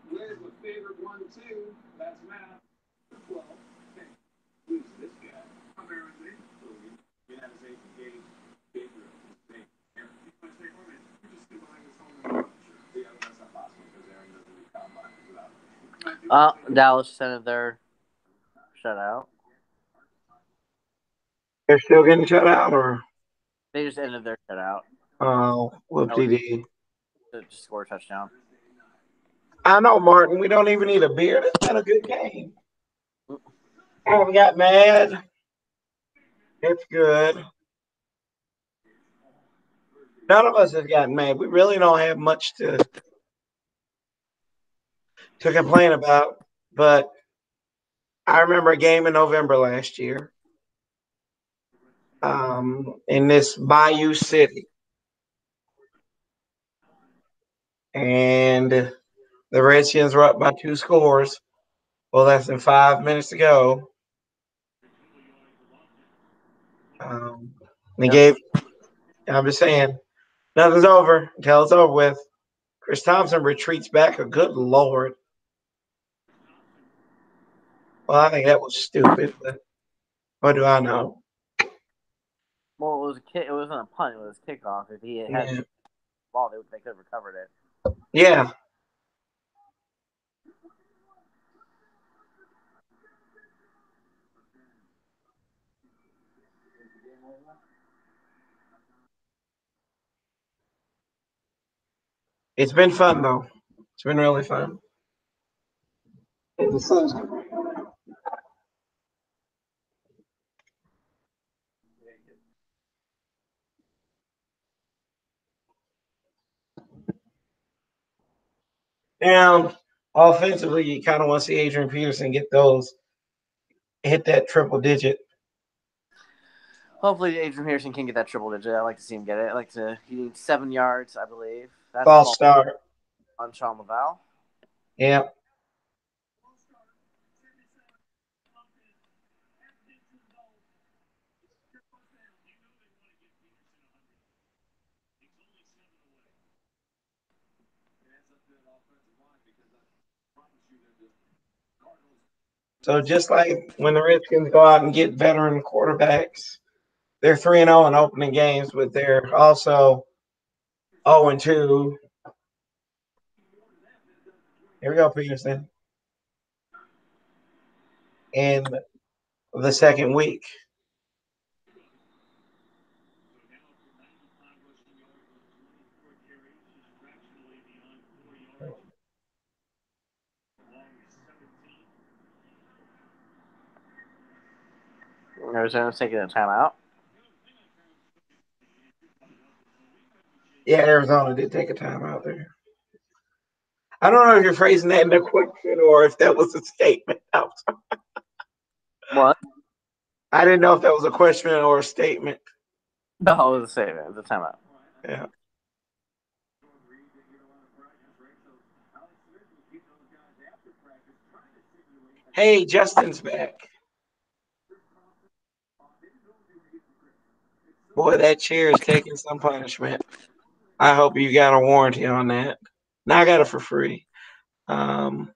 Where's my favorite one, too? That's math. Well, hey, who's this guy? Apparently. Get out his agent, Gabriel. Hey, Aaron. You want to take one? You just sit behind this home. Sure. Yeah, that's not possible because Aaron doesn't do combine without me. Dallas sent their shutout. They're still getting shut out, or They just ended their shutout whoop-de-dee. to score a touchdown. I know, Martin. We don't even need a beer. It's been a good game. I haven't got mad. It's good. None of us have gotten mad. We really don't have much to complain about. But I remember a game in November last year in this Bayou City. And the Redskins were up by 2 scores. Well, less than 5 minutes to go. They gave. I'm just saying, nothing's over until it's over with. Chris Thompson retreats back. A good lord. Well, I think that was stupid, but what do I know? Well, it was it wasn't a punt; it was a kickoff. If he had the ball, they could have recovered it. Yeah. It's been fun though. It's been really fun. Now, offensively, you kind of want to see Adrian Peterson hit that triple digit. Hopefully, Adrian Peterson can get that triple digit. I like to see him get it. He needs 7 yards, I believe. That's False start. On Sean Laval. Yeah. So just like when the Redskins go out and get veteran quarterbacks, They're 3-0 in opening games, but they're also 0-2. Here we go, Peterson. In the second week. Arizona's taking a timeout. Yeah, Arizona did take a timeout there. I don't know if you're phrasing that in a question or if that was a statement. What? I didn't know if that was a question or a statement. No, it was a statement. It was a timeout. Yeah. Hey, Justin's back. Boy, that chair is taking some punishment. I hope you got a warranty on that. Now I got it for free. We're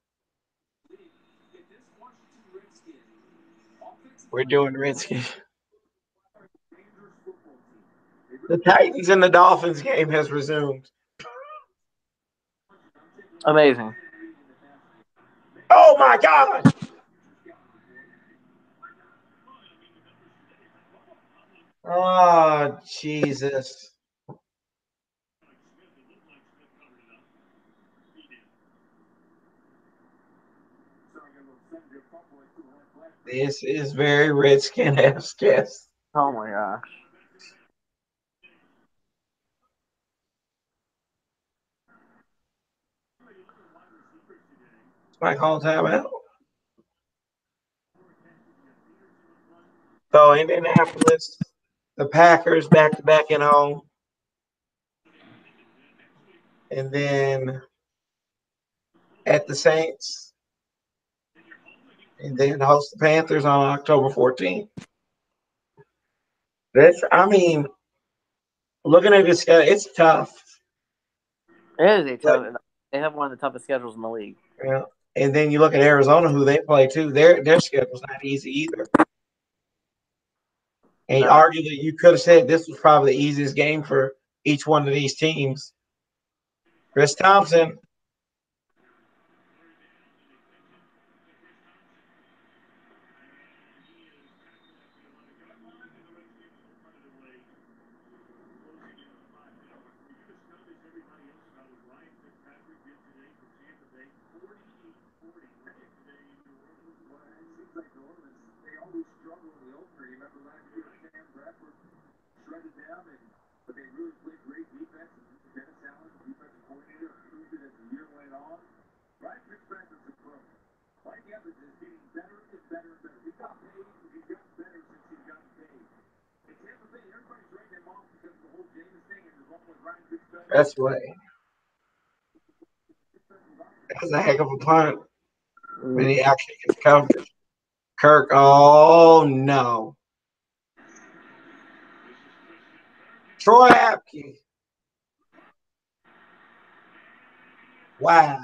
doing Redskins. The Titans and the Dolphins game has resumed. Amazing. Oh my God! Oh Jesus! This is very Redskin-esque. Yes. Oh my gosh. My call timeout. So Indianapolis, the Packers back-to-back at home, and then at the Saints, and then host the Panthers on October 14th. Looking at this schedule, it's tough. It is a tough. They have one of the toughest schedules in the league. Yeah. And then you look at Arizona, who they play too. Their schedule's not easy either. And arguably, you could have said this was probably the easiest game for each one of these teams. Chris Thompson. But they really played great defense. Dennis Allen, the defensive coordinator, proved it as the year went on. Ryan Fitzpatrick's a pro. Mike Evans is getting better and better and better. He's got paid. He's gotten better since he's gotten paid. In Tampa Bay, everybody's writing him off because of the whole Jameis thing and the wrong with Ryan Fitzpatrick. That's right. That's a heck of a punt. When he actually gets coverage. Kirk, oh no. Troy Apke. Wow.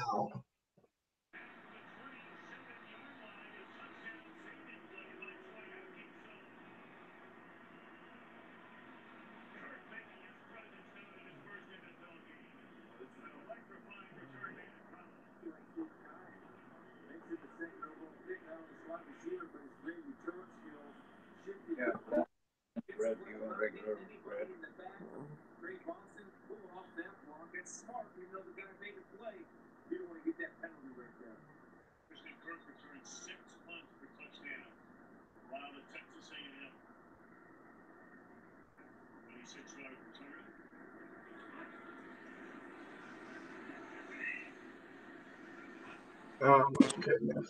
Smart, you know the guy made a play. You don't want to get that penalty right there. Christian Kirk returned 6 punts for touchdown. While the Texas A&M 26-yard return. Oh my goodness.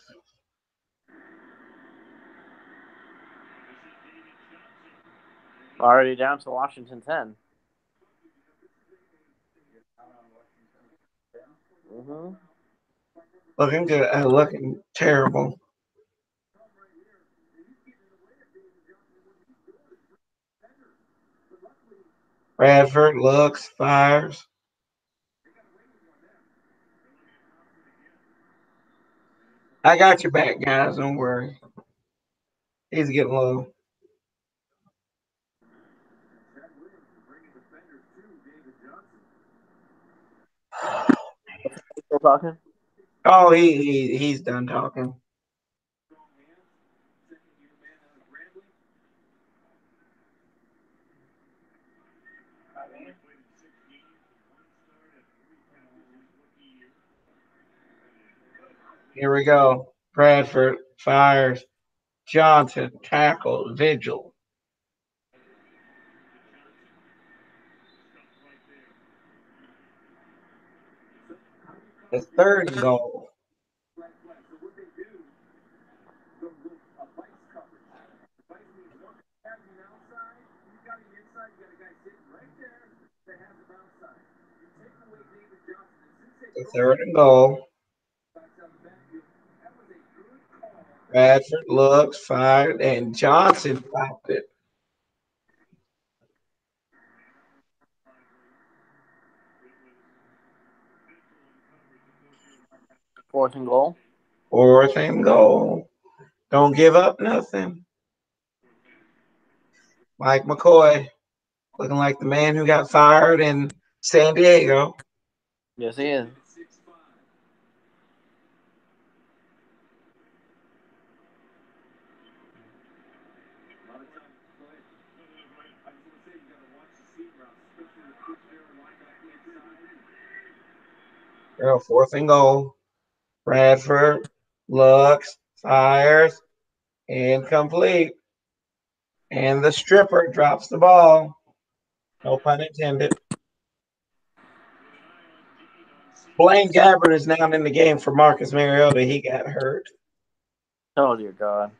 Already down to Washington 10. Mm-hmm. Looking good. Looking terrible. Bradford looks, fires. I got your back, guys. Don't worry. He's getting low. talking? Oh, he's done talking. Here we go. Bradford fires. Johnson tackles. Vigil. It's 3rd and goal. It's 3rd and goal. Bradford looks, fired, and Johnson popped it. Fourth and goal. 4th and goal. Don't give up nothing. Mike McCoy looking like the man who got fired in San Diego. Yes, he is. Girl, 4th and goal. Bradford looks, fires, incomplete. And the stripper drops the ball. No pun intended. Blaine Gabbert is now in the game for Marcus Mariota. He got hurt. Oh, dear God.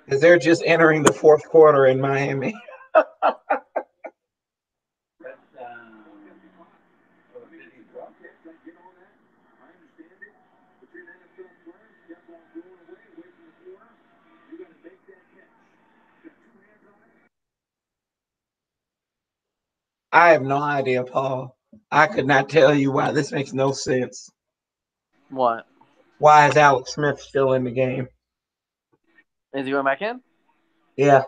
Because they're just entering the 4th quarter in Miami. I have no idea, Paul. I could not tell you why this makes no sense. What? Why is Alex Smith still in the game? Is he going back in? Yeah.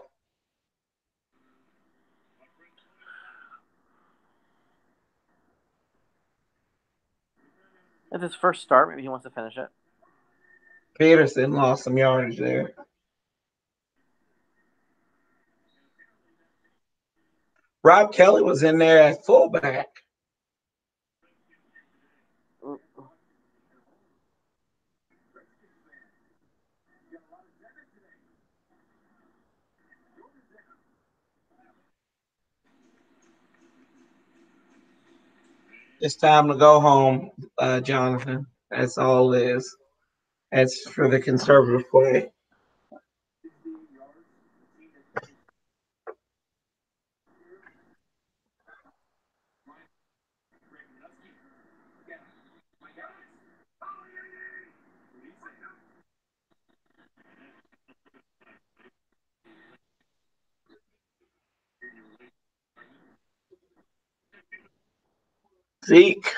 It's his first start. Maybe he wants to finish it. Peterson lost some yardage there. Rob Kelly was in there at fullback. It's time to go home, Jonathan. That's all it is. That's for the conservative play. Zeke.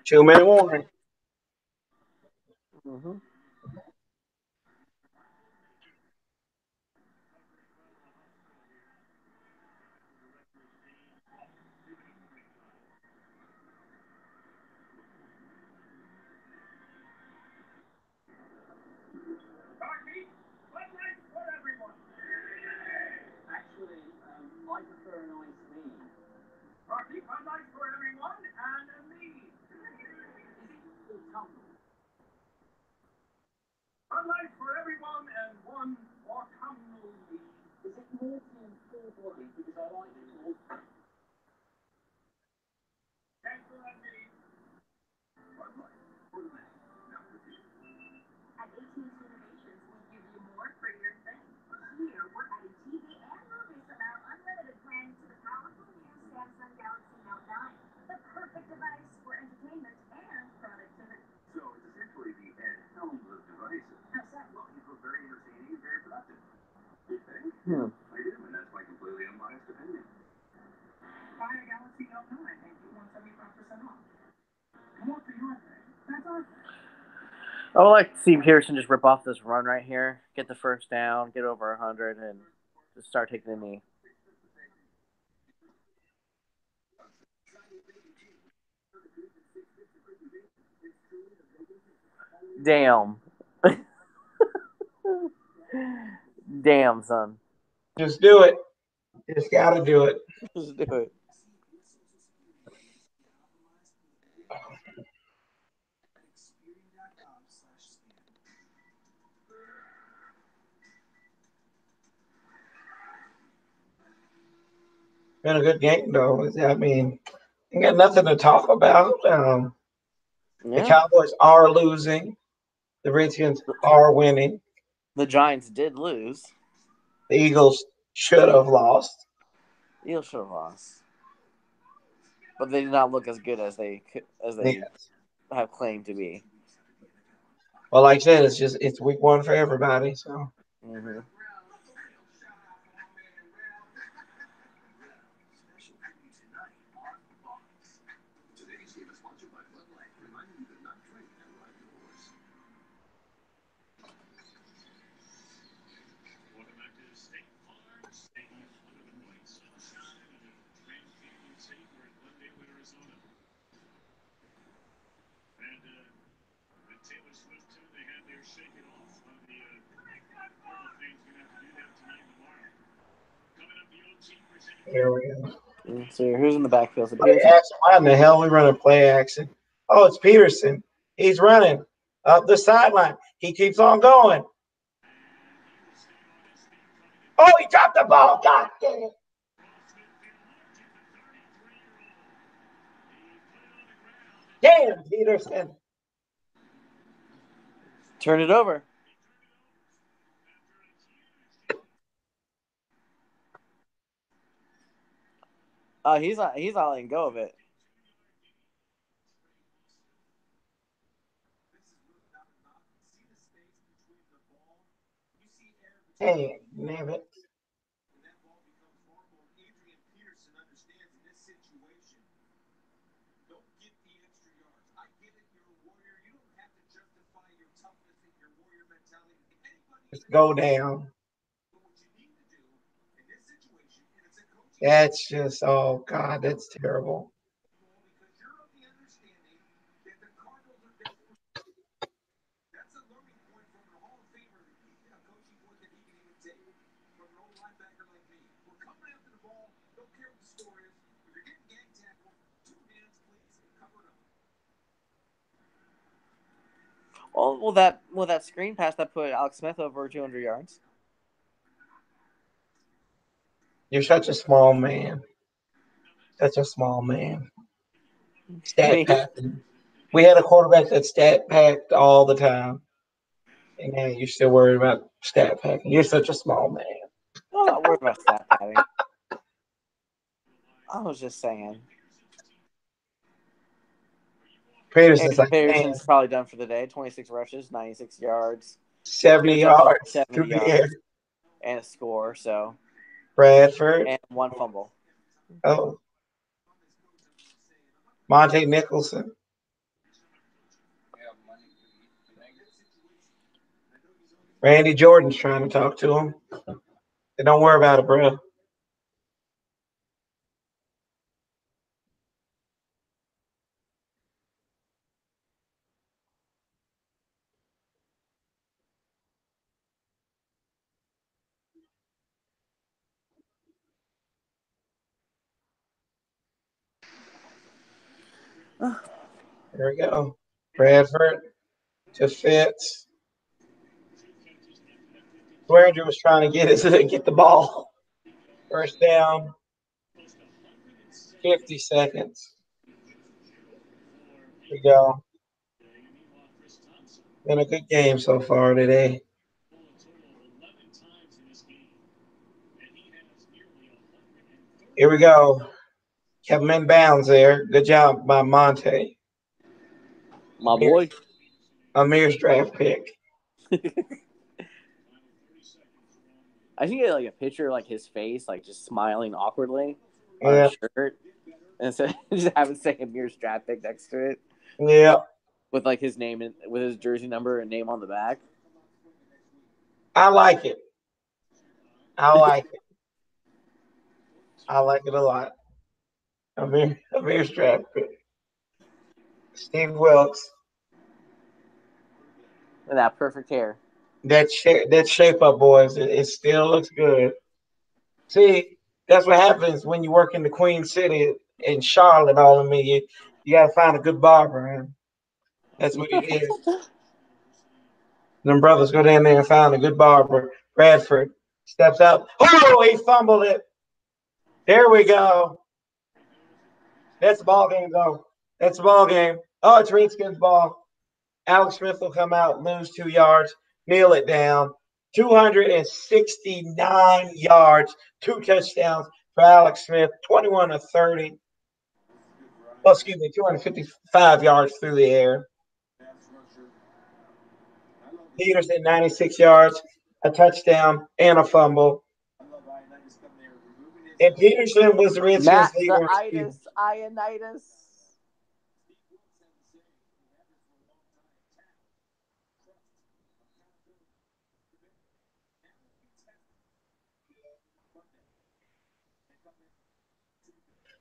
Two-minute warning. Mm-hmm. I prefer an ice cream. Party, I'd like for everyone and a me. Is it tumble? I'd like for everyone and one autumnal leaf. Is it morphine and full body? Because I like it all. Cancel and me. I'd like for the man. Now for you. At AT&T Innovations, we give you more for your thing. Here, we're adding TV and movies from our unlimited plan to the powerful new Samsung Galaxy Note 9. The perfect I would like to see Pearson just rip off this run right here, get the first down, get over 100, and just start taking the knee. Damn. Damn, son. Just do it. Just got to do it. Just do it. Been a good game, though. I mean, ain't got nothing to talk about. The Cowboys are losing. The Redskins are winning. The Giants did lose. The Eagles should have lost. The Eagles should have lost, but they did not look as good as they have claimed to be. Well, like I said, it's week one for everybody. So. Mm-hmm. Here we go. So who's in the backfield? Why in the hell we running play action? Oh, it's Peterson. He's running up the sideline. He keeps on going. Oh, he dropped the ball. God dang it. Damn, Peterson. Turn it over. He's not letting go of it. Hey, damn it. Just go down. That's just, oh, God, that's terrible. Well, that screen pass that put Alex Smith over 200 yards. You're such a small man. Such a small man. Stat packing. We had a quarterback that stat packed all the time. And now you're still worried about stat packing. You're such a small man. I'm not worried about stat padding. I was just saying. Peterson's probably done for the day. 26 rushes, 96 yards. 70 yards. 70 yards. And a score, so. Bradford. And one fumble. Oh. Monte Nicholson. Randy Jordan's trying to talk to him. Don't worry about it, bro. There we go. Bradford to Fitz. Andrew was trying to get the ball. First down. 50 seconds. Here we go. Been a good game so far today. Here we go. Kept him in bounds there. Good job by Monte. My boy. Amir's draft pick. I think get like a picture of like his face, like just smiling awkwardly on his shirt, and so just have it say Amir's draft pick next to it. Yeah. with like his name and with his jersey number and name on the back. I like it. I like it. I like it a lot. Amir Stratford, Steve Wilkes. And that perfect hair. That shape up, boys. It still looks good. See, that's what happens when you work in the Queen City in Charlotte. All of me, you gotta find a good barber, man. That's what he did. Them brothers go down there and found a good barber. Bradford steps up. Oh, he fumbled it. There we go. That's the ball game, though. That's the ball game. Oh, it's Redskins ball. Alex Smith will come out, lose 2 yards, kneel it down. 269 yards, 2 touchdowns for Alex Smith, 21 of 30. Well, excuse me, 255 yards through the air. Peterson, 96 yards, a touchdown, and a fumble. And Peterson was the Redskins Matt the leader in receiving. Ionitis.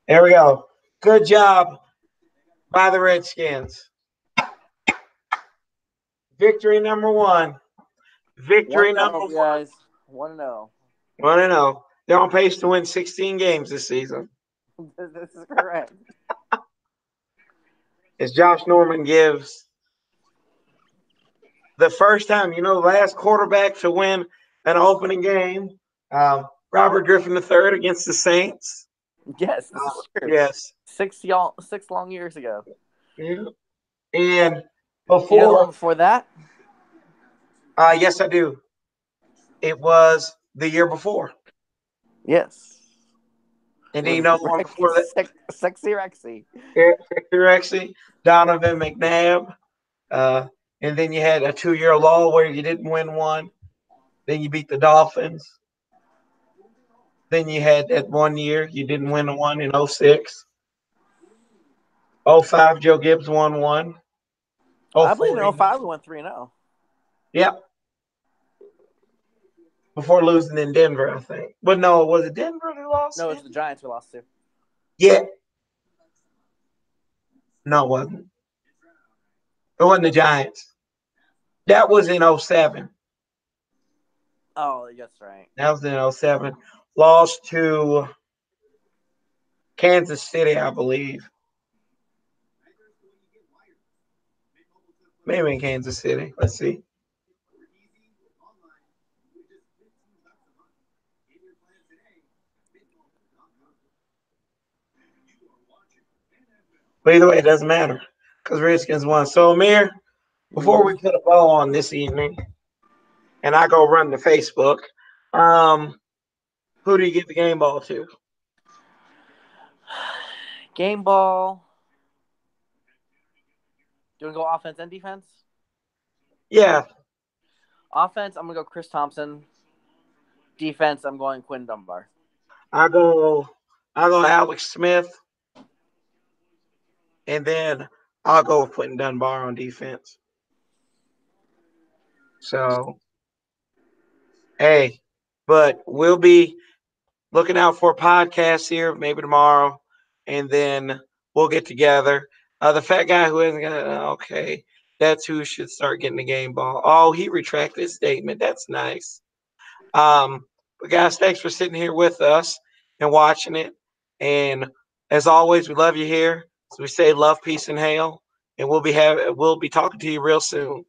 There we go. Good job by the Redskins. Victory number 1. Victory number 1. Guys. 1-0. 1-0. They're on pace to win 16 games this season. This is correct. As Josh Norman gives the first time, last quarterback to win an opening game, Robert Griffin III against the Saints. Yes, this is true. Yes. 6 long years ago. Yeah. And before, you know the one before that? Yes, I do. It was the year before. Yes. And then you know the one before that? Sexy Rexy. Yeah, Sexy Rexy, Donovan McNabb. And then you had a 2-year lull where you didn't win one. Then you beat the Dolphins. Then you had that 1 year you didn't win one in 06. 05, Joe Gibbs won one. I believe in 05 we went 3-0. Yep. Before losing in Denver, I think. But no, was it Denver who lost? No, it's the Giants we lost to. Yeah. No, it wasn't. It wasn't the Giants. That was in 07. Oh, that's right. That was in 07. Lost to Kansas City, I believe. Maybe in Kansas City. Let's see. But either way, it doesn't matter because Redskins won. So, Amir, before we put a bow on this evening and I go run to Facebook, who do you give the game ball to? Game ball. Do you want to go offense and defense? Yeah. Offense, I'm going to go Chris Thompson. Defense, I'm going Quinn Dunbar. I go Alex Smith. And then I'll go with Quentin Dunbar on defense. So, hey, but we'll be looking out for podcasts here maybe tomorrow, and then we'll get together. The fat guy who isn't gonna, okay, that's who should start getting the game ball. Oh, he retracted his statement. That's nice. But guys, thanks for sitting here with us and watching it. And as always, we love you here. So we say love, peace, and hail. And we'll be talking to you real soon.